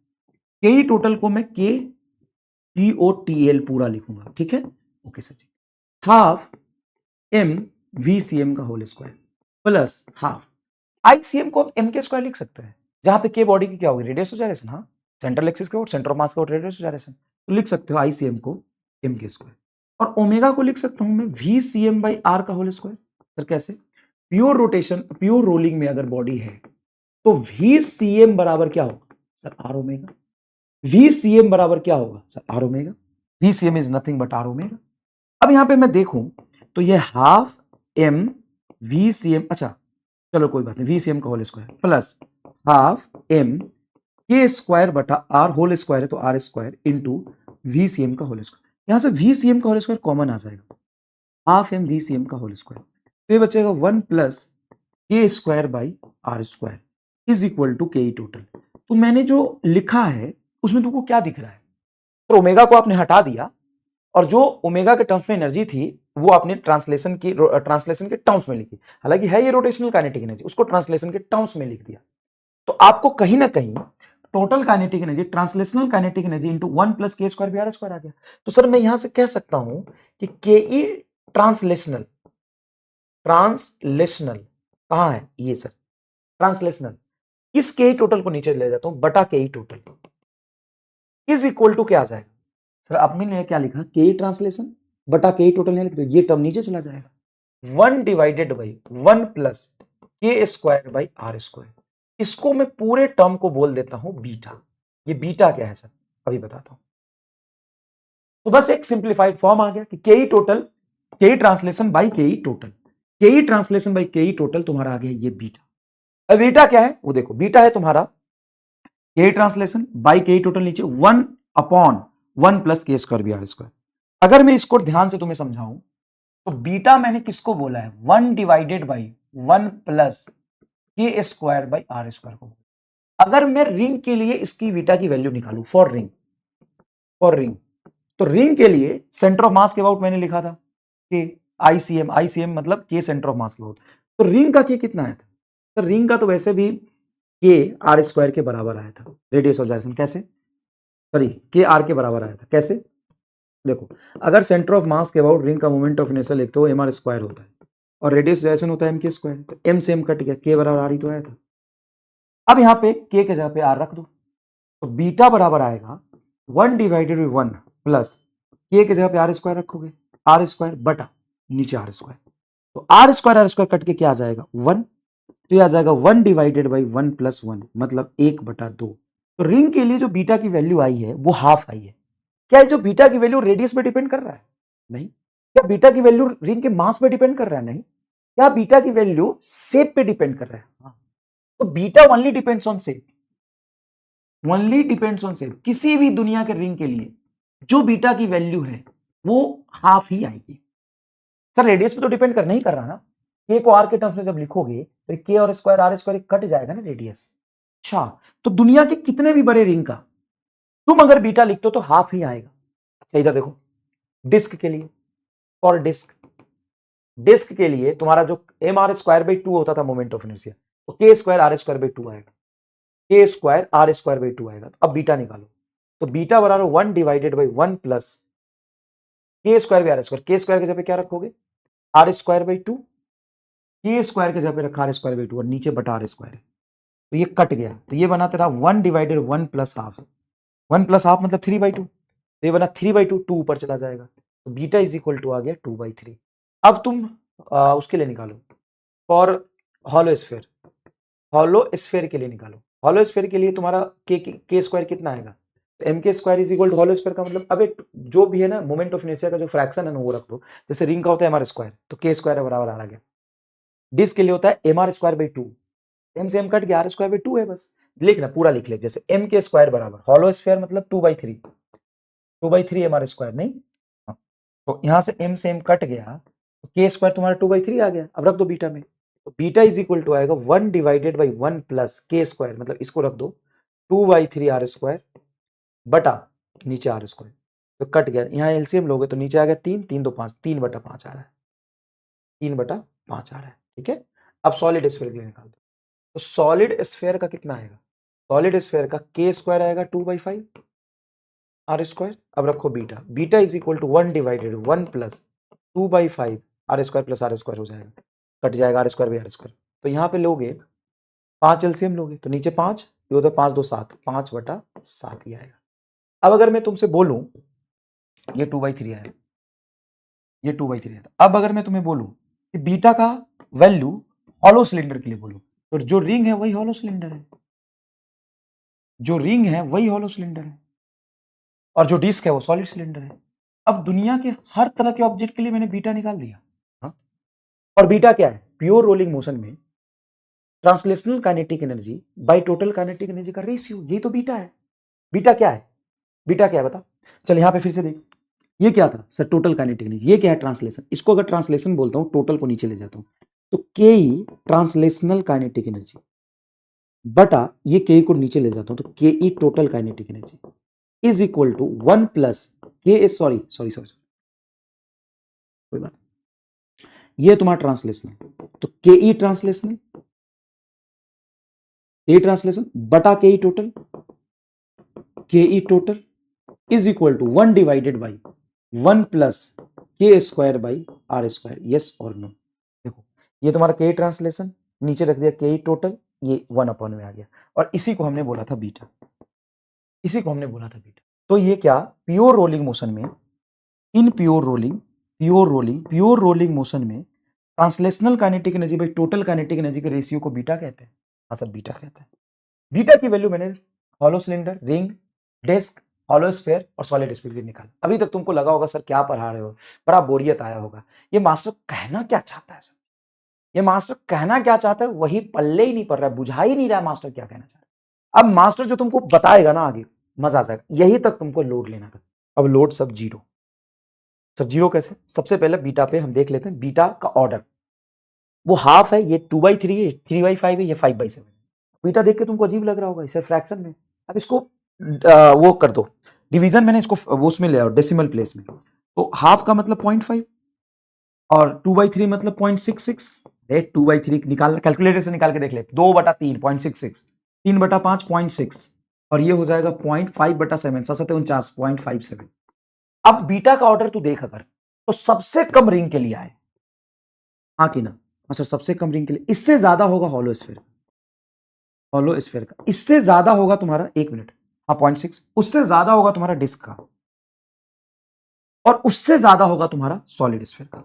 के टोटल को मैं के टी ओ टी एल पूरा लिखूंगा, ठीक है, okay sir ji. Half M V C M का whole square plus half I C M को हम एम के स्क्वायर लिख सकते हैं, जहां पे के बॉडी की क्या होगी, रेडियस ऑफ जायरेशन, हाँ सेंट्रल एक्सिस के सेंटर ऑफ मास का रेडियस ऑफ जायरेशन, तो लिख सकते हो आई सी एम को एम के स्क्वायर, और ओमेगा को लिख सकता हूं मैं V C M by R का होल स्क्वायर। सर कैसे? प्योर रोटेशन प्योर रोलिंग में अगर बॉडी है तो वी सी एम बराबर क्या होगा sir, R omega. V C M बराबर क्या होगा sir, R omega. V C M is nothing but R omega. अब यहां पे मैं देखूं तो ये half M V C M, अच्छा चलो कोई बात नहीं, वी सी एम का whole square plus half M K square बटा आर होल स्क्वायर है तो R square into V C M का होल स्क्वायर। यहां से वी सी एम का होल स्क्वायर कॉमन आ जाएगा, half M V C M का होल स्क्वायर, तो ये बचेगा 1 plus K square by R square is equal to K total. तो मैंने जो लिखा है उसमें तुमको क्या दिख रहा है? तो ओमेगा को आपने हटा दिया और जो ओमेगा के टर्म्स में एनर्जी थी वो आपने ट्रांसलेशन के टर्म्स में लिखी, हालांकि है ये रोटेशनल काइनेटिक एनर्जी, उसको ट्रांसलेशन के टर्म्स में लिख दिया। तो आपको कहीं ना कहीं total kinetic energy translational kinetic energy into 1 plus K square by R square आ गया। तो सर मैं यहां से कह सकता हूं कि के ई ट्रांसलेशनल ट्रांसलेशनल कहां है ये सर, ट्रांसलेशनल इस के टोटल को नीचे ले जाता हूं बटा के टोटल इज इक्वल टू क्या आ जाएगा सर, अब मैंने क्या लिखा, के ट्रांसलेशन बटा के टोटल नहीं लिखते, ये टर्म नीचे चला जाएगा, 1 divided by 1 plus K square by R square. इसको मैं पूरे टर्म को बोल देता हूं बीटा। ये बीटा क्या है सर, अभी बताता हूं। तो बस एक सिंप्लीफाइड फॉर्म आ गया कि के टोटल के ट्रांसलेशन बाई के टोटल, के ट्रांसलेशन बाई के टोटल तुम्हारा आ गया ये बीटा। अब बीटा क्या है वो देखो, बीटा है तुम्हारा के ट्रांसलेशन बाई के टोटल नीचे 1 upon 1 plus K square by R square. अगर मैं इसको ध्यान से तुम्हें समझाऊं तो बीटा मैंने किसको बोला है, 1 divided by 1 plus K square by R square को। अगर मैं रिंग के लिए इसकी बीटा की वैल्यू निकालू फॉर रिंग तो रिंग के लिए सेंटर ऑफ मास के अबाउट मैंने लिखा था के आईसीएम मतलब के सेंटर ऑफ मास के अबाउट, तो रिंग का के कितना आया था तो रिंग का तो वैसे भी के आर स्क्वायर के बराबर आया था, रेडियस ऑफ जायरेशन कैसे, सॉरी के आर के बराबर आया था कैसे, देखो अगर सेंटर ऑफ मास के अबाउट रिंग का मोमेंट ऑफ इनर्शिया लिखते हो एम आर स्क्वायर होता है और रेडियस जायरेशन होता है एम के स्क्वायर, तो एम से एम कट गया, के बराबर आर ही तो आया था। अब यहां पे के जगह पे आर रख दो तो बीटा बराबर आएगा 1 डिवाइडेड बाई 1 प्लस के जगह पे आर स्क्वायर रखोगे, आर स्क्वायर बटा नीचे आर स्क्वायर, तो आर स्क्वायर कट के क्या आ जाएगा 1, तो यह आ जाएगा 1 डिवाइडेड बाई 1 प्लस 1 मतलब 1/2। तो रिंग के लिए जो बीटा की वैल्यू आई है वो हाफ आई है। क्या जो बीटा की वैल्यू रेडियस पे डिपेंड कर रहा है? नहीं। क्या बीटा की वैल्यू रिंग के मास पे डिपेंड कर रहा है? नहीं। क्या बीटा की वैल्यू शेप पे डिपेंड कर रहा है? हाँ। तो beta only depends on shape, only depends on shape. किसी भी दुनिया के रिंग के लिए जो बीटा की वैल्यू है वो हाफ ही आएगी। सर रेडियस पे तो डिपेंड कर नहीं कर रहा ना, के को आर के टर्म्स में जब लिखोगे तो के और स्क्वायर आर स्क्वायर कट जाएगा ना रेडियस। अच्छा तो दुनिया के कितने भी बड़े रिंग का तुम अगर बीटा लिखते हो तो हाफ ही आएगा। अच्छा इधर देखो डिस्क के लिए, और डिस्क के लिए तुम्हारा जो एम आर स्क्वायर बाई 2 होता था मोमेंट ऑफ इनर्शिया, तो के स्क्वायर आर स्क्वायर बाई 2 आएगा, के स्क्वायर आर स्क्वायर बाई 2 आएगा। तो अब बीटा निकालो तो बीटा बराबर 1 divided by 1 plus K square by R square, के स्क्वायर के जगह पे क्या रखोगे आर स्क्वायर बाई 2, के स्क्वायर के जगह पे रखा आर स्क्वायर बाई 2 और नीचे बटा आर स्क्वायर है, तो ये कट गया, तो ये बना तेरा 1 divided 1 plus half, 1 plus half मतलब 3/2, तो ये बना 3/2, 2 ऊपर चला जाएगा, तो बीटा इज इक्वल टू आ गया 2/3। अब तुम उसके लिए निकालो for hollow sphere, hollow sphere के लिए निकालो। हॉलो स्फेयर के लिए तुम्हारा के स्क्वायर कितना आएगा, तो M K square is equal to hollow sphere का मतलब अब एक जो भी है ना मोमेंट ऑफ इनर्शिया का जो फ्रैक्शन है ना वो रख दो। जैसे रिंग का होता है एम आर स्क्वायर, तो के स्क्वायर बराबर आ गया। डिस्क के लिए होता है M R square by 2, M से एम कट गया, आर स्क्वायर बाई 2 है, बस लिखना पूरा लिख ले। जैसे एम के स्क्वायर बराबर हॉलो स्फेयर मतलब 2/3, 2/3 एम आर स्क्वायर नहीं। हाँ, तो यहां से एम कट गया, तो के स्क्वायर तुम्हारा 2/3 आ गया। अब रख दो बीटा में, तो बीटा इज इक्वल टू आएगा 1 divided by 1 plus K square, मतलब इसको रख दो 2/3 आर स्क्वायर बटा नीचे आर स्क्वायर, तो कट गया। यहाँ एलसीएम लोगे तो नीचे आ गया 3, 3 2 5, 3/5 आ रहा है, 3/5 आ रहा है। ठीक है, अब सॉलिड स्फीयर के लिए निकाल दो। तो सॉलिड स्फीयर का कितना आएगा, सॉलिड स्फीयर का के स्क्वायर आएगा 2/5 आर स्क्वायर। अब रखो beta, beta is equal to 1 divided 1 plus 2/5 R square plus R square हो जाएगा, कट जाएगा R square by R square. तो यहाँ पे लोगे 5 एलसीएम लोगे तो नीचे 5, ये होता है 5 2 7, 5/7 ही आएगा। अब अगर मैं तुमसे बोलूं ये 2/3 आएगा, ये 2/3 है। अब अगर मैं तुम्हें बोलूं कि बीटा का वैल्यू हॉलो सिलेंडर के लिए बोलूं, तो जो रिंग है वही हॉलो सिलेंडर है, जो रिंग है वही हॉलो सिलेंडर है, और जो डिस्क है वो सॉलिड सिलेंडर है। अब दुनिया के हर तरह के ऑब्जेक्ट के लिए मैंने बीटा निकाल दिया। हाँ? और बीटा क्या है, प्योर रोलिंग मोशन में translational kinetic energy by total kinetic energy का रेशियो, यही तो बीटा है। बीटा क्या है, बीटा क्या है बता। चल यहां पे फिर से देख, ये क्या था सर, टोटल काइनेटिक एनर्जी। ये क्या है, ट्रांसलेशन। इसको अगर ट्रांसलेशन बोलता हूं, टोटल को नीचे ले जाता हूं, तो के ई ट्रांसलेशनल काइनेटिक एनर्जी बटा ये के को नीचे ले जाता हूं, तो K E total kinetic energy is equal to 1 plus K, sorry sorry sorry कोई बात, ये तुम्हारा ट्रांसलेशनल, तो के ई ट्रांसलेशनल, के ट्रांसलेशन बटा के E total, K E total is equal to 1 divided by 1 plus K square by R square, yes और no. देखो ये तुम्हारा के ट्रांसलेशन, नीचे रख दिया के टोटल, ये 1 में आ गया, और इसी को हमने बोला था बीटा, इसी को हमने बोला था बीटा। तो ये क्या, प्योर रोलिंग मोशन में, in pure rolling, pure rolling motion में translational kinetic energy by total kinetic energy के रेशियो को बीटा कहते हैं। हाँ सर बीटा कहते हैं। बीटा की वैल्यू मैंने hollow cylinder, ring, disc, hollow sphere और सॉलिड स्फीयर के निकाला। अभी तक तुमको लगा होगा सर क्या पढ़ा रहे हो, बड़ा बोरियत आया होगा, ये मास्टर कहना क्या चाहता है सर, ये मास्टर कहना क्या चाहता है वही पल्ले ही नहीं पड़ रहा है, बुझा ही नहीं रहा मास्टर क्या कहना चाहता है। अब मास्टर जो तुमको बताएगा ना आगे मजा आ जाएगा, यही तक तुमको लोड लेना था। अब लोड सब जीरो। सर जीरो कैसे, सबसे पहले बीटा पे हम देख लेते हैं, बीटा का ऑर्डर वो हाफ है, ये 2/3 है, 3/5 है, ये 5/7। बीटा देख के तुमको अजीब लग रहा होगा, इसे फ्रैक्शन में। अब इसको वो कर दो डिवीजन, मैंने इसको उसमें ले आओ डेसिमल प्लेस में। तो हाफ का मतलब 0.5 और 2/3 मतलब 0.66। 2/3 निकाल, कैलकुलेटर से निकाल के देख ले, 2/3 0.66, 3/5 0.6, और ये हो जाएगा 0.5/7, 7 0.57। अब बीटा का ऑर्डर तू देख अगर, तो सबसे कम रिंग के लिए आए, हाँ कि ना, सर सबसे कम रिंग के लिए, इससे ज्यादा होगा हॉलो स्फीयर, हॉलो स्फीयर का इससे ज्यादा होगा तुम्हारा, 1 मिनट, हाँ 0.6, उससे ज्यादा होगा तुम्हारा डिस्क का, और उससे ज्यादा होगा तुम्हारा सॉलिड स्फीयर का।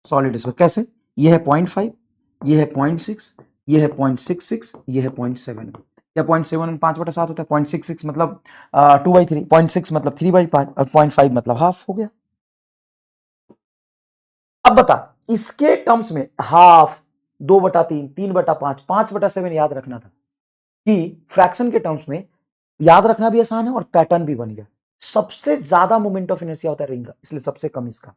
सॉलिड स्फीयर कैसे, ये है 0.5, ये है 0.6, ये है 0.66, ये है 0.7, या 0.7 5/7 होता है, 0.66 मतलब 2/3, 0.6 मतलब 3/5, और 0.5 मतलब हाफ हो गया। अब बता इसके टर्म्स में हाफ, 2/3, 3/5, 5/7 याद रखना था कि फ्रैक्शन के टर्म्स में याद रखना भी आसान है और पैटर्न भी बन गया। सबसे ज्यादा मोमेंट ऑफ इनर्शिया होता है रिंग का, इसलिए सबसे कम इसका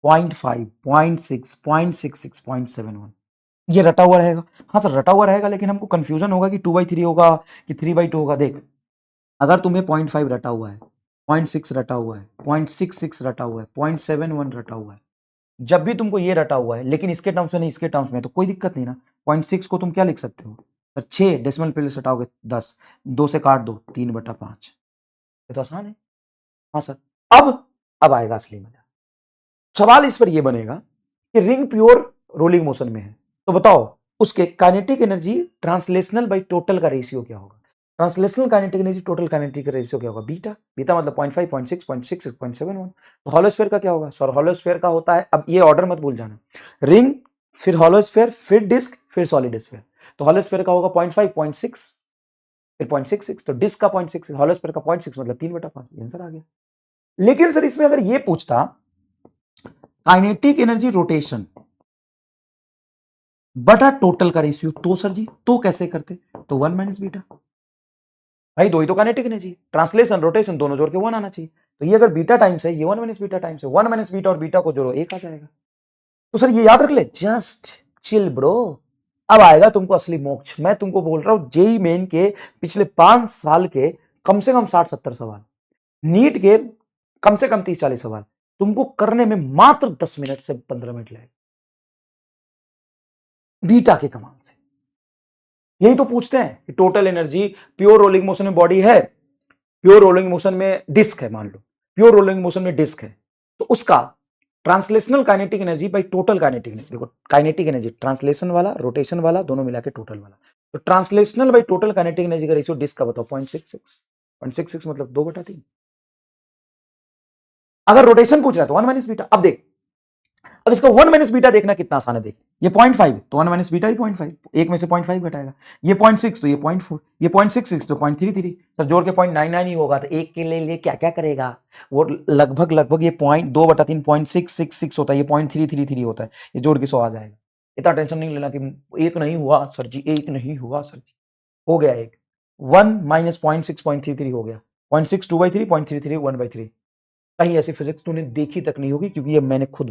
0.5, 0.6, 0.66, 0.71। ये रटा हुआ रहेगा, हाँ सर रटा हुआ रहेगा, लेकिन हमको कंफ्यूजन होगा कि 2/3 होगा कि 3/2 होगा। देख अगर तुम्हें 0.5 रटा हुआ है, 0.6 रटा हुआ है, 0.66 रटा हुआ है, 0.71 रटा हुआ है, जब भी तुमको ये रटा हुआ है लेकिन इसके टर्म्स में नहीं इसके टर्म्स में, तो कोई दिक्कत नहीं ना। 0.6 को तुम क्या लिख सकते हो सर, 6 डेसिमल प्लेस हटाओगे 10, 2 से काट दो 3/5, ये तो आसान है। हाँ सर, अब आएगा असली मजा। सवाल इस पर यह बनेगा कि रिंग प्योर रोलिंग मोशन में है, तो बताओ उसके kinetic energy translational by total का रेशियो क्या होगा। Translational kinetic energy total kinetic का रेशियो क्या होगा, बीटा। बीटा मतलब 0.5, 0.6, 0.66, 0.71। तो हॉलो स्फीयर का क्या होगा सर, हॉलो स्फीयर का होता है, अब ये ऑर्डर मत भूल जाना, रिंग फिर हॉलो स्फीयर फिर डिस्क फिर सॉलिड स्फीयर। तो हॉलो स्फीयर का होगा 0.5, 0.6, फिर 0.66, तो डिस्क का 0.6, हॉलो स्फीयर का 0.6 मतलब 3/5, आंसर आ गया। लेकिन सर इसमें अगर ये पूछता काइनेटिक एनर्जी रोटेशन बटा टोटल का रेशियो, तो सर जी तो कैसे करते? तो 1 माइनस बीटा, भाई दो ही तो काइनेटिक एनर्जी, ट्रांसलेशन रोटेशन दोनों जोड़ के 1 आना चाहिए। तो ये अगर बीटा टाइम्स है, ये 1 माइनस बीटा टाइम्स है, 1 माइनस बीटा और बीटा को जोड़ो 1 आ जाएगा। तो सर ये याद रख ले, जस्ट चिल ब्रो, अब आएगा तुमको असली मोक्ष। मैं तुमको बोल रहा हूं जेई मेन के पिछले 5 साल के कम से कम 60-70 सवाल, नीट के कम से कम 30-40 सवाल तुमको करने में मात्र 10 मिनट से 15 मिनट लगेगा, बीटा के कमाल से। यही तो पूछते हैं कि total energy pure rolling motion में बॉडी है, प्योर रोलिंग मोशन में डिस्क है, मान लो प्योर रोलिंग मोशन में डिस्क है, तो उसका translational kinetic energy by total kinetic energy. देखो काइनेटिक एनर्जी ट्रांसलेशन वाला रोटेशन वाला दोनों मिला के टोटल वाला, तो translational by total kinetic energy का रेशियो डिस्क का बताओ 0.66 मतलब 2/3। अगर रोटेशन पूछ रहा है तो 1 माइनस बीटा। अब देख, अब इसका 1 माइनस बीटा देखना कितना आसान है। देख ये 0.5 तो 1 माइनस बीटा ही 0.5, एक में से 0.5 घटाएगा, ये 0.6 तो ये 0.4, ये 0.66 तो 0.33, सर जोड़ के 0.99 ही होगा, तो एक के लिए क्या क्या करेगा वो, लगभग ये 2/3 0.666 होता है, ये 0.333 होता है, ये जोड़ के 100 आ जाएगा। इतना टेंशन नहीं लेना कि एक नहीं हुआ सर जी, एक नहीं हुआ सर जी, हो गया एक, 1 माइनस 0.6 0.33 हो गया, 0.6 2/3, 0.33 1/3। कहीं ऐसी फिजिक्स तूने देखी तक नहीं होगी, क्योंकि ये मैंने खुद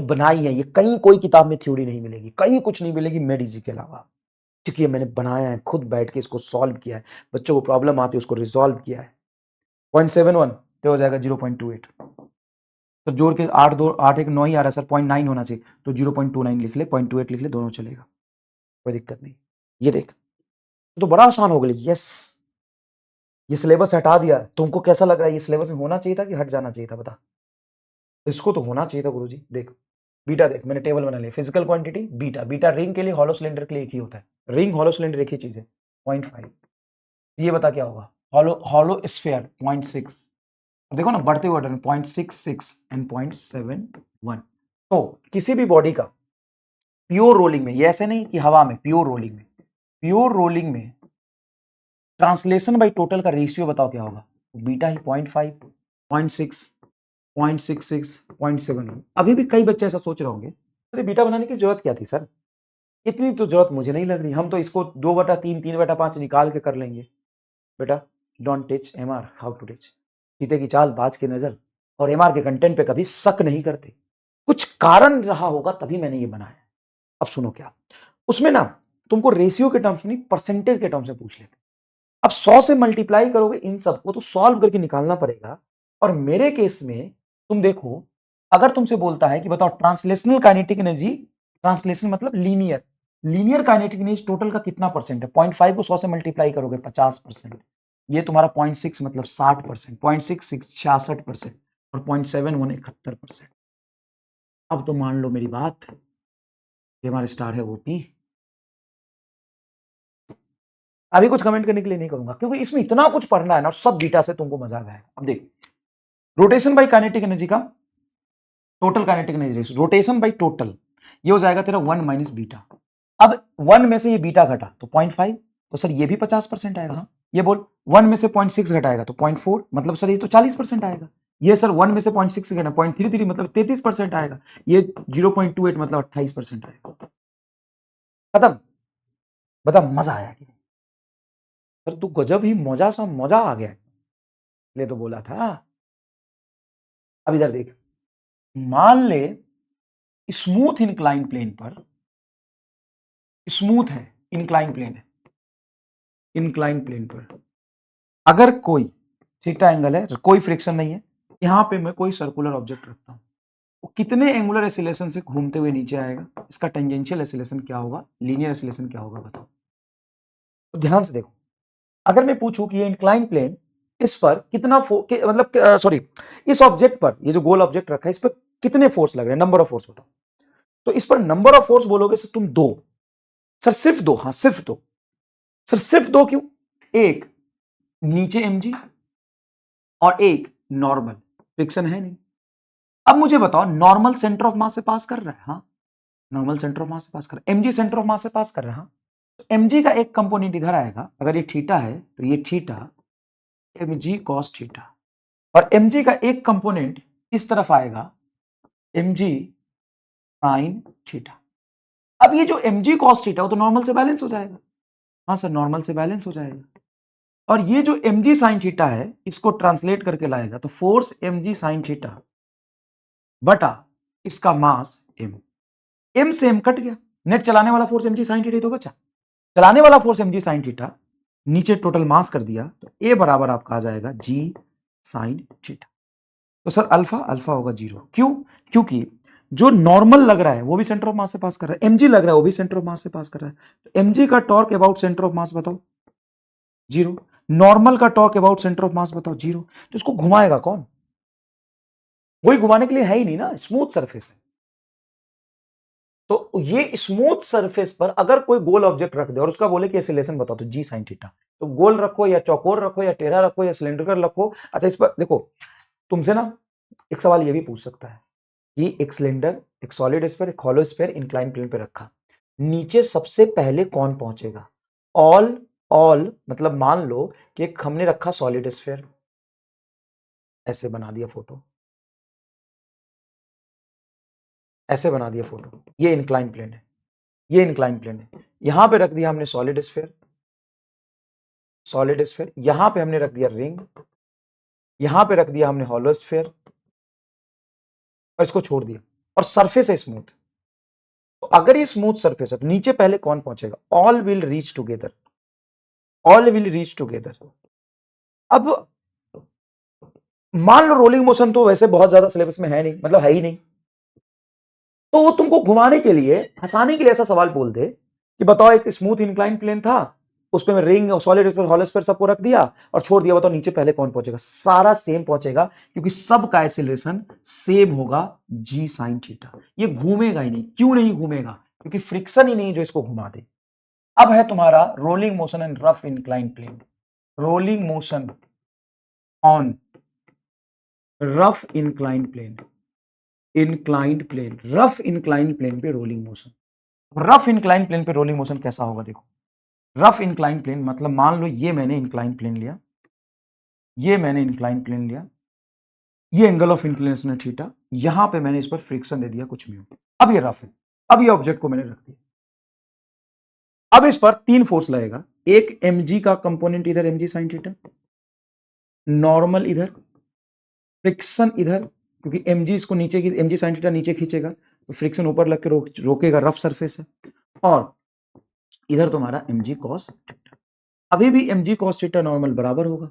बनाई है, ये कहीं कोई किताब में थ्योरी नहीं मिलेगी, कहीं कुछ नहीं मिलेगी मेडिजी के अलावा, क्योंकि ये मैंने बनाया है, खुद बैठ के इसको सॉल्व किया है, बच्चों को प्रॉब्लम आती है उसको रिजॉल्व किया है। 0.71 तो हो जाएगा 0.28, तो जोड़ के 8 1 9 ही आ रहा है सर, 0.9 होना चाहिए, तो 0.29 लिख ले, 0.28 लिख ले, दोनों चलेगा, कोई दिक्कत नहीं। ये देख तो बड़ा आसान हो गया। यस, ये सिलेबस हटा दिया, तुमको कैसा लग रहा है? ये सिलेबस में होना चाहिए था कि हट जाना चाहिए था? बता, इसको तो होना चाहिए था गुरुजी। देख बीटा, देख मैंने टेबल बना लिया, physical quantity beta, beta ring के लिए, हॉलो सिलेंडर के लिए एक ही होता है, रिंग हॉलो सिलेंडर एक ही चीज है, 0.5। ये बता क्या होगा, हॉलो हॉलो स्फीयर 0.6, देखो ना बढ़ते हुए ऑर्डर में 0.66 एंड 0.71। तो किसी भी बॉडी का प्योर रोलिंग में, ये ऐसे नहीं कि हवा में, प्योर रोलिंग में ट्रांसलेशन बाई टोटल का रेशियो बताओ क्या होगा, बीटा ही 0.5 0.6 0.66 0.71। अभी भी कई बच्चे ऐसा सोच रहे होंगे अरे बीटा बनाने की जरूरत क्या थी सर, इतनी तो जरूरत मुझे नहीं लग रही, हम तो इसको 2/3 3/5 निकाल के कर लेंगे। बेटा don't teach MR how to teach, चीते की चाल बाज की नजर, और एमआर के कंटेंट पे कभी शक नहीं करते, कुछ कारण रहा होगा तभी मैंने ये बनाया। अब सुनो क्या, उसमें ना तुमको रेशियो के टर्म्स नहीं परसेंटेज के टर्म्स में पूछ लेते, अब 100 से मल्टीप्लाई करोगे इन सबको तो सॉल्व करके निकालना पड़ेगा। और मेरे केस में तुम देखो, अगर तुमसे बोलता है कि बताओ ट्रांसलेशनल काइनेटिक एनर्जी, ट्रांसलेशन मतलब लीनियर काइनेटिक एनर्जी टोटल का कितना परसेंट है, 0.5 को 100 से मल्टीप्लाई करोगे 50%, ये तुम्हारा 0.6 मतलब 60%, 0.66 66% और 0.71 71%। अब तो मान लो मेरी बात कि हमारे स्टार है ओपी, अभी कुछ कमेंट करने के लिए नहीं करूंगा क्योंकि इसमें इतना कुछ पढ़ना है ना, और सब बीटा से तुमको मजा आ जाएगा। अब देख रोटेशन बाई काइनेटिक एनर्जी का total kinetic energy, rotation by total, ये हो जाएगा तेरा 1 माइनस बीटा। अब 1 में से ये बीटा घटा तो 0.5, तो सर ये भी 50% आएगा। हाँ ये बोल 1 में से 0.6 घटाएगा तो 0.4, मतलब सर ये तो 40% आएगा। ये सर 1 में से 0.6 घटा 0.33 मतलब 33% आएगा। ये 0.28 मतलब 28% आएगा। खत्म। बता मजा आया कि नहीं? सर तू गजब ही मजा सा मजा आ गया, ले तो बोला था। अब इधर देख, मान ले स्मूथ इंक्लाइन प्लेन पर, स्मूथ है इंक्लाइन प्लेन है, इंक्लाइन प्लेन पर अगर कोई थीटा एंगल है, कोई फ्रिक्शन नहीं है, यहां पे मैं कोई सर्कुलर ऑब्जेक्ट रखता हूं, वो कितने एंगुलर एसिलेशन से घूमते हुए नीचे आएगा, इसका टेंजेंशियल एसिलेशन क्या होगा, लीनियर एसिलेशन क्या होगा बताओ। तो ध्यान से देखो, अगर मैं पूछूं कि ये इंक्लाइन प्लेन इस पर कितना मतलब सॉरी इस ऑब्जेक्ट पर, ये जो गोल ऑब्जेक्ट रखा है इस पर कितने फोर्स लग रहे हैं, नंबर ऑफ फोर्स बताओ। तो इस पर नंबर ऑफ फोर्स बोलोगे सर तुम दो, सर सिर्फ दो, हाँ सिर्फ दो, सर सिर्फ दो क्यों, एक नीचे mg और एक नॉर्मल, फ्रिक्शन है नहीं। अब मुझे बताओ नॉर्मल सेंटर ऑफ मास से पास कर रहा है, हाँ नॉर्मल सेंटर ऑफ मास से पास कर रहा है, mg सेंटर ऑफ मास से पास कर रहा है। तो mg का एक कंपोनेंट इधर आएगा, अगर ये थीटा है तो ये थीटा mg cos थीटा, और mg का एक कंपोनेंट इस तरफ आएगा mg sin थीटा। अब ये जो mg cos थीटा वो तो नॉर्मल से बैलेंस हो जाएगा, हाँ सर नॉर्मल से बैलेंस हो जाएगा, और ये जो mg sin थीटा है इसको ट्रांसलेट करके लाएगा तो फोर्स mg sin थीटा बटा इसका मास m से m कट गया, नेट चलाने वाला फोर्स mg sin थीटा तो बचा, चलाने वाला फोर्स mg sin थीटा नीचे टोटल मास कर दिया तो a बराबर आपका आ जाएगा g sin थीटा। तो सर अल्फा अल्फा होगा 0, क्यों? क्योंकि जो नॉर्मल लग रहा है वो भी सेंटर ऑफ मास से पास कर रहा है, mg लग रहा है वो भी सेंटर ऑफ मास से पास कर रहा है, तो mg का टॉर्क अबाउट सेंटर ऑफ मास बताओ 0, नॉर्मल का टॉर्क अबाउट सेंटर ऑफ मास बताओ 0, तो इसको घुमाएगा कौन? वही घुमाने के लिए है ही नहीं ना, स्मूथ सरफेस है। तो ये स्मूथ सरफेस पर अगर कोई गोल ऑब्जेक्ट रख दे और उसका बोले कि एक्सीलरेशन बताओ तो जी साइन थीटा, तो गोल रखो या चौकोर रखो या टेढ़ा रखो या सिलेंड्रिकल रखो। अच्छा इस पर देखो, तुमसे ना एक सवाल ये भी पूछ सकता है कि एक सिलेंडर, एक सॉलिड स्फीयर, एक हॉलो स्फीयर इंक्लाइन प्लेन पे रखा, नीचे सबसे पहले कौन पहुंचेगा? ऑल मतलब मान लो कि एक हमने रखा सॉलिड स्फीयर, ऐसे बना दिया फोटो, ऐसे बना दिया फोटो, ये इंक्लाइन प्लेन है, ये इंक्लाइन प्लेन है, यहां पे रख दिया हमने सॉलिड स्फीयर, सॉलिड स्फीयर, यहां पे हमने रख दिया रिंग, यहां पे रख दिया हमने हॉलो स्फीयर और इसको छोड़ दिया, और सरफेस है स्मूथ। तो अगर ये स्मूथ सरफेस है तो नीचे पहले कौन पहुंचेगा? All will reach together, all will reach together. अब मान लो रोलिंग मोशन तो वैसे बहुत ज्यादा सिलेबस में है नहीं, मतलब है ही नहीं, तो वो तुमको घुमाने के लिए, हंसाने के लिए ऐसा सवाल बोल दे कि बताओ एक स्मूथ इंक्लाइन प्लेन था, उस पे मैं रिंग और सॉलिड हॉलो स्फीयर सबको रख दिया और छोड़ दिया, बताओ नीचे पहले कौन पहुंचेगा? सारा सेम पहुंचेगा, क्योंकि सब का एक्सीलरेशन सेम होगा जी साइन थीटा। ये घूमेगा ही नहीं। क्यों नहीं घूमेगा? क्योंकि फ्रिक्शन ही नहीं जो इसको घुमा दे। अब है तुम्हारा rolling motion and rough incline plane, rolling motion on rough incline plane, inclined plane, rough inclined plane पे rolling motion. Rough incline plane पे रोलिंग मोशन कैसा होगा? देखो, रफ इंक्लाइन प्लेन मतलब मान लो ये मैंने इंक्लाइन प्लेन लिया, ये मैंने इंक्लाइन प्लेन लिया, ये एंगल ऑफ इंक्लिनेशन है थीटा, यहां पे मैंने इस पर फ्रिक्शन दे दिया कुछ म्यू। अब ये रफ है, अब ये ऑब्जेक्ट को मैंने रख दिया, अब इस पर 3 फोर्स लगेगा, एक mg का कंपोनेंट इधर mg sin थीटा, नॉर्मल इधर, फ्रिक्शन इधर, क्योंकि mg इसको नीचे की mg sin थीटा नीचे खींचेगा तो फ्रिक्शन ऊपर लग के रोकेगा, रफ सरफेस है, और इधर तुम्हारा mg cos थीटा, अभी भी mg cos थीटा नॉर्मल बराबर होगा।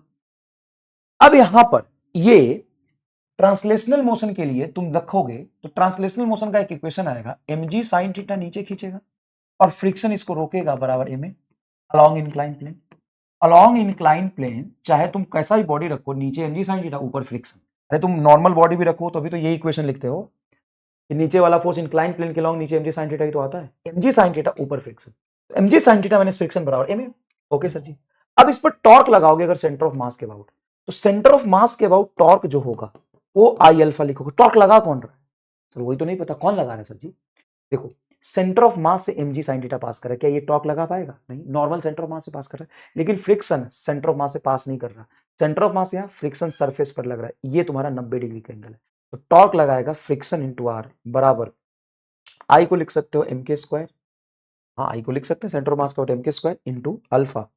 अब यहां पर ये ट्रांसलेशनल मोशन के लिए तुम रखोगे तो ट्रांसलेशनल मोशन का एक इक्वेशन आएगा, mg sin थीटा नीचे खींचेगा और फ्रिक्शन इसको रोकेगा बराबर ma along incline plane. Along incline plane चाहे तुम कैसा भी बॉडी रखो, नीचे mg sin थीटा ऊपर फ्रिक्शन, अरे तुम नॉर्मल बॉडी भी रखो तो भी तो यही इक्वेशन लिखते हो कि नीचे वाला फोर्स इंक्लाइन प्लेन के अलोंग नीचे mg sin थीटा ही तो आता है, mg sin थीटा ऊपर friction, mg sin theta minus friction बराबर ma। ओके सर जी। अब इस पर टॉर्क लगाओगे अगर सेंटर ऑफ मास के अबाउट, तो सेंटर ऑफ मास के अबाउट टॉर्क जो होगा वो आई अल्फा लिखोगे। टॉर्क लगा कौन रहा है सर? वही तो नहीं पता कौन लगा रहा है सर जी। देखो, सेंटर ऑफ मास से mg sin थीटा पास कर रहा है, क्या ये टॉर्क लगा पाएगा? नहीं, नॉर्मल सेंटर ऑफ मास से पास कर रहा है, लेकिन फ्रिक्शन सेंटर ऑफ मास से पास नहीं कर रहा, सेंटर ऑफ मास यहाँ, फ्रिक्शन सरफेस पर लग रहा है, ये तुम्हारा 90 डिग्री का एंगल है, तो टॉर्क लगाएगा फ्रिक्शन इंटू आर बराबर, आई को लिख सकते हो एम के स्क्वायर, हाँ आई को लिख सकते हैं सेंटर ऑफ मास का M K square into alpha.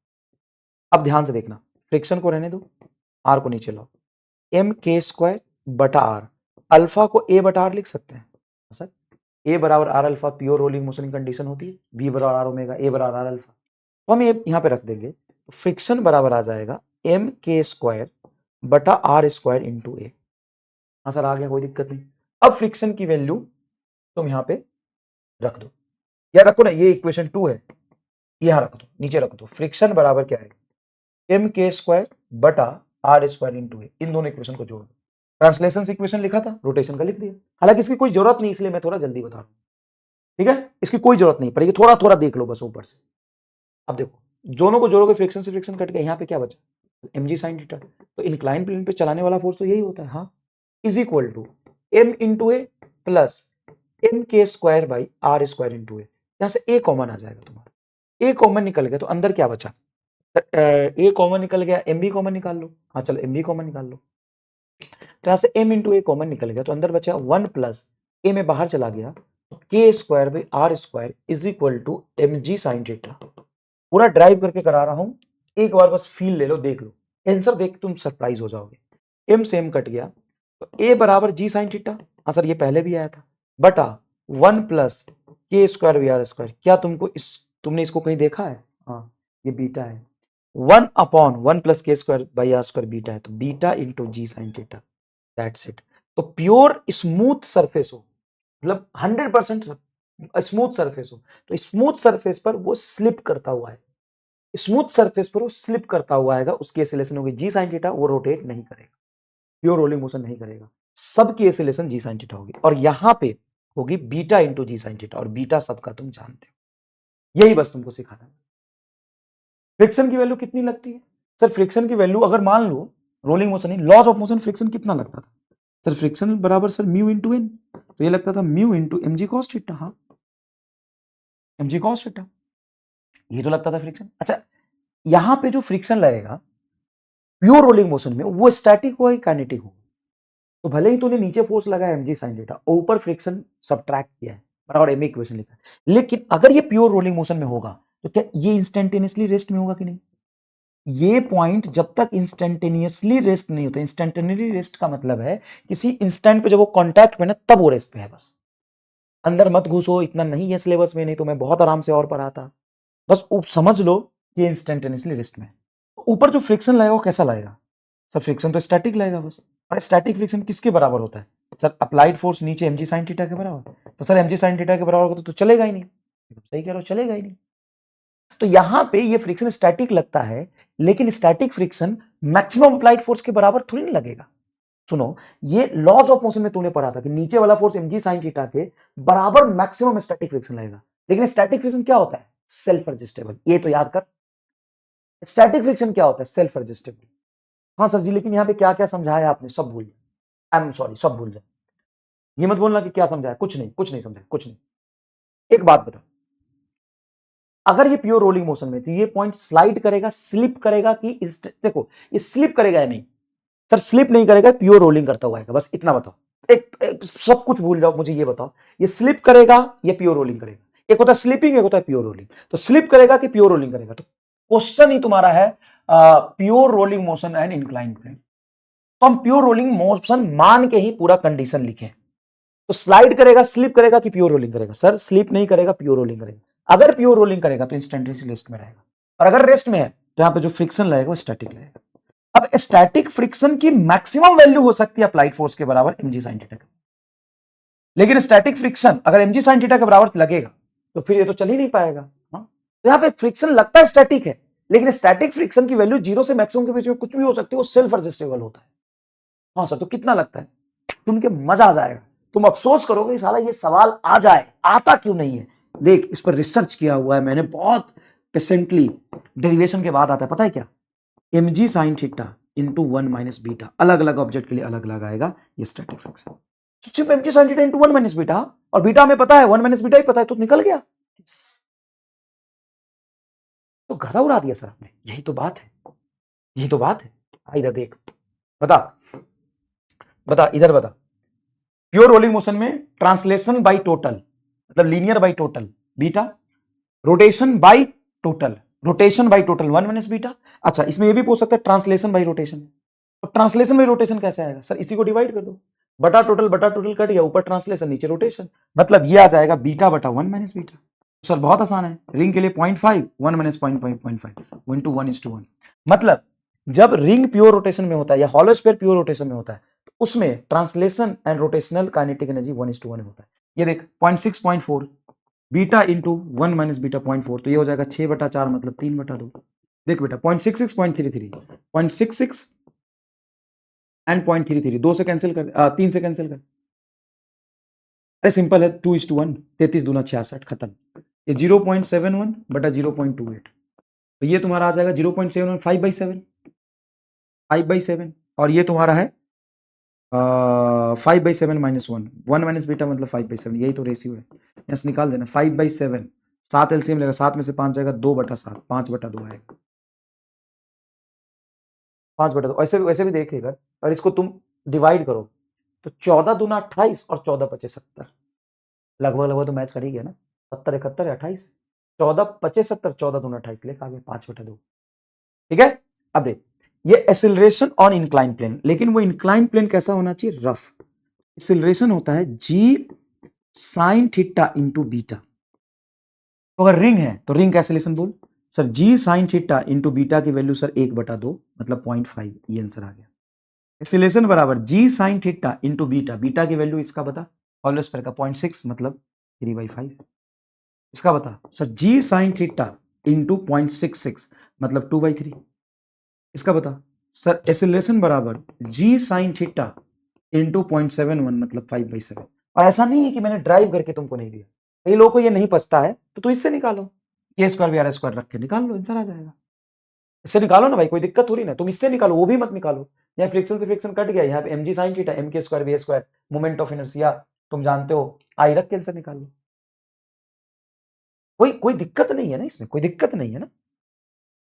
अब ध्यान से देखना, फ्रिक्शन को रहने दो, आर को नीचे लाओ, एम के स्क्वायर बटा आर, अल्फा को ए बटा आर लिख सकते हैं सर, ए बराबर R alpha pure rolling motion condition होती है, बी बराबर आर ओमेगा, ए बराबर आर अल्फा, तो हम ये यहां पे रख देंगे, फ्रिक्शन बराबर आ जाएगा एम के स्क्वायर बटा आर स्क्वायर इंटू ए। हाँ सर आ गया, कोई दिक्कत नहीं। अब फ्रिक्शन की वैल्यू तुम यहां पे रख दो, या रखो ना, ये इक्वेशन 2 है, यहां रख दो, नीचे रख दो, फ्रिक्शन बराबर क्या है? एम के स्क्वायर बटा आर स्क्वायर इंटू ए, इन दोनों इक्वेशन को जोड़ दो। ट्रांसलेशन इक्वेशन लिखा था, रोटेशन का लिख दिया, हालांकि इसकी कोई जरूरत नहीं, इसलिए मैं थोड़ा जल्दी बता रहा हूं, ठीक है, इसकी कोई जरूरत नहीं पड़ेगी, थोड़ा थोड़ा देख लो बस ऊपर से। अब देखो, दोनों को जोड़ोगे फ्रिक्शन से फ्रिक्शन कट गया, यहाँ पे क्या बचा? mg sin थीटा, तो इंक्लाइन प्लेन पे चलाने वाला फोर्स तो यही होता है, हाँ, is equal to m into A plus M K square by R square into A. यहां से ए कॉमन आ जाएगा तुम्हारा, ए कॉमन निकल गया तो अंदर क्या बचा, ए कॉमन निकल गया, एम भी कॉमन निकाल लो। हाँ चलो एम भी कॉमन निकाल लो। तो यहां से एम इंटू ए कॉमन निकल गया तो अंदर बचा 1 प्लस ए में बाहर चला गया K square by R square is equal to M G sine theta. पूरा ड्राइव करके करा रहा हूं, एक बार बस फील ले लो, देख लो, आंसर देख तुम सरप्राइज हो जाओगे। एम से एम कट गया तो ए बराबर जी साइन थीटा, हाँ सर ये पहले भी आया था, बटा 1 plus K square by R square. क्या तुमने इसको कहीं देखा है? हाँ ये बीटा है, 1 upon 1 plus K square by R square beta है, तो beta into G sine theta, that's it. तो प्योर स्मूथ सरफेस हो, मतलब 100% स्मूथ सरफेस हो, तो स्मूथ सरफेस पर वो स्लिप करता हुआ है, स्मूथ सरफेस पर वो स्लिप करता हुआ आएगा, उसकी एसिलेशन होगी जी साइन थीटा, वो रोटेट नहीं करेगा, प्योर रोलिंग मोशन नहीं करेगा, सबकी एसिलेशन जी साइन थीटा होगी, और यहां पे होगी beta into G sine theta, और बीटा सबका तुम जानते हो, यही बस तुमको सिखाना है। फ्रिक्शन की वैल्यू कितनी लगती है? सर फ्रिक्शन की वैल्यू अगर मान लो रोलिंग मोशन नहीं, लॉज ऑफ मोशन फ्रिक्शन कितना लगता था? सर फ्रिक्शन बराबर सर म्यू इंटू एन, तो ये लगता था mu into M G cos theta. हाँ एम जी कॉस थीटा, ये तो लगता था फ्रिक्शन। अच्छा यहां पे जो फ्रिक्शन लगेगा प्योर रोलिंग मोशन में, वो स्टैटिक हो या काइनेटिक हो, तो भले ही तूने नीचे फोर्स लगाया एम जी साइन थीटा, ऊपर फ्रिक्शन सब्ट्रैक्ट किया है, बराबर एम इक्वेशन लिखा है, लेकिन अगर ये प्योर रोलिंग मोशन में होगा तो क्या ये इंस्टेंटेनियसली रेस्ट में होगा कि नहीं? ये पॉइंट जब तक इंस्टेंटेनियसली रेस्ट नहीं होता, इंस्टेंटेनियसली रेस्ट का मतलब है किसी इंस्टेंट पे जब वो कांटेक्ट में ना तब वो रेस्ट पे है, बस अंदर मत घुसो, इतना नहीं है सिलेबस में, नहीं तो मैं बहुत आराम से और पढ़ाता, बस समझ लो कि इंस्टेंटेनियसली रेस्ट में। ऊपर जो फ्रिक्शन लगेगा वो कैसा लगेगा? सर फ्रिक्शन तो स्टैटिक लगेगा बस, और स्टैटिक फ्रिक्शन किसके बराबर होता है? सर अप्लाइड फोर्स नीचे एम जी साइन थीटा के बराबर, तो sir M G sine theta के बराबर होगा तो चलेगा ही नहीं, सही कह रहे हो, चलेगा ही नहीं। तो यहां पे ये फ्रिक्शन स्टैटिक लगता है, लेकिन static friction maximum applied force के बराबर थोड़ी नहीं लगेगा। सुनो, ये लॉज ऑफ मोशन में तूने पढ़ा था कि नीचे वाला फोर्स mg sin थीटा के बराबर मैक्सिमम स्टैटिक फ्रिक्शन लगेगा, लेकिन स्टैटिक फ्रिक्शन क्या होता है? सेल्फ एडजस्टेबल, ये तो याद कर, स्टैटिक फ्रिक्शन क्या होता है? Self adjustable. हाँ सर जी, लेकिन यहाँ पे क्या क्या समझाया आपने, सब भूल जाए, आई एम सॉरी, सब भूल जाए, ये मत बोलना कि क्या समझाया, कुछ नहीं, कुछ नहीं समझाया, कुछ नहीं। एक बात बता, अगर ये प्योर रोलिंग मोशन में तो ये पॉइंट स्लाइड करेगा, स्लिप करेगा कि देखो ये स्लिप करेगा या नहीं? सर स्लिप नहीं करेगा, प्योर रोलिंग करता हुआ आएगा, बस इतना बताओ। एक सब कुछ भूल जाओ, मुझे ये बताओ, ये स्लिप करेगा या प्योर रोलिंग करेगा? एक होता है स्लिपिंग, एक होता है प्योर रोलिंग, तो स्लिप करेगा कि प्योर रोलिंग करेगा? तो क्वेश्चन ही तुम्हारा है pure rolling motion and incline plane, तो हम प्योर रोलिंग मोशन मान के ही पूरा कंडीशन लिखे। तो स्लाइड करेगा, स्लिप करेगा कि प्योर रोलिंग करेगा? सर स्लिप नहीं करेगा, प्योर रोलिंग करेगा। अगर प्योर रोलिंग करेगा तो इंस्टेंटेनियस रेस्ट में रहेगा, और अगर रेस्ट में है तो यहां पे जो फ्रिक्शन लगेगा वो स्टैटिक लगेगा। अब स्टैटिक फ्रिक्शन की मैक्सिमम वैल्यू हो सकती है अप्लाइड फोर्स के बराबर mg sin थीटा, लेकिन स्टैटिक फ्रिक्शन अगर mg sin थीटा के बराबर लगेगा तो फिर ये तो चल ही नहीं पाएगा। हाँ? तो यहां पे फ्रिक्शन लगता है स्टैटिक है, लेकिन स्टैटिक फ्रिक्शन की वैल्यू 0 से मैक्सिमम के बीच में कुछ भी हो सकती है, वो सेल्फ एडजस्टेबल होता है। हाँ सर, तो कितना लगता है? सुन के मजा आ जाएगा, तुम अफसोस करोगे साला ये सवाल आ जाए, आता क्यों नहीं है। देख इस पर रिसर्च किया हुआ है मैंने बहुत पेशेंटली, डेरिवेशन के बाद आता है, पता है क्या? mg sin theta into 1 minus beta, अलग अलग ऑब्जेक्ट के लिए अलग अलग आएगा ये स्टैटिक फ्रिक्शन। तो सिर्फ mg sin theta into 1 minus beta, और बीटा में पता है 1 माइनस बीटा ही पता है, तो निकल गया। तो गर्दा उड़ा दिया सर आपने, यही तो बात है, यही तो बात है। इधर देख, बता बता, इधर बता, प्योर रोलिंग मोशन में ट्रांसलेशन बाई टोटल मतलब linear by total beta, rotation by total, rotation by total 1 minus beta. अच्छा इसमें ये भी पूछ सकता है ट्रांसलेशन बाई रोटेशन, तो ट्रांसलेशन बाई रोटेशन कैसे आएगा? सर इसी को डिवाइड कर दो, बटा टोटल कट गया, ऊपर ट्रांसलेशन नीचे रोटेशन, मतलब ये आ जाएगा बीटा बटा 1 माइनस बीटा। सर बहुत आसान है, रिंग के लिए 0.5 1 माइनस 0.5 1 टू 1:1, मतलब जब रिंग प्योर रोटेशन में होता है या हॉलो स्फीयर प्योर रोटेशन में होता है तो उसमें translation and rotational kinetic energy 1:1 होता है। ये देख 0.6.4 बीटा इंटू 1 माइनस बीटा 0.4, तो ये हो जाएगा 6/4 मतलब 3/2। देख बेटा 0.66 0.33 0.66 एंड 0.33, 2 से कैंसिल कर, 3 से कैंसिल कर, अरे सिंपल है, 2:1, 33 दूना 66, खत्म। ये 0.71 बटा 0.28, तो ये तुम्हारा आ जाएगा 0.71 5/7, 5/7, और ये तुम्हारा है 5/7 -1 1 माइनस बीटा मतलब 5/7, यही तो रेशियो है। यहाँ से निकाल देना 5/7, 7 एलसीएम लेगा, 7 में से 5 जाएगा 2/7, 5/2 आएगा, 5/2। ऐसे वैसे भी देखिएगा, और इसको तुम डिवाइड करो तो 14 दूना 28 और 14 पचे 70, लगभग लगभग तो मैच कर ही गया ना, 70 71 28, 14 पचे 70, 14 दूना 28 लेकर आ गया 5/2। ठीक है, अब देख ये एक्सेलरेशन ऑन इंक्लाइन प्लेन, लेकिन वो इंक्लाइन प्लेन कैसा होना चाहिए, रफ। एक्सेलरेशन होता है G sine theta into beta. तो अगर रिंग है तो रिंग का एक्सेलरेशन बोल sir, G sine theta into beta की वैल्यू सर 1/2 मतलब 0.5, ये आंसर आ गया। एक्सेलरेशन बराबर G sine theta into beta, beta की वैल्यू इसका बता, होल स्क्वायर का 0.6 मतलब 3/5। इसका बता sir, G sine theta into 0.66 मतलब 2/3। इसका बता सर, एक्सेलरेशन बराबर जी साइन थीटा इंटू 0.71 मतलब 5/7। और ऐसा नहीं है कि मैंने ड्राइव करके तुमको नहीं दिया, कई लोगों को ये नहीं पचता है तो इससे निकालो, ए स्क्वायर बी आर स्क्वायर रख के निकाल लो, आंसर आ जाएगा। इससे निकालो ना भाई, कोई दिक्कत थोड़ी ना, तुम इससे निकालो, वो भी मत निकालो। यहाँ फ्रिक्शन से फ्रिक्शन कट गया, यहाँ पे mg sin थीटा m के square v square moment of inertia तुम जानते हो, आई रख के आंसर निकाल लो, कोई दिक्कत नहीं है ना, इसमें कोई दिक्कत नहीं है ना।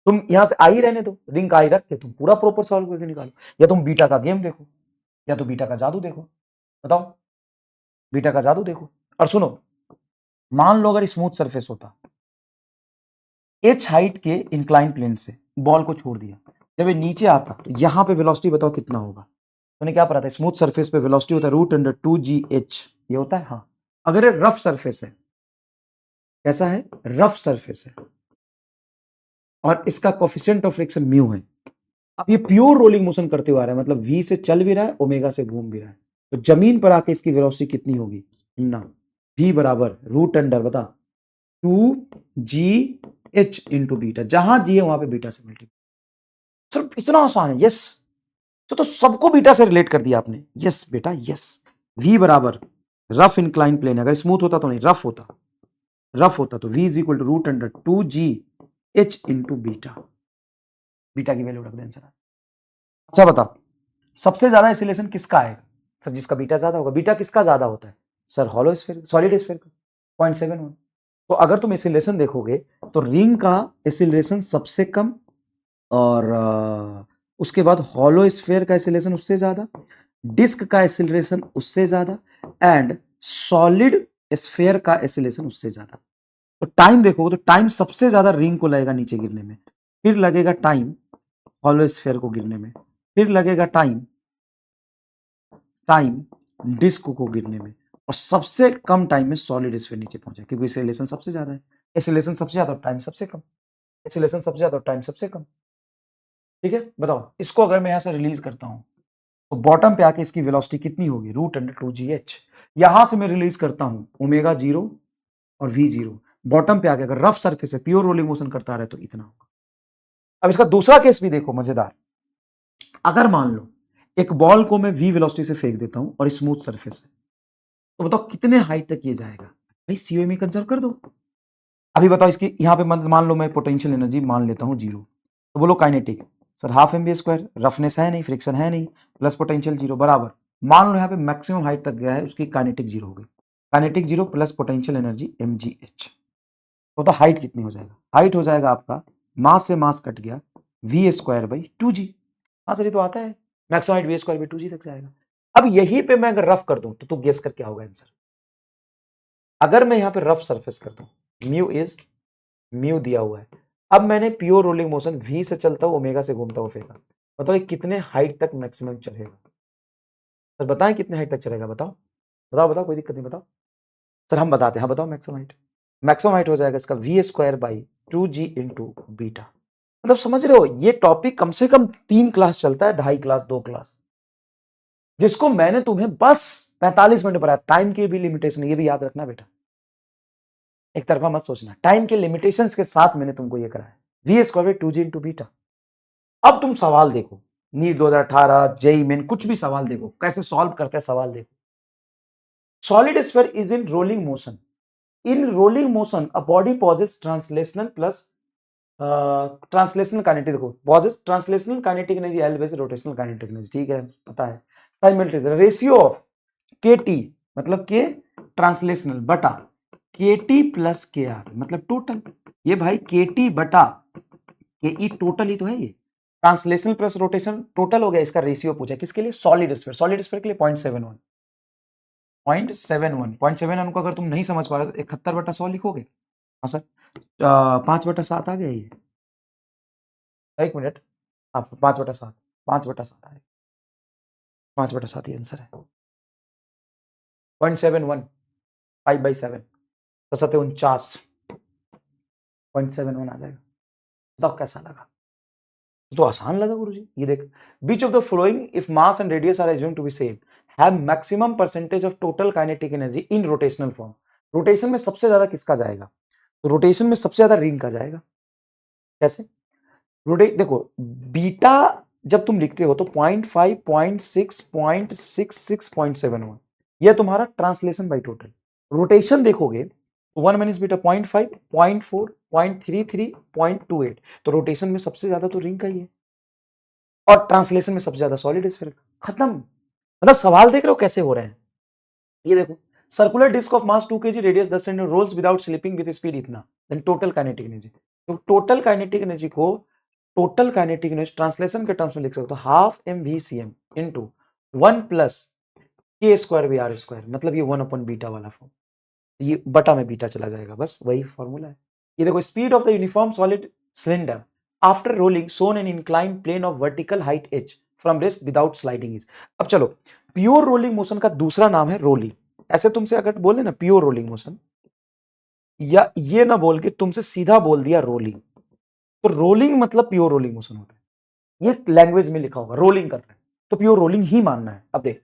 तुम यहां से आई रहने दो, रिंग का आई रख के तुम पूरा प्रॉपर सॉल्व करके निकालो, या तुम बीटा का गेम देखो, या तो बीटा का जादू देखो, बताओ बीटा का जादू देखो। और सुनो, मान लो अगर स्मूथ सरफेस होता, h हाइट के इंक्लाइन प्लेन से बॉल को छोड़ दिया, जब ये नीचे आता तो यहां पे वेलोसिटी बताओ कितना होगा। तूने क्या पढ़ा था, स्मूथ सरफेस पे वेलोसिटी होता है √2gh, ये होता है। हाँ, अगर ये रफ सरफेस है, कैसा है, रफ सरफेस है, और इसका कोफिशिएंट ऑफ फ्रिक्शन म्यू है, अब ये प्योर रोलिंग मोशन करते हुए आ रहा है, मतलब v से चल भी रहा है, ओमेगा से घूम भी रहा है, तो जमीन पर आके इसकी वेलोसिटी कितनी होगी ना, v बराबर √, बता 2gh इंटू बीटा, जहां g है वहां पे बीटा से मल्टीप्लाई। सर इतना आसान है, यस, तो सबको बीटा से रिलेट कर दिया आपने, यस बेटा यस। v बराबर रफ इंक्लाइन प्लेन, अगर स्मूथ होता तो नहीं, रफ होता तो v is equal to √2gh into beta, beta की वैल्यू रख दें आंसर। अच्छा बता, सबसे ज्यादा एसिलेशन किसका आएगा सर, जिसका बीटा ज्यादा होगा, बीटा किसका ज्यादा होता है sir, hollow sphere, solid sphere का 0.71। तो अगर तुम एसिलेशन देखोगे तो रिंग का एसिलेशन सबसे कम, और उसके बाद हॉलो स्फीयर का एसिलेशन उससे ज्यादा, डिस्क का एसिलेशन उससे ज्यादा, एंड सॉलिड स्फीयर का एसिलेशन उससे ज्यादा। तो टाइम देखोगे तो टाइम सबसे ज्यादा रिंग को लगेगा नीचे गिरने में, फिर लगेगा टाइम हॉलो स्फीयर को गिरने में, फिर लगेगा टाइम डिस्क को गिरने में, और सबसे कम टाइम में सॉलिड स्फीयर नीचे पहुंचा, क्योंकि एसिलेशन सबसे ज्यादा है, एसिलेशन सबसे ज्यादा और टाइम सबसे कम, एसिलेशन सबसे ज्यादा और टाइम सबसे कम। ठीक है, बताओ इसको अगर मैं यहां से रिलीज करता हूं तो बॉटम पे आके इसकी वेलोसिटी कितनी होगी, √2gh। यहां से मैं रिलीज करता हूं ω0 और v0, बॉटम पे आके अगर रफ सरफेस है, प्योर रोलिंग मोशन करता रहे तो इतना होगा। अब इसका दूसरा केस भी देखो मजेदार, अगर मान लो एक बॉल को मैं v वेलोसिटी से फेंक देता हूं और स्मूथ सरफेस है, तो बताओ कितने हाइट तक ये जाएगा, भाई सीओएम कंजर्व कर दो। अभी बताओ इसकी यहां पे मान लो मैं पोटेंशियल एनर्जी मान लेता हूं 0, तो बोलो kinetic sir, half mv², roughness है नहीं, फ्रिक्शन है नहीं, प्लस पोटेंशियल 0 बराबर, मान लो यहाँ पे मैक्सिमम हाइट तक गया है, उसकी काइनेटिक 0 हो गई, kinetic 0 plus potential energy mgh, तो हाइट कितनी हो जाएगा, हाइट हो जाएगा आपका, मास से मास कट गया, v²/2g। हाँ सर ये तो आता है, मैक्सिमम हाइट v²/2g तक जाएगा। अब यहीं पे मैं अगर रफ कर दूं तो तू गेस कर क्या होगा आंसर, अगर मैं यहाँ पे रफ सरफेस कर दूं, म्यू दिया हुआ है, अब मैंने प्योर रोलिंग मोशन v से चलता हुआ ओमेगा से घूमता हुआ फेंका, बताओ ये कितने हाइट तक मैक्सिमम चलेगा सर, बताएं कितने हाइट तक चलेगा, बताओ बताओ बताओ, कोई दिक्कत नहीं, बताओ सर हम बताते हैं, हाँ बताओ मैक्सिमम हाइट हो जाएगा इसका v²/2g इंटू बीटा। मतलब समझ रहे हो, ये टॉपिक कम से कम 3 क्लास चलता है, 2.5 क्लास 2 क्लास, जिसको मैंने तुम्हें बस 45 मिनट पढ़ाया, टाइम की भी लिमिटेशन, ये भी याद रखना बेटा, एक तरफा मत सोचना, टाइम के लिमिटेशंस के साथ मैंने तुमको ये कराया, v²/2g इंटू बीटा। अब तुम सवाल देखो, नीट 2018 जेई मेन कुछ भी सवाल देखो, कैसे सॉल्व करते हैं सवाल देखो। Solid sphere is in rolling motion, in rolling motion a body possesses translational plus translational kinetic, देखो पॉजेस ट्रांसलेशनल काइनेटिक एनर्जी एल बेस रोटेशनल काइनेटिक एनर्जी, ठीक है पता है। Simultaneous ratio of K T मतलब के ट्रांसलेशनल बटा K T plus K R मतलब टोटल, ये भाई के टी बटा के ई टोटल ही तो है ये, ट्रांसलेशनल प्लस रोटेशन टोटल हो गया, इसका रेशियो पूछा किसके लिए, सॉलिड स्फीयर, सॉलिड स्फीयर के लिए 0.71 0.71 को अगर तुम नहीं समझ पा रहे तो 71/100 लिखोगे। हाँ सर 5/7 आ गया ये, एक मिनट, हाँ 5/7, 5/7 आए, 5/7 ही आंसर है। 0.71 5/7 तो 49 0.71 आ जाएगा। बताओ कैसा लगा, तो आसान लगा गुरुजी। ये देख, which of the following if mass and radius are assumed to be same have maximum percentage of total kinetic energy in rotational form. Rotation में सबसे ज्यादा किसका जाएगा, तो रोटेशन में सबसे ज्यादा रिंग का जाएगा। कैसे, रोटेट देखो, बीटा जब तुम लिखते हो तो 0.5 0.6 0.66 0.71 यह तुम्हारा ट्रांसलेशन बाय टोटल। रोटेशन देखोगे तो 1 माइनस बीटा 0.5 0.4 0.33 0.28, तो रोटेशन में सबसे ज्यादा तो रिंग का ही है और ट्रांसलेशन में सबसे ज्यादा सॉलिड स्फीयर। खत्म, मतलब सवाल देख रहे हो कैसे हो रहे हैं। ये देखो, circular disc of mass 2 kg radius 10 centimetre rolls without slipping with speed इतना, देन टोटल काइनेटिक एनर्जी। तो टोटल काइनेटिक एनर्जी को टोटल काइनेटिक एनर्जी ट्रांसलेशन के टर्म्स में लिख सकते हो half mvcm into 1 plus k square by R square, मतलब ये 1/बीटा वाला फॉर्म, ये बटा में बीटा चला जाएगा, बस वही फॉर्मूला है। ये देखो, speed of the uniform solid cylinder after rolling down an incline plane of vertical height h from rest without sliding is. अब चलो, प्योर रोलिंग मोशन का दूसरा नाम है रोलिंग। ऐसे तुमसे अगर बोले ना प्योर रोलिंग मोशन, या ये ना बोल के तुमसे सीधा बोल दिया रोलिंग, तो रोलिंग मतलब प्योर रोलिंग मोशन होता है। ये लैंग्वेज में लिखा होगा रोलिंग कर रहे हैं तो प्योर रोलिंग ही मानना है। अब देख,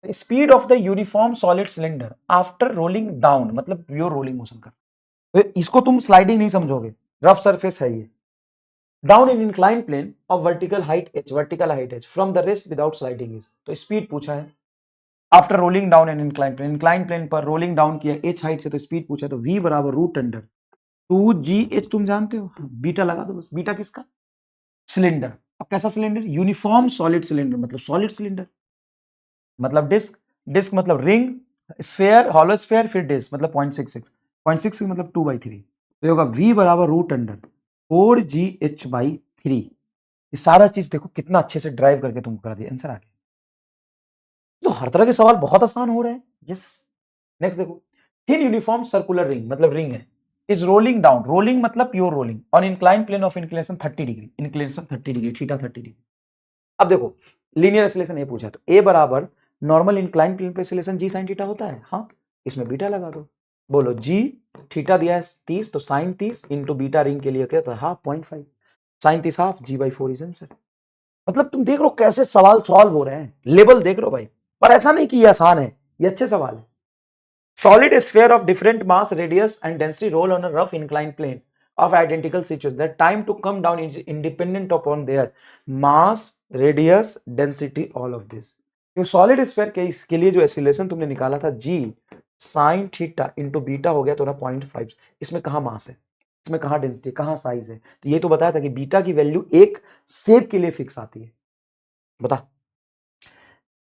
speed of the uniform solid cylinder after rolling down मतलब प्योर रोलिंग मोशन कर, तो इसको तुम स्लाइडिंग नहीं समझोगे, रफ सरफेस है ये। Down in incline plane of vertical height h from the rest without sliding is, तो स्पीड पूछा है after rolling down an incline plane पर रोलिंग डाउन किया h हाइट से, तो स्पीड पूछा, तो v बराबर रूट अंडर 2gh, तुम जानते हो बीटा लगा दो बस, बीटा किसका, सिलेंडर। अब कैसा सिलेंडर, यूनिफॉर्म सॉलिड सिलेंडर मतलब सॉलिड सिलेंडर, मतलब डिस्क, डिस्क मतलब रिंग, स्फेयर हॉलो स्फेयर, फिर डिस्क मतलब 0.66 मतलब 2/3, तो होगा v बराबर रूट अंडर 4gh/3। ये सारा चीज देखो कितना अच्छे से ड्राइव करके तुमको करा दिया, आंसर आ गया। तो हर तरह के सवाल बहुत आसान हो रहे हैं। यस, नेक्स्ट देखो, थिन यूनिफॉर्म सर्कुलर रिंग मतलब रिंग है, इज रोलिंग डाउन, रोलिंग मतलब pure rolling on incline plane of inclination 30 degree, inclination 30 degree, theta 30 degree. अब देखो, लीनियर एक्सीलरेशन ये पूछा, तो ए बराबर नॉर्मल इंक्लाइन प्लेन पे एक्सीलरेशन जी साइन थीटा होता है, हाँ इसमें बीटा लगा दो, बोलो जी थीटा दिया है 30, तो साइन 30 इंटू बीटा रिंग के लिए क्या था half 0.5, sine 30 half g/4 is answer. मतलब तुम देख लो कैसे सवाल सॉल्व हो रहे हैं, लेवल देख लो भाई, पर ऐसा नहीं कि ये आसान है, ये अच्छे सवाल है। Solid sphere of different mass, radius and density roll on a rough inclined plane of identical situations. The time to come down is independent upon their mass, radius, density, all of this. तो solid sphere के इसके लिए जो acceleration तुमने निकाला था g sin theta into beta हो गया तो ना 0.5, इसमें कहाँ मास है, इसमें कहाँ डेंसिटी, कहाँ साइज है, तो ये तो बताया था कि बीटा की वैल्यू एक शेप के लिए फिक्स आती है। बता,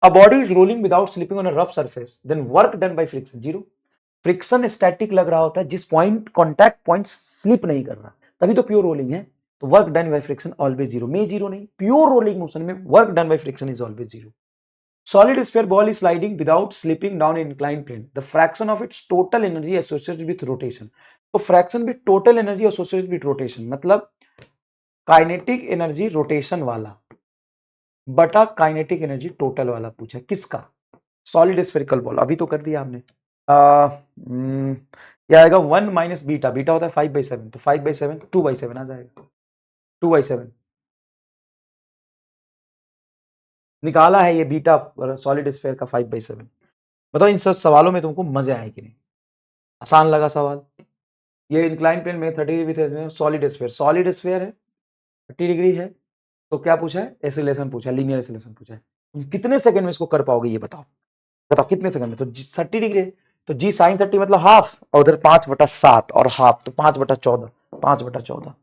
a body is rolling without slipping on a rough surface, then work done by friction 0। Friction static लग रहा होता है जिस पॉइंट कॉन्टैक्ट पॉइंट स्लिप नहीं कर रहा, तभी तो प्योर रोलिंग है। तो work done by friction always 0, में 0 नहीं, प्योर रोलिंग मोशन में work done by friction is always 0। Solid sphere ball is sliding without slipping down in inclined plane, the fraction of its total energy associated with rotation. तो fraction with total energy associated with rotation मतलब kinetic energy rotation वाला बटा kinetic energy total वाला पूछा, किसका, solid spherical ball. अभी तो कर दिया आपने। ये आएगा 1 माइनस बीटा, बीटा होता है 5/7, तो 5/7 2/7 आ जाएगा, 2/7 निकाला है ये बीटा सॉलिड स्फीयर का 5/7। बताओ इन सब सवालों में तुमको मजे आए कि नहीं, आसान लगा सवाल। ये इंक्लाइन प्लेन में 30 degree solid sphere, solid sphere है 30 डिग्री है, तो क्या पूछा है, एक्सीलरेशन पूछा है, लीनियर एक्सीलरेशन पूछा है। तुम कितने सेकंड में इसको कर पाओगे ये बताओ, बताओ कितने सेकंड में। तो 30 डिग्री है तो जी साइन 30 मतलब हाफ, और उधर 5/7 और हाफ, तो 5/14, 5/14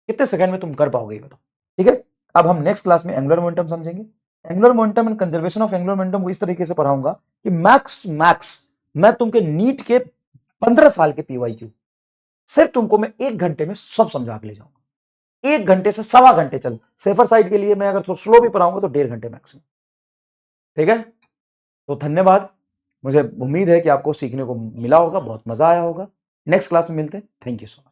कितने सेकंड में तुम कर पाओगे ये बताओ। ठीक है, अब हम नेक्स्ट क्लास में एंगुलर मोमेंटम समझेंगे। Angular momentum and conservation of angular momentum को इस तरीके से पढ़ाऊंगा कि मैक्स मैं तुमके नीट के 15 साल के पीवाईक्यू सिर्फ तुमको मैं 1 घंटे में सब समझा के ले जाऊंगा। 1 घंटे से सवा घंटे चल, सेफर साइड के लिए मैं अगर तो स्लो भी पढ़ाऊंगा तो 1.5 घंटे मैक्सिमम। ठीक है, तो धन्यवाद। मुझे उम्मीद है कि आपको सीखने को मिला होगा, बहुत मजा आया होगा। नेक्स्ट क्लास में मिलते हैं। Thank you so much.